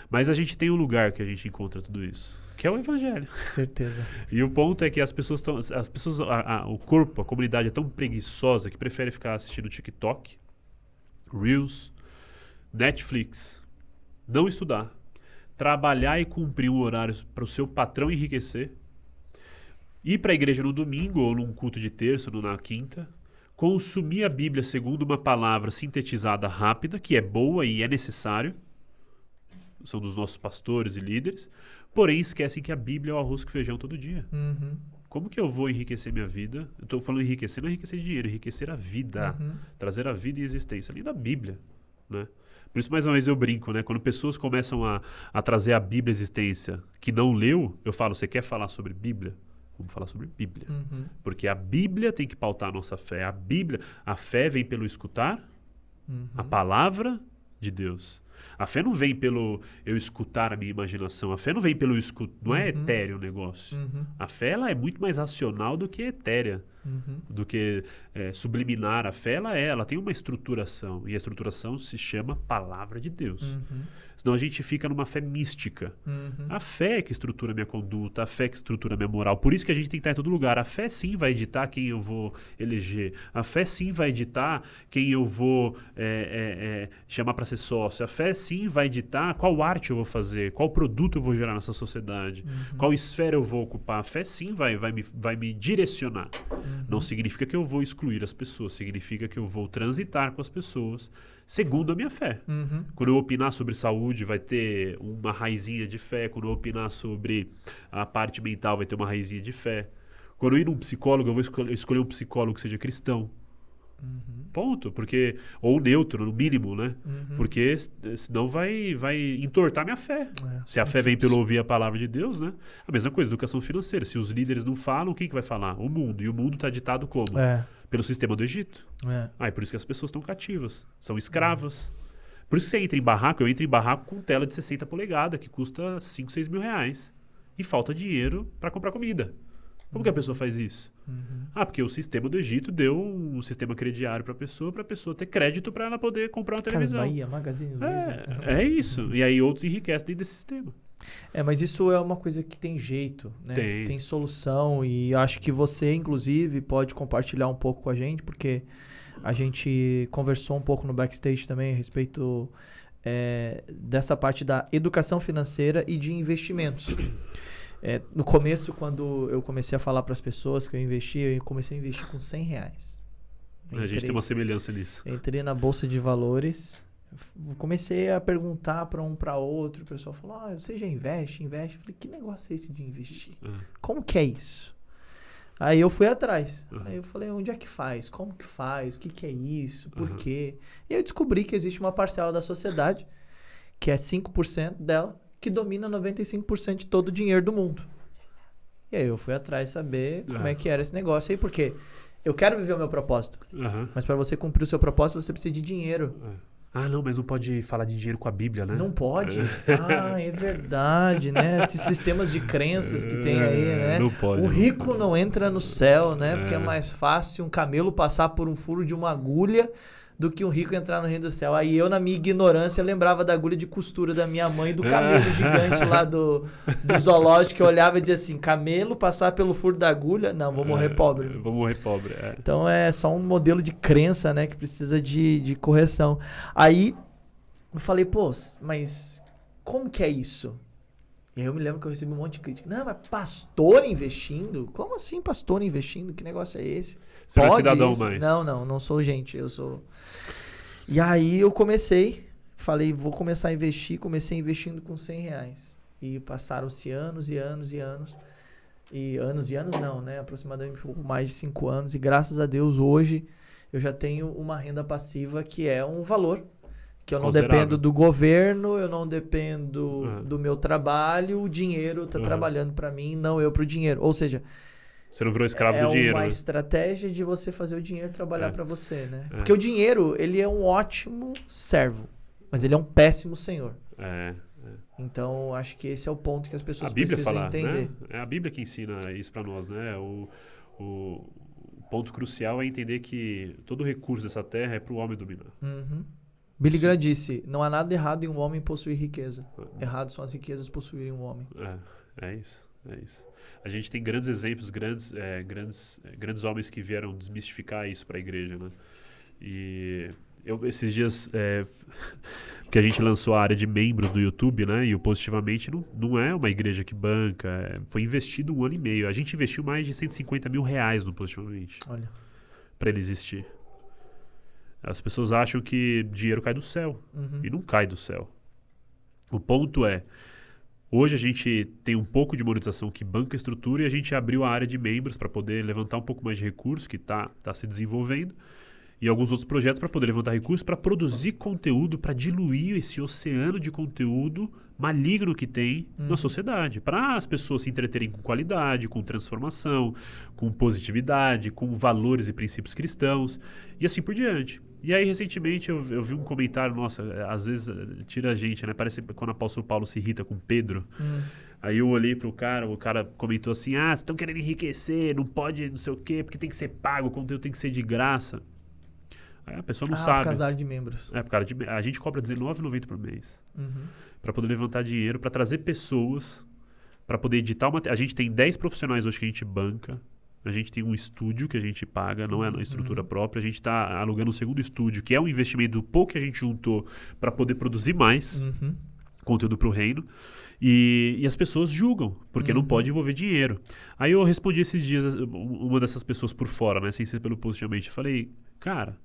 Mas a gente tem um lugar que a gente encontra tudo isso, que é o Evangelho. Certeza. E o ponto é que o corpo, a comunidade é tão preguiçosa que prefere ficar assistindo TikTok, Reels, Netflix, não estudar, trabalhar e cumprir um horário para o seu patrão enriquecer, ir para a igreja no domingo ou num culto de terça ou na quinta, consumir a Bíblia segundo uma palavra sintetizada rápida, que é boa e é necessário, são dos nossos pastores e líderes, porém esquecem que a Bíblia é o arroz com feijão todo dia. Como que eu vou enriquecer minha vida? Eu estou falando enriquecer, não é enriquecer dinheiro, enriquecer a vida, trazer a vida e a existência ali da Bíblia, né? Por isso, mais uma vez, eu brinco, né? Quando pessoas começam a trazer a Bíblia à existência que não leu, eu falo, você quer falar sobre Bíblia? Vamos falar sobre Bíblia. Porque a Bíblia tem que pautar a nossa fé. A fé vem pelo escutar a palavra de Deus. A fé não vem pelo eu escutar a minha imaginação. A fé não vem pelo escutar. Não é etéreo o negócio. A fé ela é muito mais racional do que etérea. Do que subliminar. A fé ela tem uma estruturação. E a estruturação se chama palavra de Deus. Senão a gente fica numa fé mística. A fé é que estrutura minha conduta. A fé é que estrutura minha moral. Por isso que a gente tem que estar em todo lugar. A fé sim vai editar quem eu vou eleger. A fé sim vai editar quem eu vou chamar para ser sócio. A fé sim vai editar qual arte eu vou fazer, qual produto eu vou gerar nessa sociedade, qual esfera eu vou ocupar. A fé sim vai me direcionar. Não significa que eu vou excluir as pessoas, significa que eu vou transitar com as pessoas segundo a minha fé. Quando eu opinar sobre saúde, vai ter uma raizinha de fé. Quando eu opinar sobre a parte mental, vai ter uma raizinha de fé. Quando eu ir num psicólogo, eu vou escolher um psicólogo que seja cristão. Ponto. Porque, ou neutro, no mínimo, né? Porque senão vai entortar minha fé. Se a fé vem pelo ouvir a palavra de Deus, né? A mesma coisa, educação financeira. Se os líderes não falam, quem que vai falar? O mundo. E o mundo está ditado como? Pelo sistema do Egito. É por isso que as pessoas estão cativas. São escravas. Por isso que você entra em barraco, eu entro em barraco com tela de 60 polegadas, que custa 5, 6 mil reais. E falta dinheiro para comprar comida. Como que a pessoa faz isso? Porque o sistema do Egito deu um sistema crediário para a pessoa ter crédito para ela poder comprar uma televisão. Bahia, Magazine Luiza. É isso. E aí outros enriquecem dentro desse sistema. Mas isso é uma coisa que tem jeito, né? Tem solução, e acho que você, inclusive, pode compartilhar um pouco com a gente, porque a gente conversou um pouco no backstage também a respeito dessa parte da educação financeira e de investimentos. No começo, quando eu comecei a falar para as pessoas que eu comecei a investir com R$100. A gente tem uma semelhança nisso. Entrei na Bolsa de Valores, comecei a perguntar para um para outro, o pessoal falou, você já investe? Eu falei, que negócio é esse de investir? Como que é isso? Aí eu fui atrás. Aí eu falei, onde é que faz? Como que faz? O que é isso? Por quê? E eu descobri que existe uma parcela da sociedade, que é 5% dela, que domina 95% de todo o dinheiro do mundo. E aí eu fui atrás saber como é que era esse negócio aí, porque eu quero viver o meu propósito. Mas para você cumprir o seu propósito, você precisa de dinheiro. Não, mas não pode falar de dinheiro com a Bíblia, né? Não pode? É verdade, né? Esses sistemas de crenças que tem aí, né? Não pode. O rico não entra no céu, né? Porque é mais fácil um camelo passar por um furo de uma agulha do que um rico entrar no reino do céu. Aí eu, na minha ignorância, lembrava da agulha de costura da minha mãe, do camelo gigante lá do zoológico, que eu olhava e dizia assim, camelo passar pelo furo da agulha? Não, vou morrer pobre. Vou morrer pobre, Então é só um modelo de crença, né, que precisa de correção. Aí eu falei, mas como que é isso? E aí eu me lembro que eu recebi um monte de crítica. Não, mas pastor investindo? Como assim pastor investindo? Que negócio é esse? Você não é cidadão mais. Não sou gente, eu sou... E aí eu falei, vou começar a investir, comecei investindo com R$100. E passaram-se anos e anos e anos. E anos não, né? Aproximadamente um pouco mais de 5 anos. E graças a Deus, hoje, eu já tenho uma renda passiva que é um valor. Que eu não dependo do governo, eu não dependo do meu trabalho, o dinheiro está trabalhando para mim, não eu para o dinheiro. Ou seja, você não virou escravo do dinheiro. É uma estratégia de você fazer o dinheiro trabalhar para você, né? Porque o dinheiro, ele é um ótimo servo, mas ele é um péssimo senhor. Então, acho que esse é o ponto que as pessoas precisam entender. Né? É a Bíblia que ensina isso para nós, né? O ponto crucial é entender que todo recurso dessa terra é para o homem dominar. Billy Graham disse, não há nada errado em um homem possuir riqueza. Errado são as riquezas possuírem um homem. É isso. A gente tem grandes exemplos, grandes homens que vieram desmistificar isso para a igreja, né? E esses dias que a gente lançou a área de membros do YouTube, né? E o Positivamente não é uma igreja que banca, foi investido 1 ano e meio. A gente investiu mais de R$150 mil no Positivamente. Olha. Para ele existir. As pessoas acham que dinheiro cai do céu. E não cai do céu. O ponto é, hoje a gente tem um pouco de monetização que banca a estrutura e a gente abriu a área de membros para poder levantar um pouco mais de recursos, que está se desenvolvendo, e alguns outros projetos para poder levantar recursos para produzir conteúdo, para diluir esse oceano de conteúdo maligno que tem na sociedade, para as pessoas se entreterem com qualidade, com transformação, com positividade, com valores e princípios cristãos e assim por diante. E aí, recentemente, eu vi um comentário, nossa, às vezes tira a gente, né? Parece quando o apóstolo Paulo se irrita com Pedro. Aí eu olhei pro cara, o cara comentou assim, vocês estão querendo enriquecer, não pode não sei o quê, porque tem que ser pago, o conteúdo tem que ser de graça. Aí a pessoa não sabe. Por causa de membros. Por causa a gente cobra R$19,90 por mês. Para poder levantar dinheiro, para trazer pessoas, para poder editar uma... A gente tem 10 profissionais hoje que a gente banca. A gente tem um estúdio que a gente paga, não é a estrutura própria. A gente está alugando um segundo estúdio, que é um investimento do pouco que a gente juntou para poder produzir mais conteúdo para o reino. E as pessoas julgam, porque não pode envolver dinheiro. Aí eu respondi esses dias, uma dessas pessoas por fora, né, sem ser pelo positivamente. Falei, cara,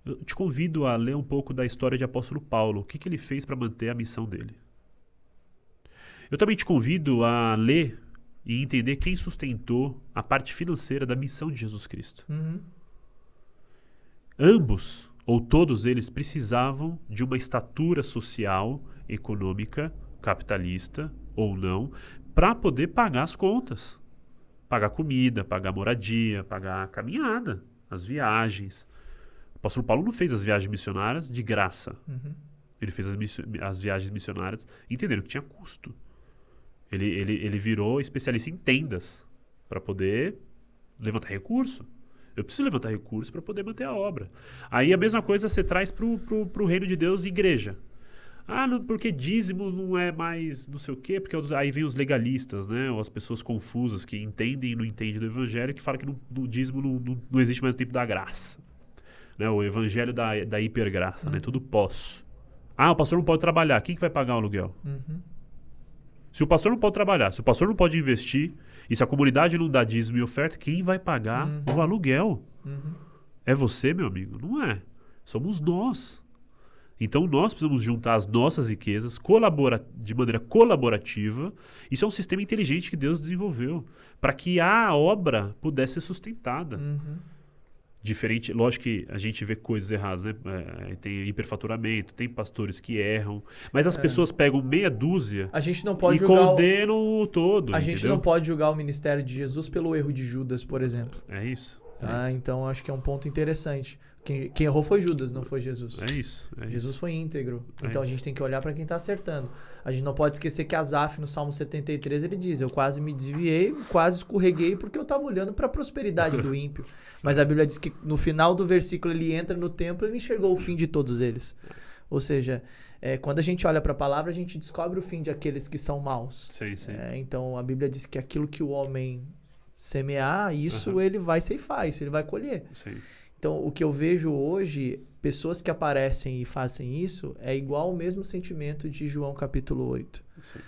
eu te convido a ler um pouco da história de apóstolo Paulo. O que ele fez para manter a missão dele? Eu também te convido a ler e entender quem sustentou a parte financeira da missão de Jesus Cristo. Ambos, ou todos eles, precisavam de uma estatura social, econômica, capitalista ou não, para poder pagar as contas. Pagar comida, pagar moradia, pagar a caminhada, as viagens. O apóstolo Paulo não fez as viagens missionárias de graça. Ele fez as viagens missionárias entendendo que tinha custo. Ele virou especialista em tendas para poder levantar recurso. Eu preciso levantar recursos para poder manter a obra. Aí a mesma coisa você traz para o reino de Deus e igreja. Não, porque dízimo não é mais não sei o quê, porque aí vem os legalistas, né? Ou as pessoas confusas que entendem e não entendem do evangelho, que falam que no dízimo não existe mais o tempo da graça. Né? O evangelho da hipergraça, né? Tudo posso. O pastor não pode trabalhar, quem que vai pagar o aluguel? Se o pastor não pode trabalhar, se o pastor não pode investir, e se a comunidade não dá dízimo e oferta, quem vai pagar o aluguel? É você, meu amigo? Não é. Somos nós. Então nós precisamos juntar as nossas riquezas de maneira colaborativa. Isso é um sistema inteligente que Deus desenvolveu para que a obra pudesse ser sustentada. Diferente, lógico que a gente vê coisas erradas, né? Tem hiperfaturamento, tem pastores que erram, mas as pessoas pegam meia dúzia a gente não pode e condenam o todo. A gente não pode julgar o ministério de Jesus pelo erro de Judas, por exemplo. É isso. Então acho que é um ponto interessante. Quem errou foi Judas, não foi Jesus. É isso. Jesus foi íntegro. Então a gente tem que olhar para quem está acertando. A gente não pode esquecer que Asaf, no Salmo 73, ele diz: eu quase me desviei, quase escorreguei porque eu estava olhando para a prosperidade do ímpio. Mas a Bíblia diz que no final do versículo ele entra no templo e ele enxergou o fim de todos eles. Ou seja, quando a gente olha para a palavra, a gente descobre o fim de aqueles que são maus. Sim. Então a Bíblia diz que aquilo que o homem semear, isso ele vai ceifar, isso ele vai colher. Sim. Então, o que eu vejo hoje, pessoas que aparecem e fazem isso, é igual ao mesmo sentimento de João capítulo 8. Sim.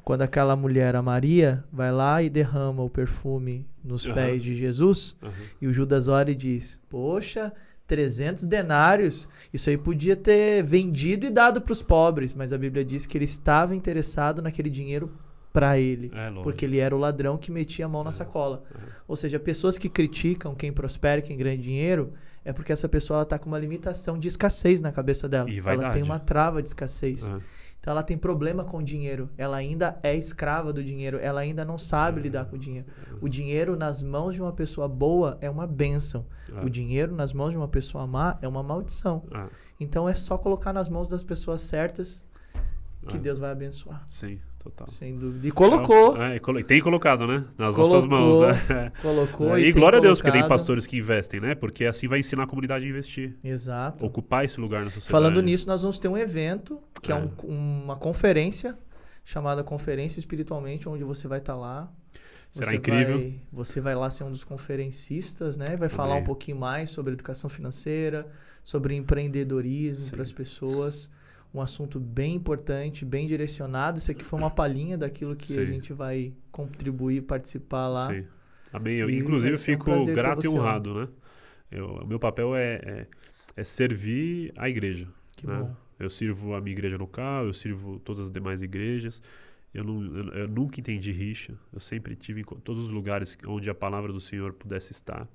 Quando aquela mulher, a Maria, vai lá e derrama o perfume nos pés de Jesus, e o Judas olha e diz, poxa, 300 denários, isso aí podia ter vendido e dado para os pobres, mas a Bíblia diz que ele estava interessado naquele dinheiro para ele, porque ele era o ladrão que metia a mão na sacola. Ou seja, pessoas que criticam quem prospera, quem ganha dinheiro, é porque essa pessoa está com uma limitação de escassez na cabeça dela. Ela tem uma trava de escassez. Então ela tem problema com o dinheiro, ela ainda é escrava do dinheiro, ela ainda não sabe lidar com o dinheiro. O dinheiro nas mãos de uma pessoa boa é uma bênção. O dinheiro nas mãos de uma pessoa má é uma maldição. Então é só colocar nas mãos das pessoas certas que Deus vai abençoar. Sim. Total. Sem dúvida. E colocou. Tem colocado, né? Nas nossas mãos. Colocou e glória a Deus, porque tem pastores que investem, né? Porque assim vai ensinar a comunidade a investir. Exato. Ocupar esse lugar na sociedade. Falando nisso, nós vamos ter um evento, que é uma conferência, chamada Conferência Espiritualmente, onde você vai estar lá. Será incrível. Você vai lá ser um dos conferencistas, né? Vai falar um pouquinho mais sobre educação financeira, sobre empreendedorismo para as pessoas. Um assunto bem importante, bem direcionado. Isso aqui foi uma palhinha daquilo que a gente vai contribuir, participar lá. Sim. Amém. Inclusive, eu fico grato e honrado, né? O meu papel é servir a igreja. Que bom. Eu sirvo a minha igreja local, eu sirvo todas as demais igrejas. Eu nunca entendi rixa. Eu sempre tive em todos os lugares onde a palavra do Senhor pudesse estar.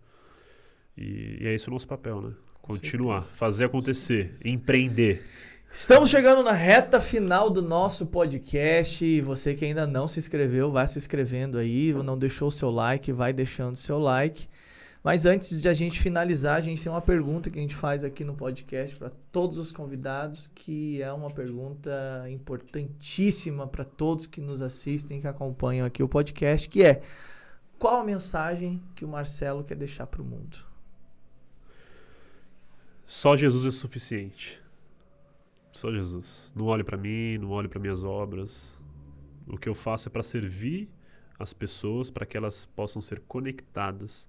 E é esse o nosso papel, né? Continuar, fazer acontecer, empreender. Estamos chegando na reta final do nosso podcast. E você que ainda não se inscreveu, vai se inscrevendo aí. Não deixou o seu like, vai deixando o seu like. Mas antes de a gente finalizar, a gente tem uma pergunta que a gente faz aqui no podcast para todos os convidados, que é uma pergunta importantíssima para todos que nos assistem, que acompanham aqui o podcast, que é: qual a mensagem que o Marcelo quer deixar para o mundo? Só Jesus é suficiente. Só Jesus. Não olhe para mim, não olhe para minhas obras. O que eu faço é para servir as pessoas, para que elas possam ser conectadas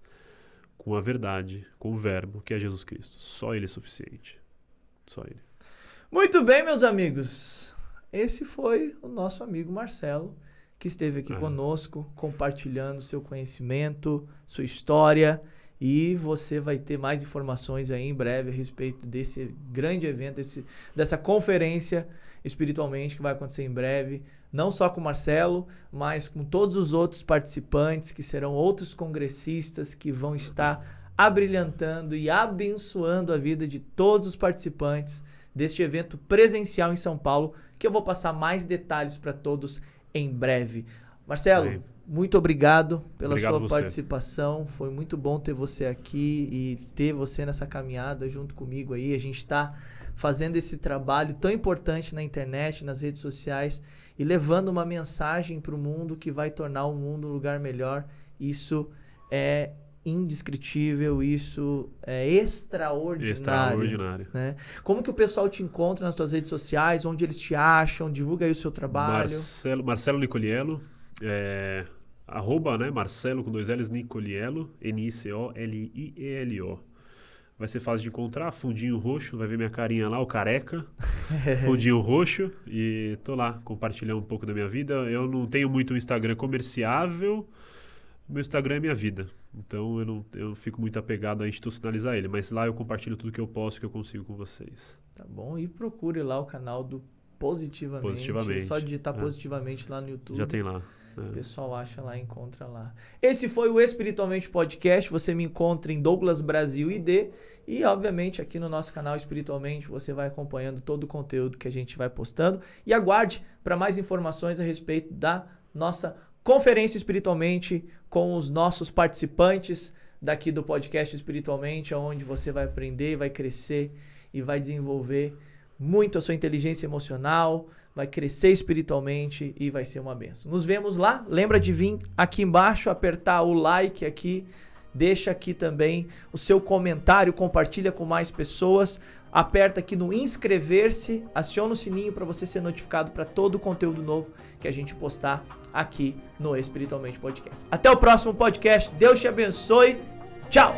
com a verdade, com o verbo, que é Jesus Cristo. Só Ele é suficiente. Só Ele. Muito bem, meus amigos. Esse foi o nosso amigo Marcelo, que esteve aqui conosco, compartilhando seu conhecimento, sua história. E você vai ter mais informações aí em breve a respeito desse grande evento, dessa conferência espiritualmente que vai acontecer em breve. Não só com o Marcelo, mas com todos os outros participantes, que serão outros congressistas que vão estar abrilhantando e abençoando a vida de todos os participantes deste evento presencial em São Paulo, que eu vou passar mais detalhes para todos em breve. Marcelo, muito obrigado pela sua participação. Foi muito bom ter você aqui e ter você nessa caminhada junto comigo aí. A gente está fazendo esse trabalho tão importante na internet, nas redes sociais, e levando uma mensagem para o mundo que vai tornar o mundo um lugar melhor. Isso é indescritível, isso é extraordinário. Né? Como que o pessoal te encontra nas suas redes sociais? Onde eles te acham? Divulga aí o seu trabalho. Marcelo Nicoliello, arroba, né? Marcelo com 2 L's, Nicoliello, Nicolielo. Vai ser fácil de encontrar, fundinho roxo, vai ver minha carinha lá, o careca, fundinho roxo, e tô lá compartilhando um pouco da minha vida. Eu não tenho muito um Instagram comerciável, meu Instagram é minha vida, então eu fico muito apegado a institucionalizar ele, mas lá eu compartilho tudo que eu posso, que eu consigo com vocês. Tá bom, e procure lá o canal do Positivamente. Só digitar Positivamente lá no YouTube. Já tem lá. O pessoal acha lá, encontra lá. Esse foi o Espiritualmente Podcast. Você me encontra em Douglas Brasil ID. E, obviamente, aqui no nosso canal Espiritualmente, você vai acompanhando todo o conteúdo que a gente vai postando. E aguarde para mais informações a respeito da nossa conferência Espiritualmente com os nossos participantes daqui do podcast Espiritualmente, onde você vai aprender, vai crescer e vai desenvolver muito a sua inteligência emocional, vai crescer espiritualmente e vai ser uma bênção. Nos vemos lá. Lembra de vir aqui embaixo, apertar o like aqui, deixa aqui também o seu comentário, compartilha com mais pessoas, aperta aqui no inscrever-se, aciona o sininho para você ser notificado para todo o conteúdo novo que a gente postar aqui no Espiritualmente Podcast. Até o próximo podcast. Deus te abençoe. Tchau!